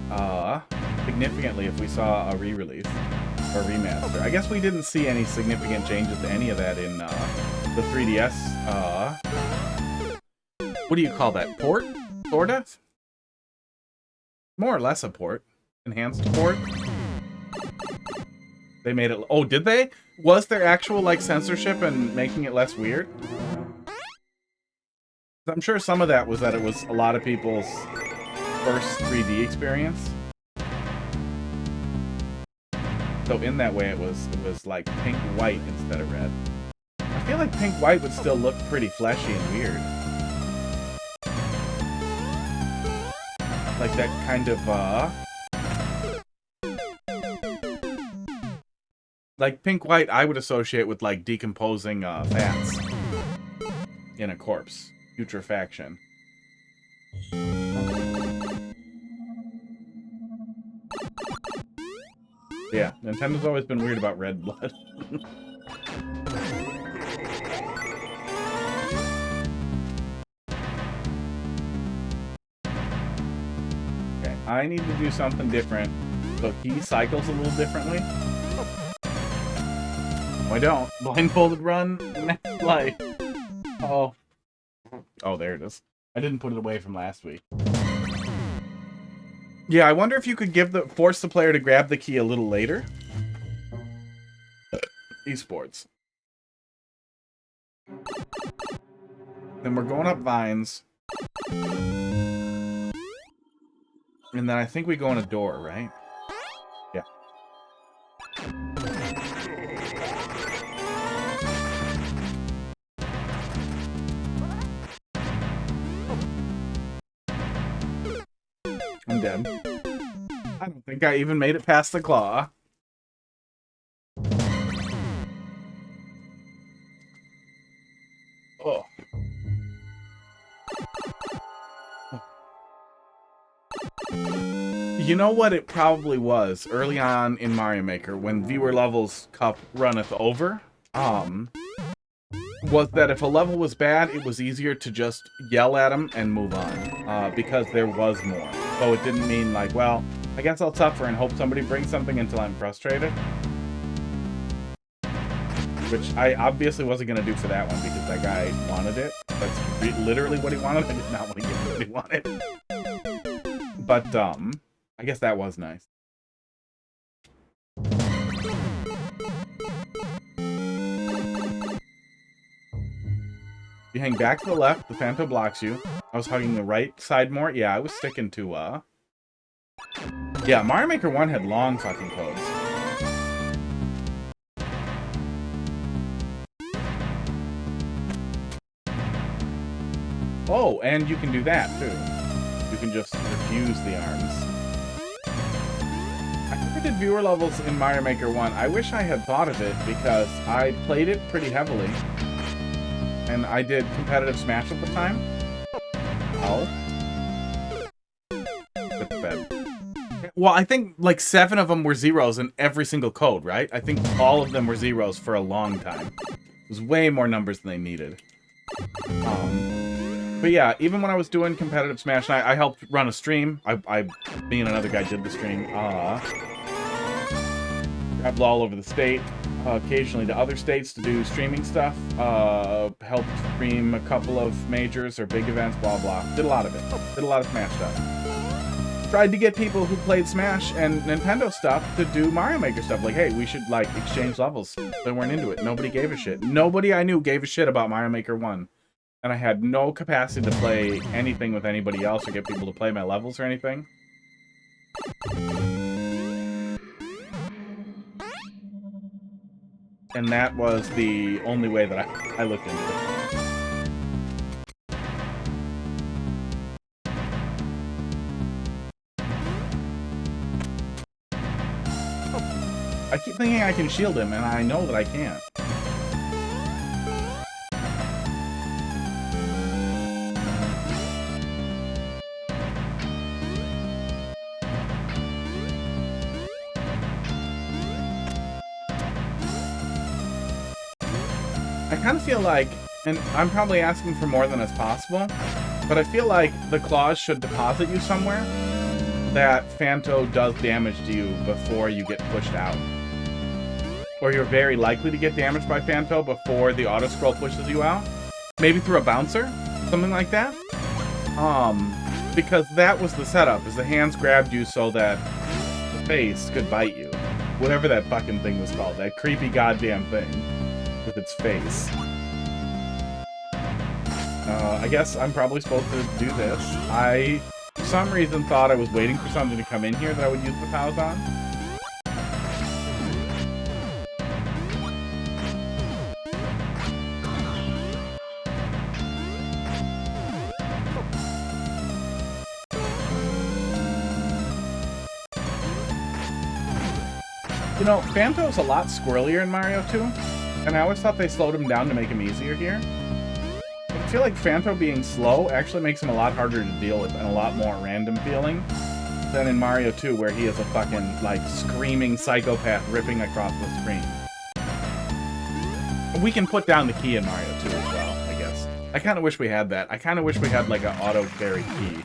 significantly if we saw a re-release or remaster. I guess we didn't see any significant changes to any of that in the 3DS. What do you call that? Port? Sorta? More or less a port. Enhanced port. They made it... Oh, did they? Was there actual, like, censorship and making it less weird? I'm sure some of that was that it was a lot of people's first 3D experience. So in that way, it was like pink-white instead of red. I feel like pink-white would still look pretty fleshy and weird. Like that kind of, like pink-white I would associate with, like, decomposing, fats in a corpse. Putrefaction. Yeah, Nintendo's always been weird about red blood. Okay, I need to do something different. So he cycles a little differently. No, I don't. Blindfolded run. Next life. Oh. Oh, there it is. I didn't put it away from last week. Yeah, I wonder if you could force the player to grab the key a little later. Esports. Then we're going up vines. And then I think we go in a door, right? Yeah. I'm dead. I don't think I even made it past the claw. Oh. You know what it probably was early on in Mario Maker when Viewer Levels Cup runneth over? Was that if a level was bad, it was easier to just yell at them and move on, because there was more. So it didn't mean like, well, I guess I'll suffer and hope somebody brings something until I'm frustrated. Which I obviously wasn't going to do for that one because that guy wanted it. That's literally what he wanted. I did not want to give him what he wanted. But, I guess that was nice. You hang back to the left, the Phanto blocks you. I was hugging the right side more. Yeah, I was sticking to, yeah, Mario Maker 1 had long fucking codes. Oh, and you can do that, too. You can just refuse the arms. I never did viewer levels in Mario Maker 1. I wish I had thought of it, because I played it pretty heavily. And I did competitive Smash at the time. Oh. That's bad. Well, I think like 7 of them were zeros in every single code, right? I think all of them were zeros for a long time. It was way more numbers than they needed. But yeah, even when I was doing competitive Smash, and I helped run a stream. Me and another guy did the stream. Traveled all over the state. Occasionally to other states to do streaming stuff. Helped stream a couple of majors or big events, blah, blah. Did a lot of it. Did a lot of Smash stuff. Tried to get people who played Smash and Nintendo stuff to do Mario Maker stuff. Like, hey, we should, like, exchange levels. They weren't into it. Nobody gave a shit. Nobody I knew gave a shit about Mario Maker 1. And I had no capacity to play anything with anybody else or get people to play my levels or anything. And that was the only way that I looked into it. I keep thinking I can shield him, and I know that I can't. I kind of feel like, and I'm probably asking for more than is possible, but I feel like the claws should deposit you somewhere that Phanto does damage to you before you get pushed out. Or you're very likely to get damaged by Phanto before the auto-scroll pushes you out. Maybe through a bouncer? Something like that? Because that was the setup, is the hands grabbed you so that the face could bite you. Whatever that fucking thing was called. That creepy goddamn thing. With its face. I guess I'm probably supposed to do this. I, for some reason, thought I was waiting for something to come in here that I would use the pals on. You know, Phanto's a lot squirrelier in Mario 2, and I always thought they slowed him down to make him easier here. But I feel like Phanto being slow actually makes him a lot harder to deal with and a lot more random feeling than in Mario 2, where he is a fucking, like, screaming psychopath ripping across the screen. We can put down the key in Mario 2 as well, I guess. I kind of wish we had that. I kind of wish we had, like, an auto-carry key.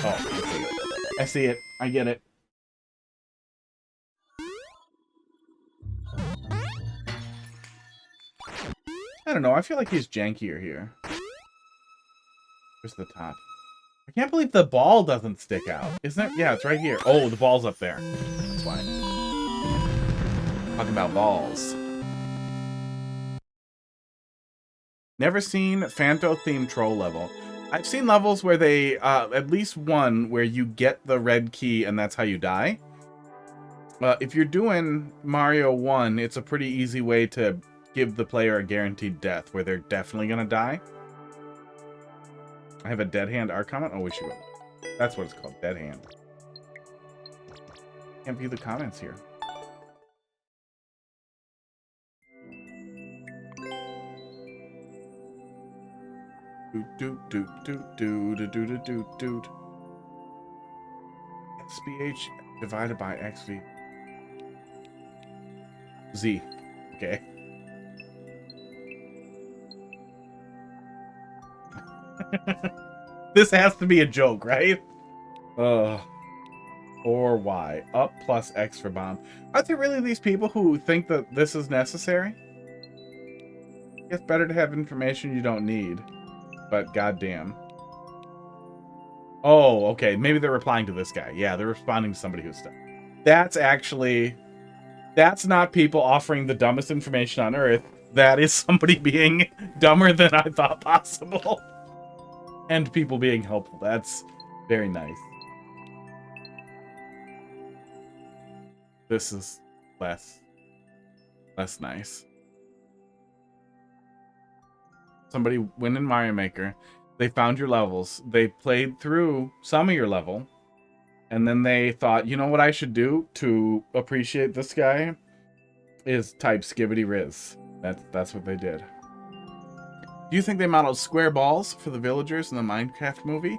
Oh, I see it. I get it. I don't know. I feel like he's jankier here. Where's the top? I can't believe the ball doesn't stick out. Isn't it? Yeah, it's right here. Oh, the ball's up there. That's why. Talking about balls. Never seen Phanto-themed troll level. I've seen levels where they, at least one, where you get the red key and that's how you die. If you're doing Mario 1, it's a pretty easy way to give the player a guaranteed death, where they're definitely gonna die. I have a dead hand art comment? Oh, we should go. That's what it's called, dead hand. Can't view the comments here. SPH divided by XV. Z. Okay. This has to be a joke, right? Or Y. Up plus X for bomb. Are there really these people who think that this is necessary? It's better to have information you don't need. But goddamn. Oh, okay. Maybe they're replying to this guy. Yeah, they're responding to somebody who's stuck. That's actually That's not people offering the dumbest information on Earth. That is somebody being dumber than I thought possible. And people being helpful. That's very nice. This is less nice. Somebody went in Mario Maker. They found your levels. They played through some of your level. And then they thought, you know what I should do to appreciate this guy? Is type Skibbity Riz. That's what they did. Do you think they modeled square balls for the villagers in the Minecraft movie?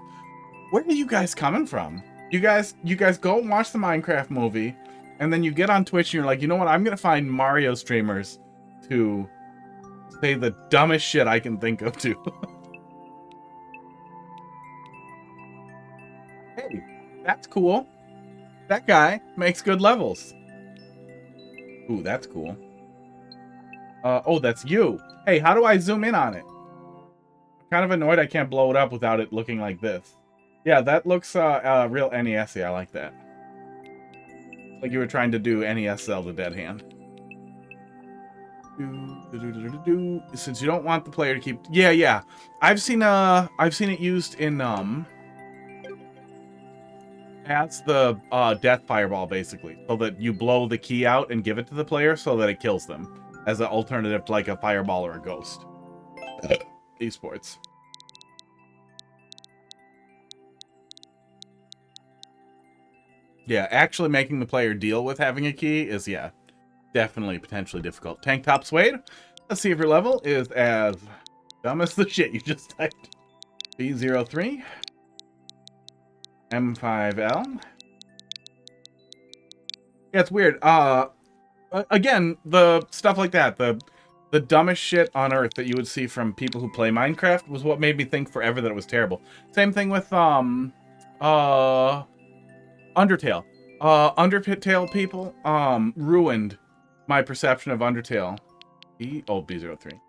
Where are you guys coming from? You guys go and watch the Minecraft movie, and then you get on Twitch and you're like, you know what? I'm gonna find Mario streamers to say the dumbest shit I can think of too. Hey, that's cool. That guy makes good levels. Ooh, that's cool. Oh, that's you. Hey, how do I zoom in on it? I'm kind of annoyed I can't blow it up without it looking like this. Yeah, that looks real NES-y. I like that. Like you were trying to do NES Zelda Dead Hand. Since you don't want the player to keep... Yeah. I've seen it used in as the death fireball, basically, so that you blow the key out and give it to the player so that it kills them, as an alternative to like a fireball or a ghost. Esports. Yeah, actually making the player deal with having a key is, yeah, definitely potentially difficult. Tank Top SweGots. Let's see if your level is as dumb as the shit you just typed. B03. M5L. Yeah, it's weird. Again, the stuff like that, the dumbest shit on Earth that you would see from people who play Minecraft was what made me think forever that it was terrible. Same thing with Undertale. Undertale people ruined my perception of Undertale. B03.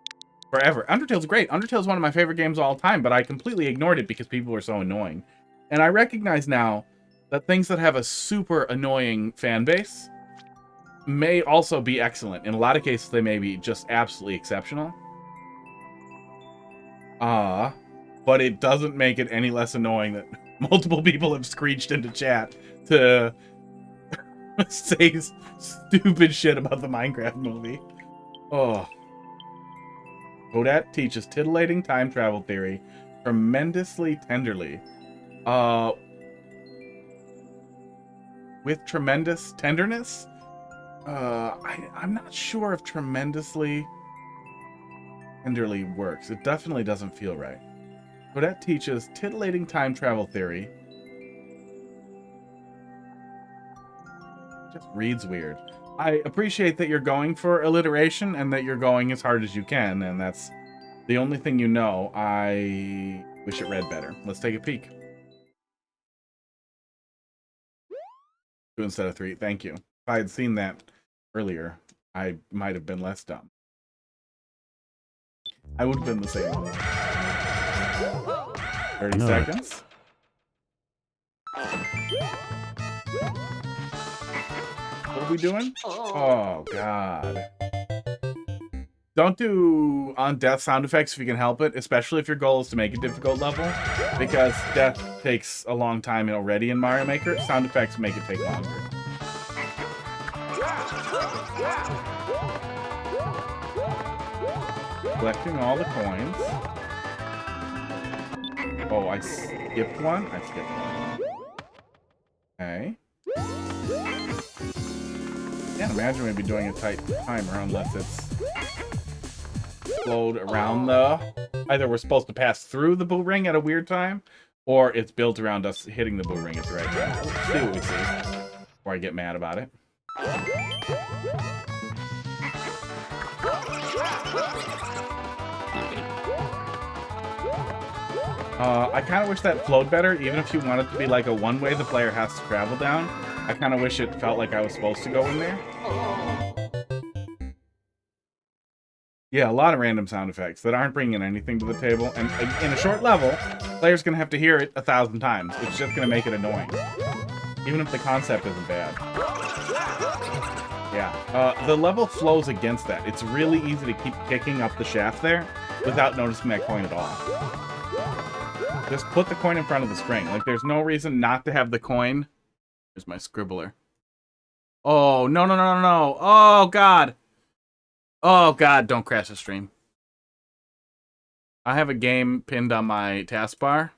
Forever. Undertale's great. Undertale's one of my favorite games of all time, but I completely ignored it because people were so annoying. And I recognize now that things that have a super annoying fan base may also be excellent. In a lot of cases, they may be just absolutely exceptional. But it doesn't make it any less annoying that multiple people have screeched into chat to say stupid shit about the Minecraft movie. Oh. Toadette teaches titillating time travel theory tremendously tenderly. With tremendous tenderness? I'm not sure if tremendously tenderly works. It definitely doesn't feel right. Toadette teaches titillating time travel theory. It just reads weird. I appreciate that you're going for alliteration and that you're going as hard as you can, and that's the only thing you know. I wish it read better. Let's take a peek. 2 instead of 3. Thank you. If I had seen that earlier, I might have been less dumb. I would have been the same. 30 seconds. What are we doing? Oh, God. Don't do on death sound effects if you can help it, especially if your goal is to make a difficult level, because death takes a long time already in Mario Maker. Sound effects make it take longer. Collecting all the coins. Oh, I skipped one? I skipped one. Okay. Can't imagine we'd be doing a tight timer unless it's flowed around the... Either we're supposed to pass through the boo ring at a weird time, or it's built around us hitting the boo ring at the right time. So let's see what we see before I get mad about it. I kind of wish that flowed better, even if you want it to be like a one-way the player has to travel down. I kind of wish it felt like I was supposed to go in there. Yeah, a lot of random sound effects that aren't bringing anything to the table. And in a short level, player's going to have to hear it 1,000 times. It's just going to make it annoying. Even if the concept isn't bad. Yeah, the level flows against that. It's really easy to keep kicking up the shaft there without noticing that coin at all. Just put the coin in front of the spring. Like, there's no reason not to have the coin. Here's my scribbler. Oh, no, no, no, no, no. Oh, God. Oh, God, don't crash the stream. I have a game pinned on my taskbar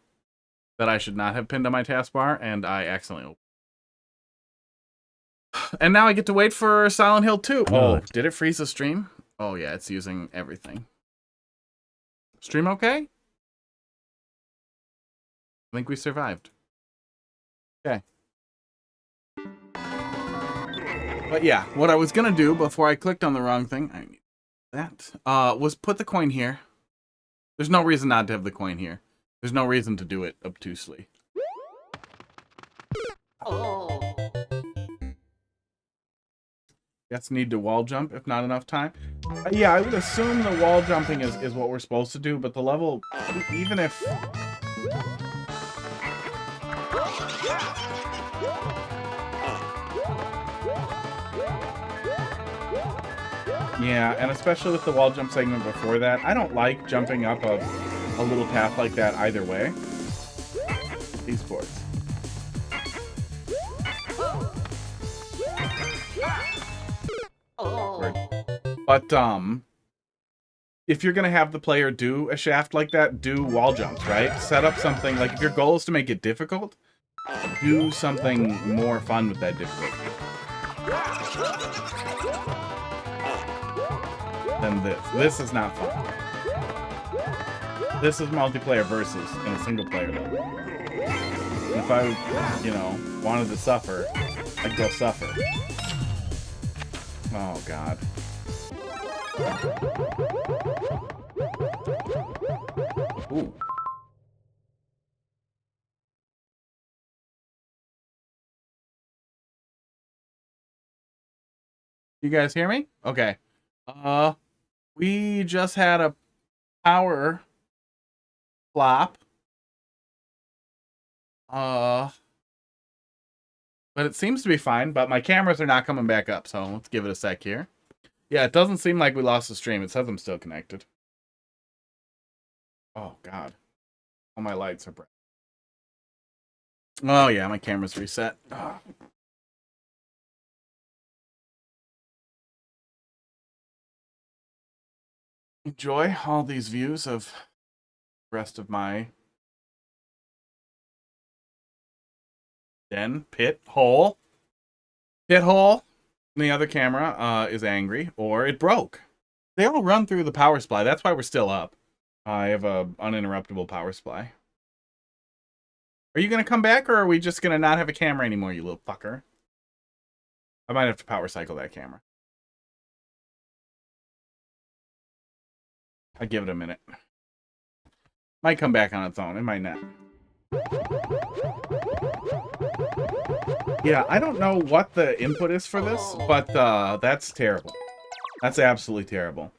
that I should not have pinned on my taskbar, and I accidentally... And now I get to wait for Silent Hill 2. Oh, did it freeze the stream? Oh, yeah, it's using everything. Stream okay? I think we survived. Okay. But yeah, what I was going to do before I clicked on the wrong thing, I need that, was put the coin here. There's no reason not to have the coin here. There's no reason to do it obtusely. Oh. Guess need to wall jump if not enough time. Yeah, I would assume the wall jumping is what we're supposed to do, but the level, even if... Yeah, and especially with the wall jump segment before that, I don't like jumping up a little path like that either way. These boards. But, if you're gonna have the player do a shaft like that, do wall jumps, right? Set up something, like, if your goal is to make it difficult, do something more fun with that difficulty than this. This is not fun. This is multiplayer versus in a single player level. And if I, you know, wanted to suffer, I'd go suffer. Oh, God. Ooh. You guys hear me? Okay. We just had a power flop. But it seems to be fine, but my cameras are not coming back up, so let's give it a sec here. Yeah, it doesn't seem like we lost the stream. It says I'm still connected. Oh, God. All my lights are bright. Oh, yeah, my camera's reset. Oh. Enjoy all these views of the rest of my den, pit hole. Pit hole. And the other camera is angry, or it broke. They all run through the power supply. That's why we're still up. I have a uninterruptible power supply. Are you going to come back, or are we just going to not have a camera anymore, you little fucker? I might have to power cycle that camera. I'll give it a minute. Might come back on its own. It might not. Yeah, I don't know what the input is for this, but that's terrible. That's absolutely terrible.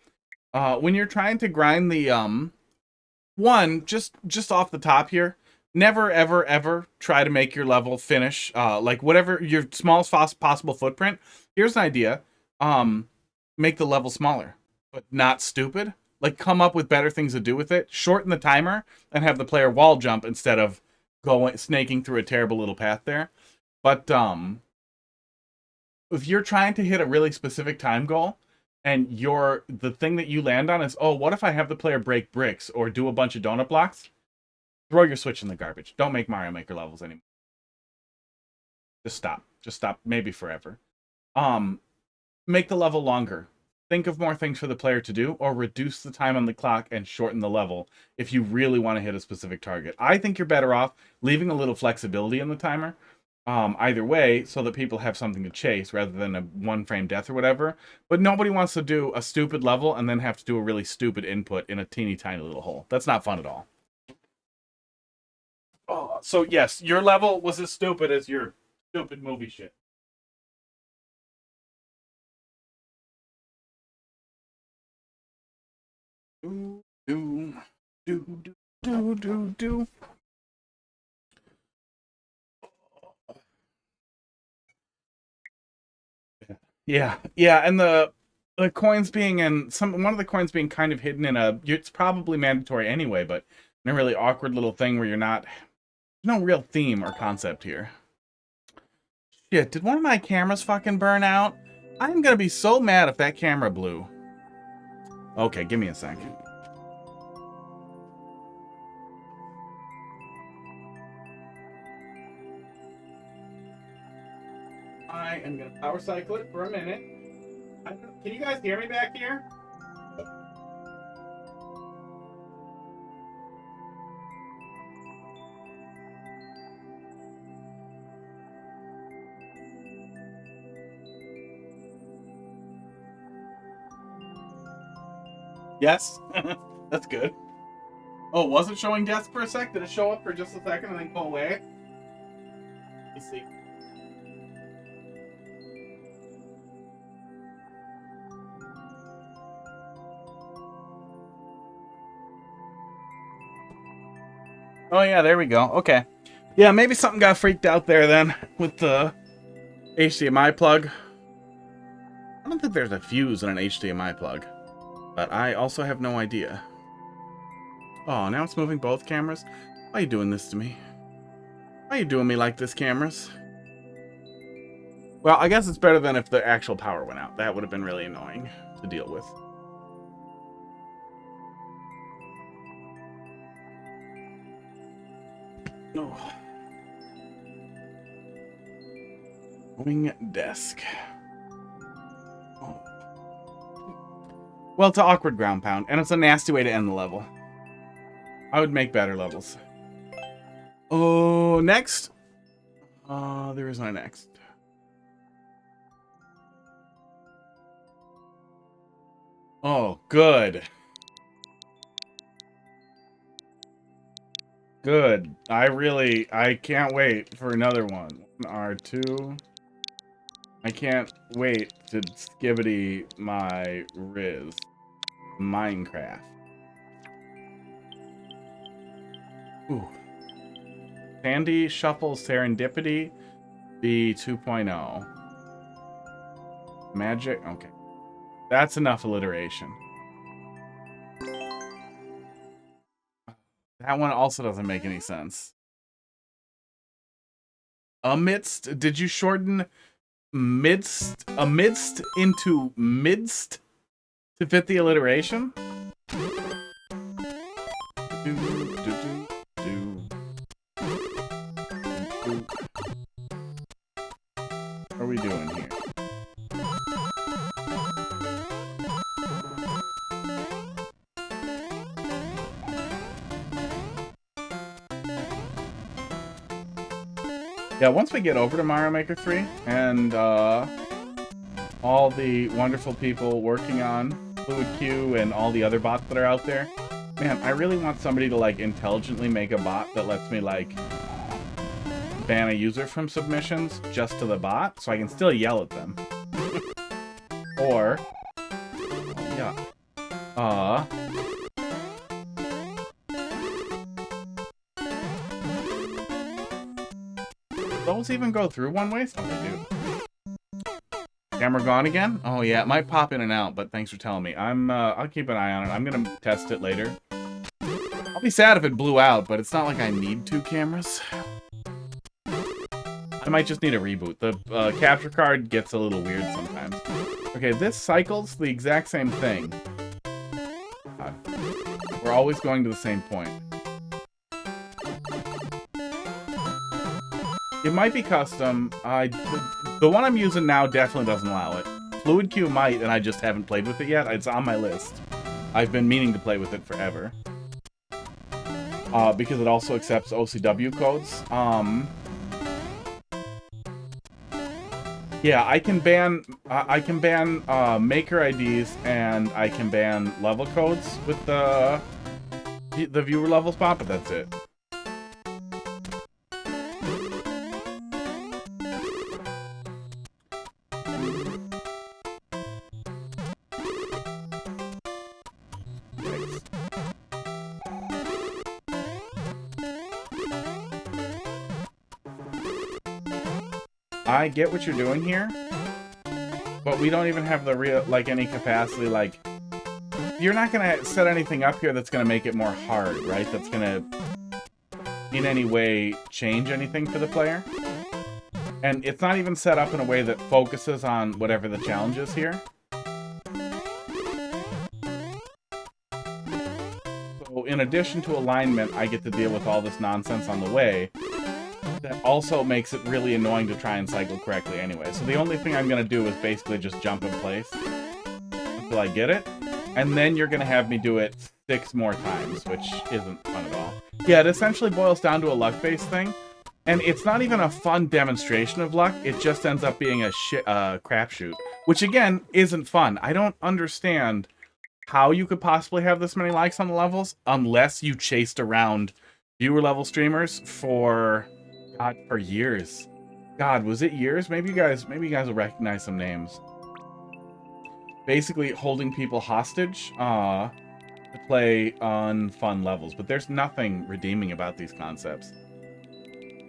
When you're trying to grind the, one, just off the top here, never, ever, ever try to make your level finish, like whatever, your smallest possible footprint. Here's an idea. Make the level smaller, but not stupid. Like, come up with better things to do with it. Shorten the timer and have the player wall jump instead of snaking through a terrible little path there. But if you're trying to hit a really specific time goal, and the thing that you land on is, oh, what if I have the player break bricks or do a bunch of donut blocks? Throw your Switch in the garbage. Don't make Mario Maker levels anymore. Just stop. Just stop. Maybe forever. Make the level longer. Think of more things for the player to do, or reduce the time on the clock and shorten the level if you really want to hit a specific target. I think you're better off leaving a little flexibility in the timer, either way, so that people have something to chase rather than a one-frame death or whatever. But nobody wants to do a stupid level and then have to do a really stupid input in a teeny tiny little hole. That's not fun at all. Oh, so yes, your level was as stupid as your stupid movie shit. Do, do, do, do, do, do. Yeah, yeah, and the coins being in one of the coins being kind of hidden in it's probably mandatory anyway, but in a really awkward little thing where there's no real theme or concept here. Shit, did one of my cameras fucking burn out? I'm gonna be so mad if that camera blew. Okay, give me a second. I am gonna power cycle it for a minute. Can you guys hear me back here? Yes? That's good. Oh, was it showing death for a sec? Did it show up for just a second and then go away? Let me see. Oh yeah, there we go. Okay. Yeah, maybe something got freaked out there then with the HDMI plug. I don't think there's a fuse in an HDMI plug, but I also have no idea. Oh, now it's moving both cameras? Why are you doing this to me? Why are you doing me like this, cameras? Well, I guess it's better than if the actual power went out. That would have been really annoying to deal with. Oh. Wing desk. Oh. Well, it's an awkward ground pound, and it's a nasty way to end the level. I would make better levels. Oh, next. There is no next. Oh, good. Good. I can't wait for another one. R2. I can't wait to skibbity my Riz. Minecraft. Ooh. Sandy Shuffle Serendipity B 2.0. Magic. Okay. That's enough alliteration. That one also doesn't make any sense. Amidst, did you shorten amidst into midst to fit the alliteration? What are we doing here? Yeah, once we get over to Mario Maker 3 and all the wonderful people working on FluidQ and all the other bots that are out there, man, I really want somebody to like intelligently make a bot that lets me like ban a user from submissions just to the bot, so I can still yell at them. Or, yeah, those even go through one way? Oh, they do. Camera gone again? Oh yeah, it might pop in and out, but thanks for telling me. I'll keep an eye on it. I'm gonna test it later. I'll be sad if it blew out, but it's not like I need two cameras. I might just need a reboot. The capture card gets a little weird sometimes. Okay, this cycles the exact same thing. We're always going to the same point. It might be custom. The one I'm using now definitely doesn't allow it. FluidQ might, and I just haven't played with it yet. It's on my list. I've been meaning to play with it forever. Because it also accepts OCW codes. Yeah, I can ban maker IDs and I can ban level codes with the viewer level spot, but that's it. I get what you're doing here. But we don't even have the real, like, any capacity, like... You're not gonna set anything up here that's gonna make it more hard, right? That's gonna, in any way, change anything for the player. And it's not even set up in a way that focuses on whatever the challenge is here. So in addition to alignment, I get to deal with all this nonsense on the way. That also makes it really annoying to try and cycle correctly anyway. So the only thing I'm going to do is basically just jump in place until I get it. And then you're going to have me do it 6 more times, which isn't fun at all. Yeah, it essentially boils down to a luck-based thing. And it's not even a fun demonstration of luck. It just ends up being a crapshoot. Which, again, isn't fun. I don't understand how you could possibly have this many likes on the levels unless you chased around viewer-level streamers for... God, for years. God, was it years? Maybe you guys will recognize some names. Basically holding people hostage to play on fun levels, but there's nothing redeeming about these concepts.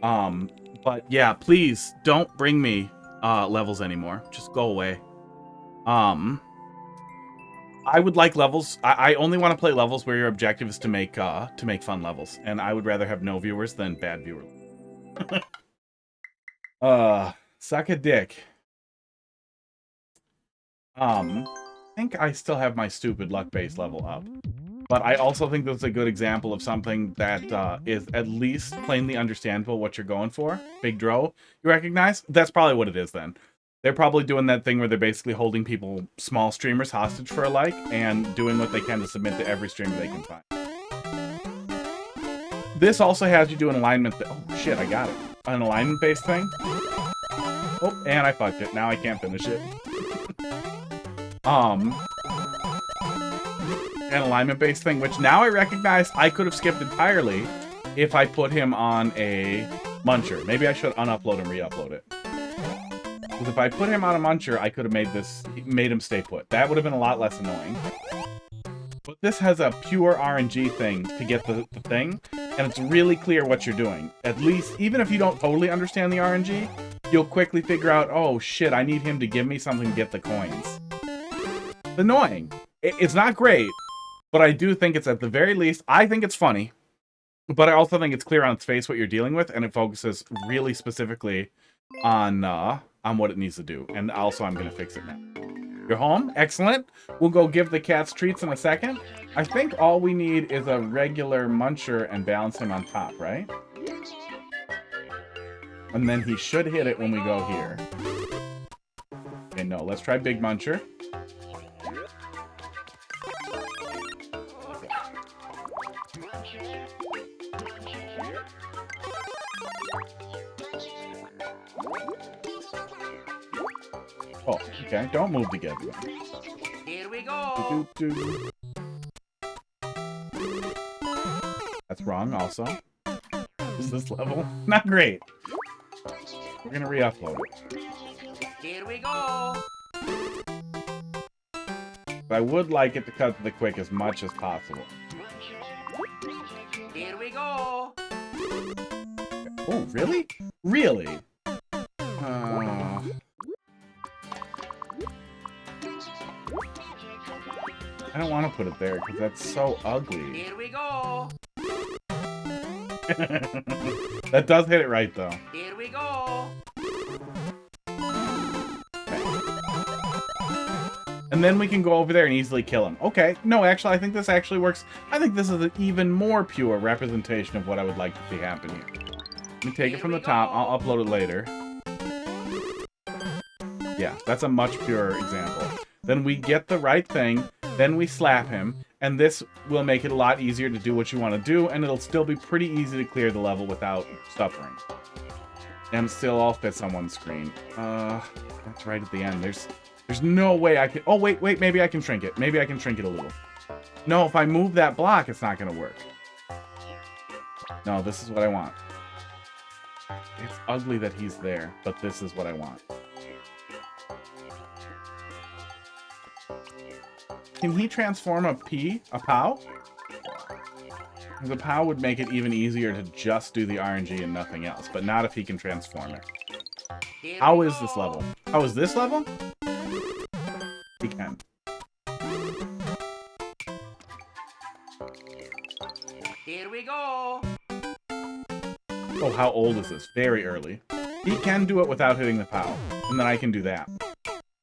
But yeah, please don't bring me levels anymore. Just go away. I would like levels. I only want to play levels where your objective is to make fun levels, and I would rather have no viewers than bad viewers. Suck a dick. I think I still have my stupid luck-based level up. But I also think that's a good example of something that is at least plainly understandable what you're going for. Big Dro, you recognize? That's probably what it is then. They're probably doing that thing where they're basically holding people, small streamers, hostage for a like, and doing what they can to submit to every streamer they can find. This also has you do an alignment... Oh, shit, I got it. An alignment-based thing. Oh, and I fucked it. Now I can't finish it. An alignment-based thing, which now I recognize I could have skipped entirely if I put him on a muncher. Maybe I should unupload and re-upload it. Because if I put him on a muncher, I could have made him stay put. That would have been a lot less annoying. But this has a pure RNG thing to get the thing, and it's really clear what you're doing. At least, even if you don't totally understand the RNG, you'll quickly figure out, oh shit, I need him to give me something to get the coins. It's annoying. It's not great, but I do think it's, at the very least, I think it's funny, but I also think it's clear on its face what you're dealing with, and it focuses really specifically on what it needs to do. And also, I'm going to fix it now. You're home? Excellent. We'll go give the cats treats in a second. I think all we need is a regular muncher and balance him on top, right? And then he should hit it when we go here. Okay, no. Let's try Big Muncher. Oh, okay. Don't move together. Here we go. That's wrong also. Is this level? Not great. We're gonna re-upload it. Here we go. But I would like it to cut to the quick as much as possible. Here we go. Oh, really? Really? I don't want to put it there because that's so ugly. Here we go. That does hit it right though. Here we go. Okay. And then we can go over there and easily kill him. Okay. No, actually, I think this actually works. I think this is an even more pure representation of what I would like to see happen here. Let me take it from the top. I'll upload it later. Yeah, that's a much purer example. Then we get the right thing. Then we slap him, and this will make it a lot easier to do what you want to do, and it'll still be pretty easy to clear the level without suffering. And still all fits on one screen. That's right at the end. There's no way I can... Oh, wait, maybe I can shrink it. Maybe I can shrink it a little. No, if I move that block, it's not going to work. No, this is what I want. It's ugly that he's there, but this is what I want. Can he transform a POW? Because a POW would make it even easier to just do the RNG and nothing else, but not if he can transform it. How is this level? How is this level? how old is this? Very early. He can do it without hitting the POW, and then I can do that.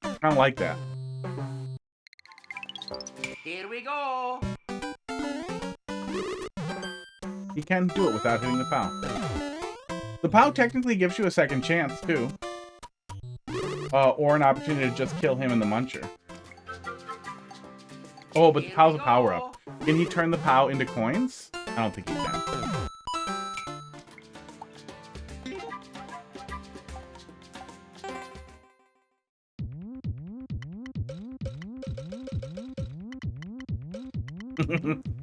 I don't like that. Here we go. He can do it without hitting the POW. The POW technically gives you a second chance, too. Or an opportunity to just kill him in the muncher. Oh, but the POW's a power-up. Can he turn the POW into coins? I don't think he can.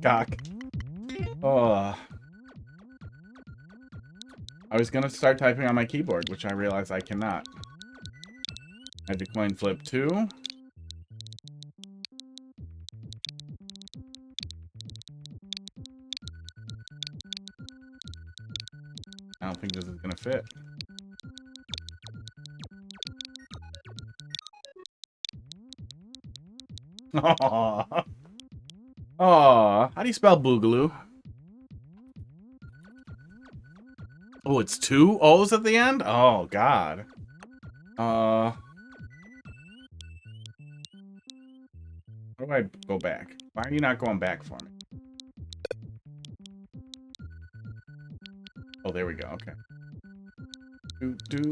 Cock. Oh. I was gonna start typing on my keyboard, which I realize I cannot. I had to coin flip 2. I don't think this is gonna fit. Aww. Aww. How do you spell boogaloo? Oh, it's 2 O's at the end? Oh, God. How do I go back? Why are you not going back for me? Oh, there we go. Okay. Do.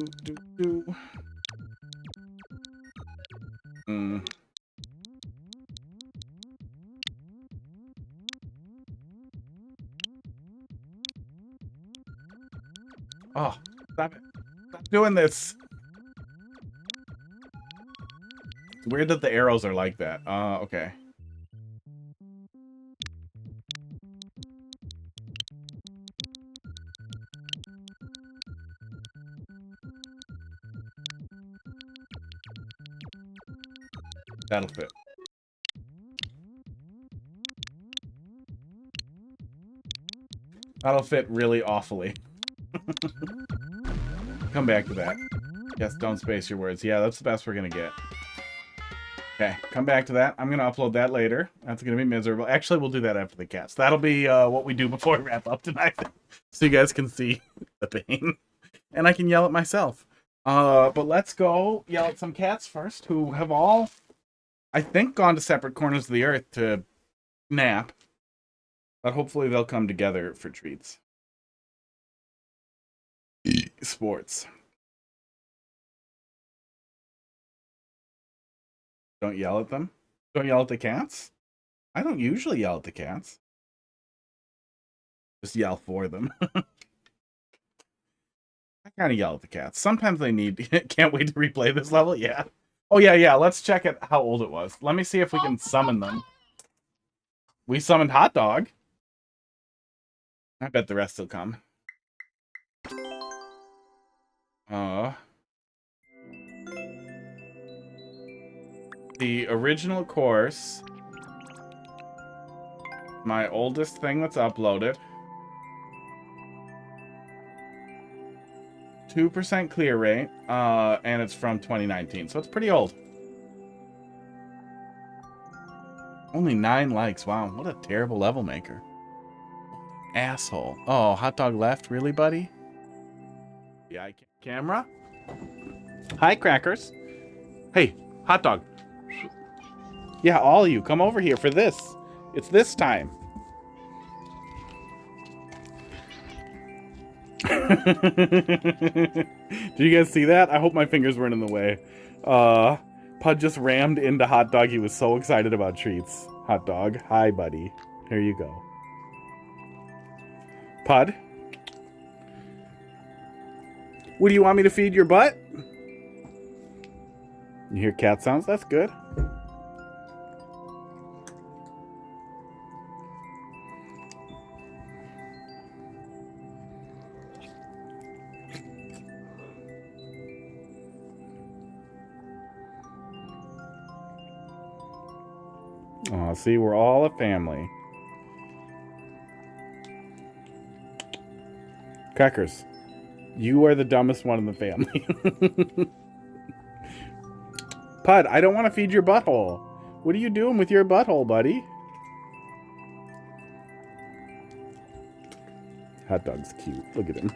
Oh, stop it. Stop doing this. It's weird that the arrows are like that. Okay. That'll fit. That'll fit really awfully. Come back to that. Yes, don't space your words. Yeah, that's the best we're gonna get. Okay, come back to that. I'm gonna upload that later. That's gonna be miserable. Actually, we'll do that after the cats. That'll be what we do before we wrap up tonight. So you guys can see the pain. And I can yell at myself. But let's go yell at some cats first, who have all, I think, gone to separate corners of the earth to nap. But hopefully they'll come together for treats. Sports. Don't yell at them. Don't yell at the cats. I don't usually yell at the cats. Just yell for them. I kind of yell at the cats. Sometimes they need... Can't wait to replay this level. Yeah. Oh, yeah. Let's check it how old it was. Let me see if we can summon them. We summoned Hot Dog. I bet the rest will come. The original course, my oldest thing that's uploaded, 2% clear rate, and it's from 2019, so it's pretty old. Only 9 likes. Wow, what a terrible level maker. Asshole. Oh, Hot Dog left? Really, buddy? The camera? Hi, Crackers. Hey, Hot Dog. Yeah, all of you, come over here for this. It's this time. Did you guys see that? I hope my fingers weren't in the way. Pud just rammed into Hot Dog. He was so excited about treats. Hot Dog, hi, buddy. Here you go. Pud? What, do you want me to feed your butt? You hear cat sounds? That's good. Aw, see, we're all a family. Crackers, you are the dumbest one in the family. Pud, I don't want to feed your butthole. What are you doing with your butthole, buddy? Hot Dog's cute. Look at him.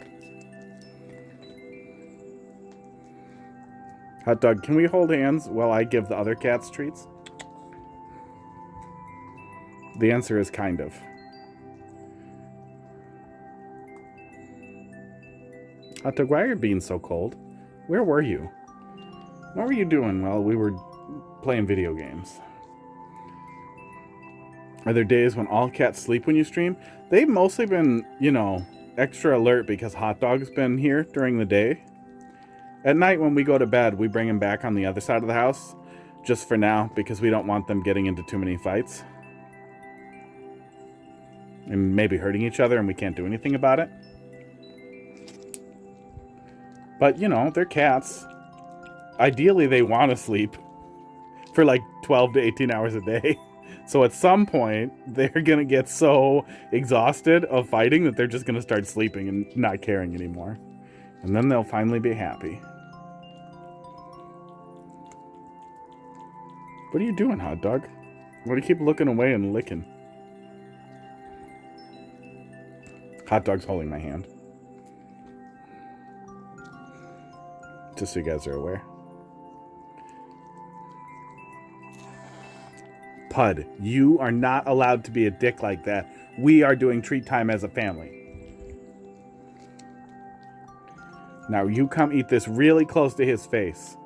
Hot dog, can we hold hands while I give the other cats treats? The answer is kind of. Hot dog, why are your beans so cold? Where were you? What were you doing while we were playing video games? Are there days when all cats sleep when you stream? They've mostly been, you know, extra alert because Hot Dog's been here during the day. At night when we go to bed, we bring him back on the other side of the house, just for now, because we don't want them getting into too many fights. And maybe hurting each other, and we can't do anything about it. But, you know, they're cats. Ideally, they want to sleep for like 12 to 18 hours a day. So at some point, they're going to get so exhausted of fighting that they're just going to start sleeping and not caring anymore. And then they'll finally be happy. What are you doing, Hot Dog? Why do you keep looking away and licking? Hot Dog's holding my hand. Just so you guys are aware. Pud, you are not allowed to be a dick like that. We are doing treat time as a family. Now you come eat this really close to his face.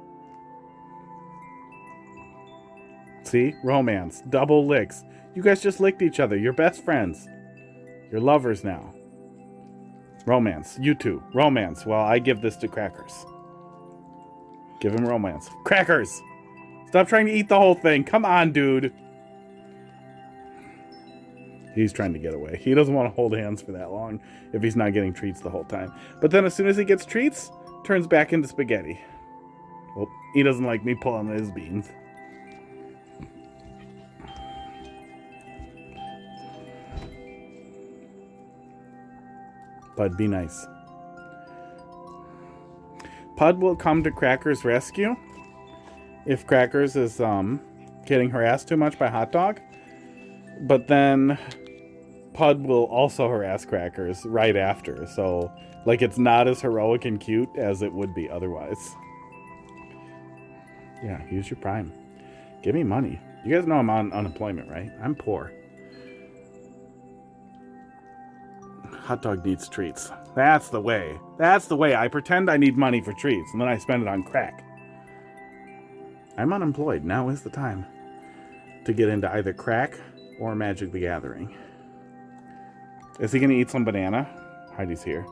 See? Romance. Double licks. You guys just licked each other. You're best friends. You're lovers now. Romance. You two. Romance. Well, I give this to Crackers. Give him romance. Crackers! Stop trying to eat the whole thing. Come on, dude. He's trying to get away. He doesn't want to hold hands for that long if he's not getting treats the whole time. But then as soon as he gets treats, turns back into spaghetti. Well, he doesn't like me pulling his beans. Pud, be nice. Pud will come to Crackers' rescue if Crackers is getting harassed too much by Hot Dog. But then Pud will also harass Crackers right after. So, like, it's not as heroic and cute as it would be otherwise. Yeah, use your Prime. Give me money. You guys know I'm on unemployment, right? I'm poor. Hot Dog needs treats. That's the way. That's the way. I pretend I need money for treats, and then I spend it on crack. I'm unemployed. Now is the time to get into either crack or Magic the Gathering. Is he going to eat some banana? Heidi's here.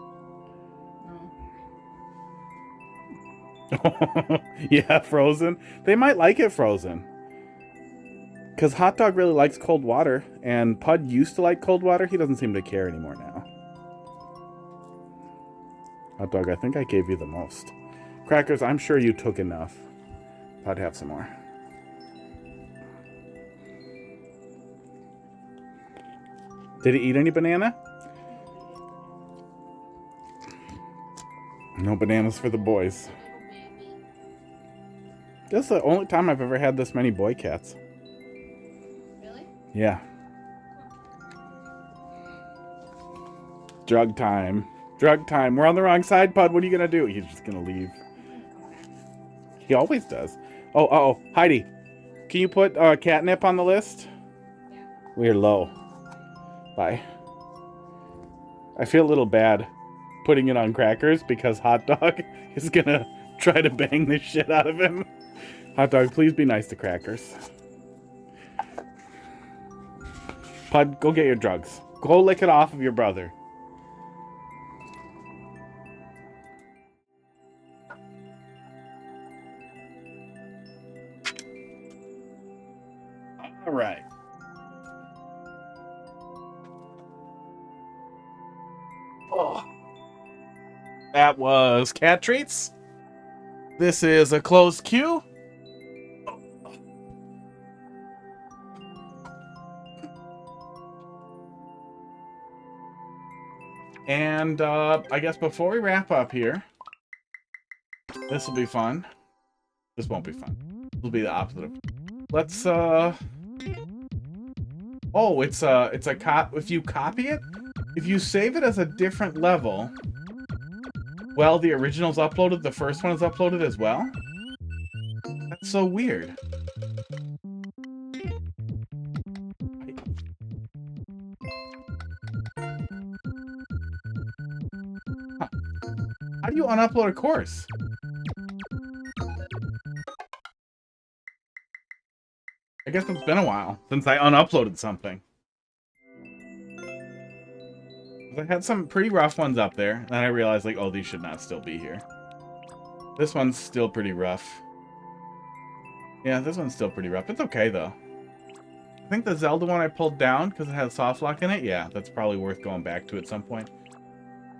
No. Yeah, frozen. They might like it frozen. Because Hot Dog really likes cold water, and Pud used to like cold water. He doesn't seem to care anymore now. Hot Dog, I think I gave you the most. Crackers, I'm sure you took enough. I'd have some more. Did he eat any banana? No bananas for the boys. This is the only time I've ever had this many boy cats. Really? Yeah. Drug time. Drug time. We're on the wrong side, Pud. What are you going to do? He's just going to leave. He always does. Oh, uh-oh. Heidi, can you put catnip on the list? Yeah. We're low. Bye. I feel a little bad putting it on Crackers because Hot Dog is going to try to bang the shit out of him. Hot Dog, please be nice to Crackers. Pud, go get your drugs. Go lick it off of your brother. All right. Oh. That was cat treats. This is a closed queue. And I guess before we wrap up here, this will be fun. This won't be fun. This will be the opposite of. Let's oh, it's a if you copy it, if you save it as a different level, well, the original's uploaded, the first one is uploaded as well. so weird. Huh. How do you unupload a course? I guess it's been a while since I unuploaded something. I had some pretty rough ones up there, and I realized, like, oh, these should not still be here. This one's still pretty rough. Yeah, this one's still pretty rough. It's okay, though. I think the Zelda one I pulled down because it has soft lock in it. Yeah, that's probably worth going back to at some point.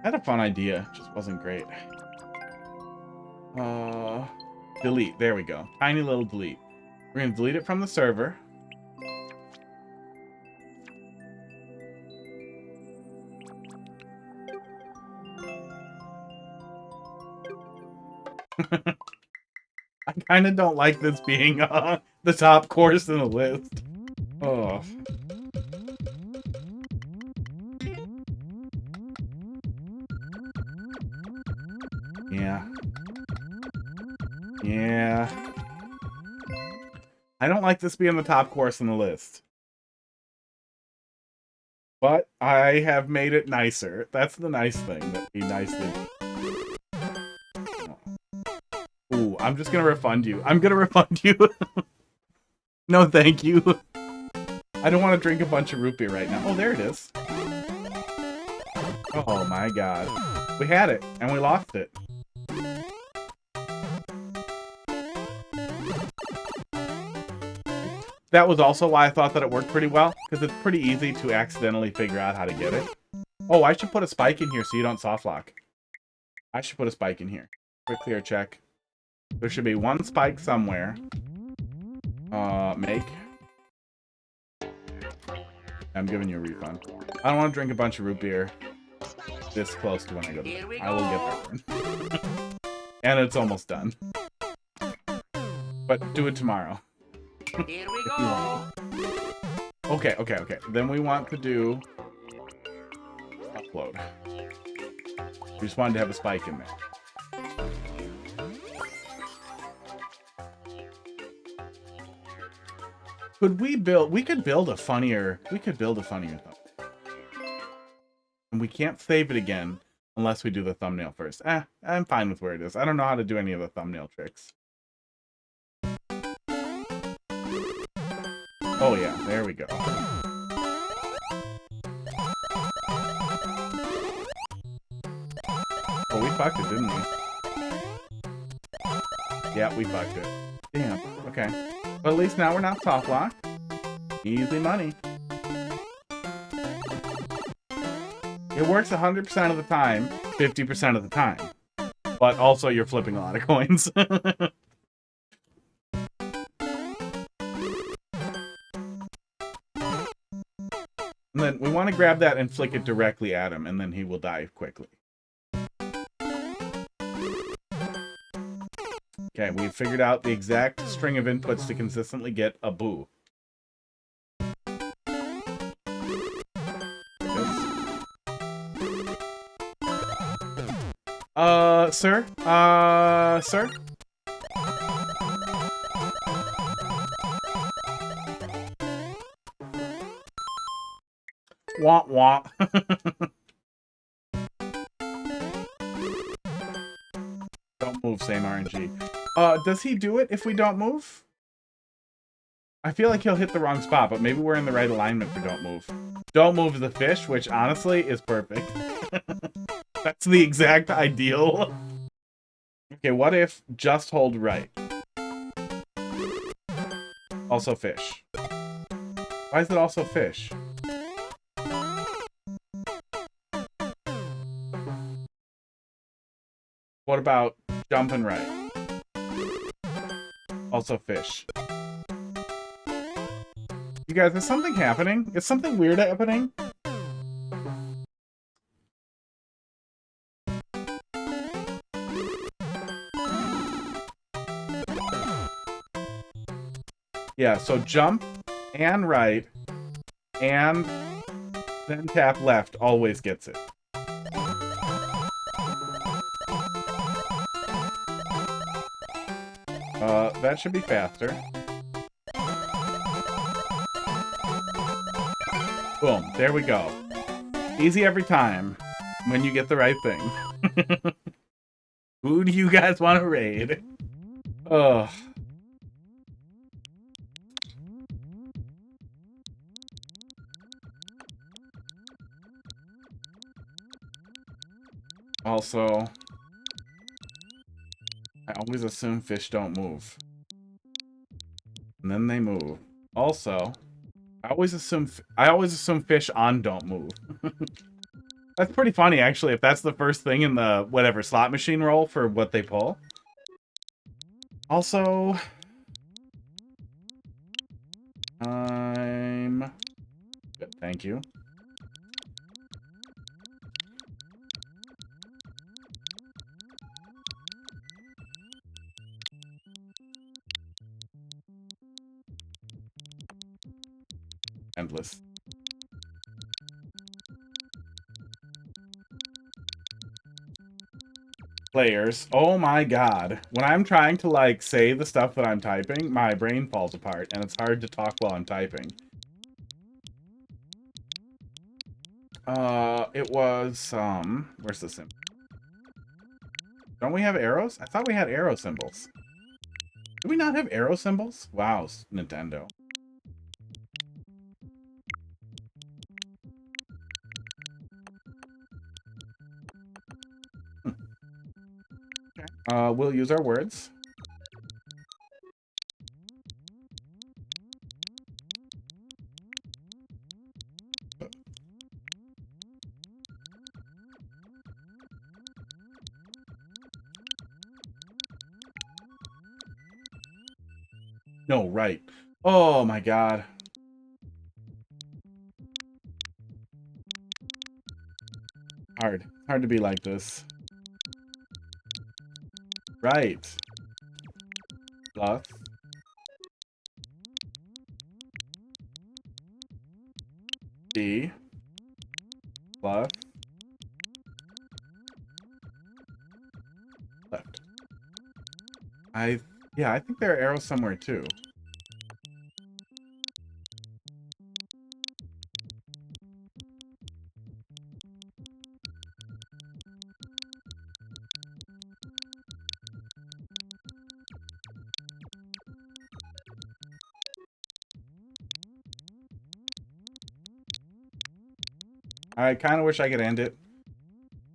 I had a fun idea, just wasn't great. Delete. There we go. Tiny little delete. We're going to delete it from the server. I kind of don't like this being the top course in the list. Oh. Yeah. Yeah. I don't like this being the top course in the list. But I have made it nicer. That's the nice thing, that he nicely... Ooh, I'm just gonna refund you. I'm gonna refund you. No, thank you. I don't want to drink a bunch of root beer right now. Oh, there it is. Oh my god. We had it, and we lost it. That was also why I thought that it worked pretty well, because it's pretty easy to accidentally figure out how to get it. Oh, I should put a spike in here so you don't soft lock. I should put a spike in here. Quick clear check. There should be one spike somewhere. Make. I'm giving you a refund. I don't want to drink a bunch of root beer this close to when I go to bed. I will get that one. And it's almost done. But do it tomorrow. Here we go. Okay. Then we want to do upload. We just wanted to have a spike in there. We could build a funnier thumbnail. And we can't save it again unless we do the thumbnail first. I'm fine with where it is. I don't know how to do any of the thumbnail tricks. Oh yeah, there we go. Oh, we fucked it, didn't we? Yeah, we fucked it. Damn, okay. But at least now we're not soft locked. Easy money. It works 100% of the time, 50% of the time. But also you're flipping a lot of coins. And then we want to grab that and flick it directly at him, and then he will die quickly. Okay, we've figured out the exact string of inputs to consistently get a boo. Sir? Sir? Womp womp. Don't move, same RNG. Does he do it if we don't move? I feel like he'll hit the wrong spot, but maybe we're in the right alignment for don't move. Don't move the fish, which honestly is perfect. That's the exact ideal. Okay, what if just hold right? Also fish. Why is it also fish? What about jumping right? Also fish. You guys, is something happening? Is something weird happening? Yeah, so jump and right and then tap left always gets it. That should be faster. Boom, there we go. Easy every time when you get the right thing. Who do you guys want to raid? Ugh. Also, I always assume fish don't move. And then they move. Also, I always assume fish on don't move. That's pretty funny, actually, if that's the first thing in the whatever slot machine roll for what they pull. Also, I'm good, thank you. Endless. Players. Oh my god. When I'm trying to, like, say the stuff that I'm typing, my brain falls apart, and it's hard to talk while I'm typing. It was, where's the symbol? Don't we have arrows? I thought we had arrow symbols. Do we not have arrow symbols? Wow, Nintendo. We'll use our words. No, right. Oh my god. Hard to be like this. Right. Plus. B. Plus. Left. Yeah, I think there are arrows somewhere too. I kind of wish I could end it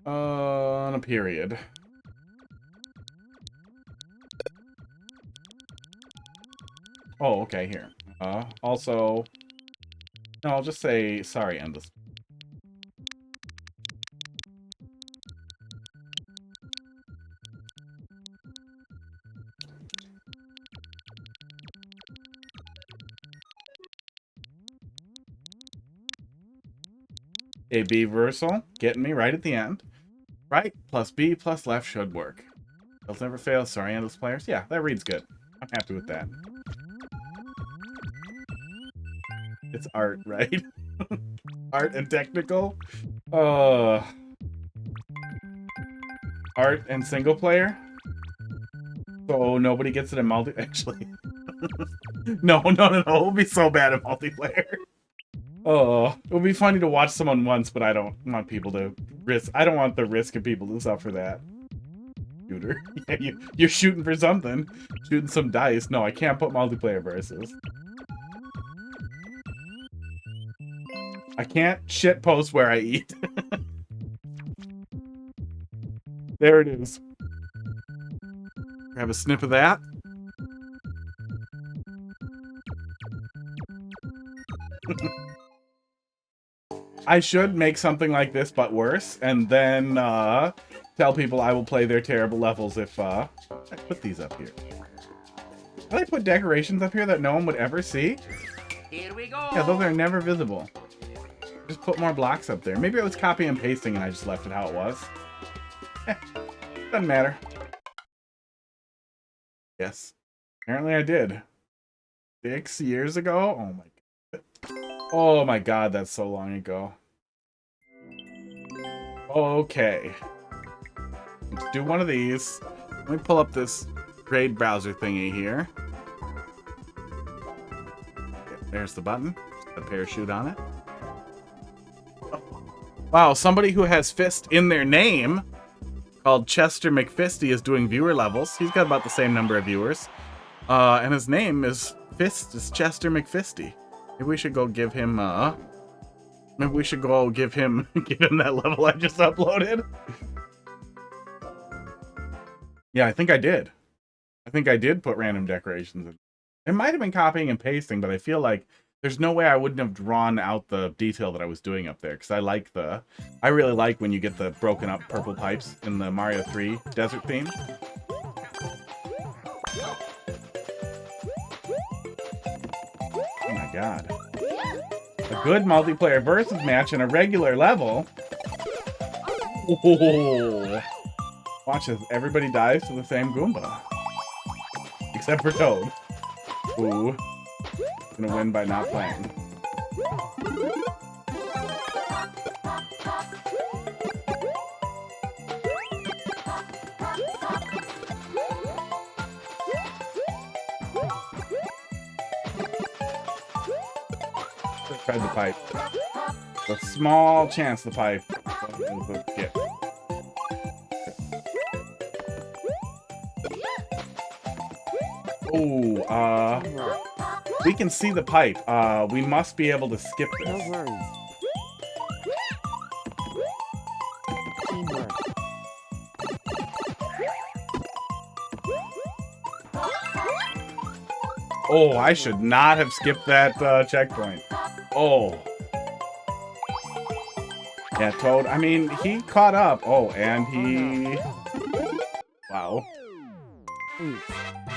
on a period. Oh, okay, here. Also, no, I'll just say sorry, endless. A B reversal, getting me right at the end. Right plus B plus left should work. They'll never fail. Sorry, endless players. Yeah, that reads good. I'm happy with that. It's art, right? Art and technical. Art and single player. So nobody gets it in multi. Actually, no. It would be so bad in multiplayer. Oh, it would be funny to watch someone once, but I don't want people to risk. I don't want the risk of people to suffer that. Shooter. Yeah, you're shooting for something. Shooting some dice. No, I can't put multiplayer versus. I can't shit post where I eat. There it is. Grab a snip of that. I should make something like this, but worse, and then tell people I will play their terrible levels if I put these up here. How do I put decorations up here that no one would ever see? Here we go. Yeah, those are never visible. Just put more blocks up there. Maybe I was copy and pasting and I just left it how it was. Doesn't matter. Yes. Apparently I did. 6 years ago? Oh my god. Oh my god, that's so long ago. Okay. Let's do one of these. Let me pull up this raid browser thingy here. There's the button. A parachute on it. Wow, somebody who has fist in their name, called Chester McFisty, is doing viewer levels. He's got about the same number of viewers. And his name is Chester McFisty. Maybe we should go give him maybe we should go give him that level I just uploaded. Yeah, I think I did. I think I did put random decorations in. It might have been copying and pasting, but I feel like there's no way I wouldn't have drawn out the detail that I was doing up there, because I really like when you get the broken up purple pipes in the Mario 3 desert theme. Oh my god. A good multiplayer versus match in a regular level. Oh. Watch as everybody dies to the same Goomba. Except for Toad. Ooh. Gonna win by not playing. Let's try the pipe. A small chance the pipe. Skip. Oh, we can see the pipe. We must be able to skip this. No worries. Teamwork. Oh, I should not have skipped that checkpoint. Oh. Yeah, Toad, I mean, he caught up. Oh, and he... Wow.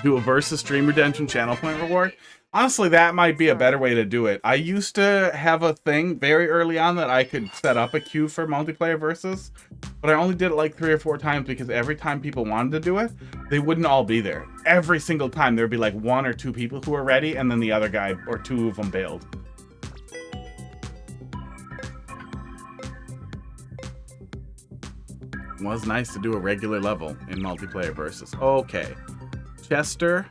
Do a versus stream redemption channel point reward. Honestly, that might be a better way to do it. I used to have a thing very early on that I could set up a queue for multiplayer versus, but I only did it like 3 or 4 times because every time people wanted to do it, they wouldn't all be there. Every single time there'd be like 1 or 2 people who were ready, and then the other guy or 2 of them bailed. It was nice to do a regular level in multiplayer versus. Okay. Chester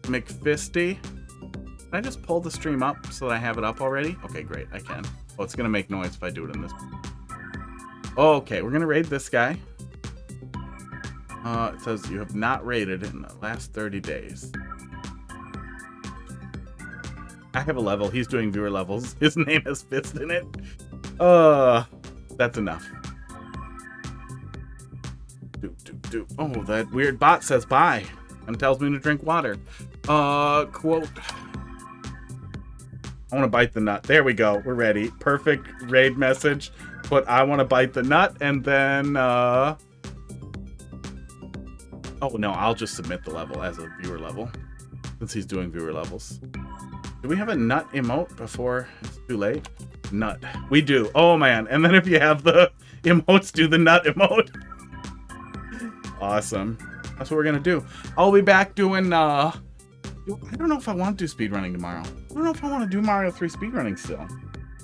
McFisty. Can I just pull the stream up so that I have it up already? Okay, great. I can. Oh, it's going to make noise if I do it in this. Okay, we're going to raid this guy. It says you have not raided in the last 30 days. I have a level. He's doing viewer levels. His name has fist in it. That's enough. Oh, that weird bot says bye and tells me to drink water. Quote. I want to bite the nut. There we go. We're ready. Perfect raid message. But I want to bite the nut, and then oh no, I'll just submit the level as a viewer level since he's doing viewer levels. Do we have a nut emote before it's too late? Nut. We do. Oh man. And then if you have the emotes, do the nut emote. Awesome. That's what we're gonna do. I'll be back doing I don't know if I want to do speedrunning tomorrow. I don't know if I want to do Mario 3 speedrunning still.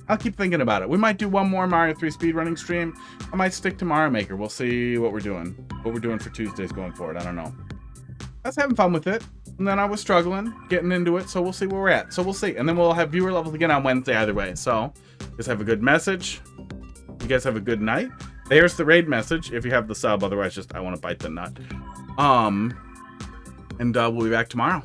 I'll keep thinking about it. We might do one more Mario 3 speedrunning stream. I might stick to Mario Maker. We'll see what we're doing. What we're doing for Tuesdays going forward. I don't know. I was having fun with it. And then I was struggling, getting into it. So we'll see where we're at. So we'll see. And then we'll have viewer levels again on Wednesday either way. So just have a good message. You guys have a good night. There's the raid message if you have the sub. Otherwise, just I want to bite the nut. And we'll be back tomorrow.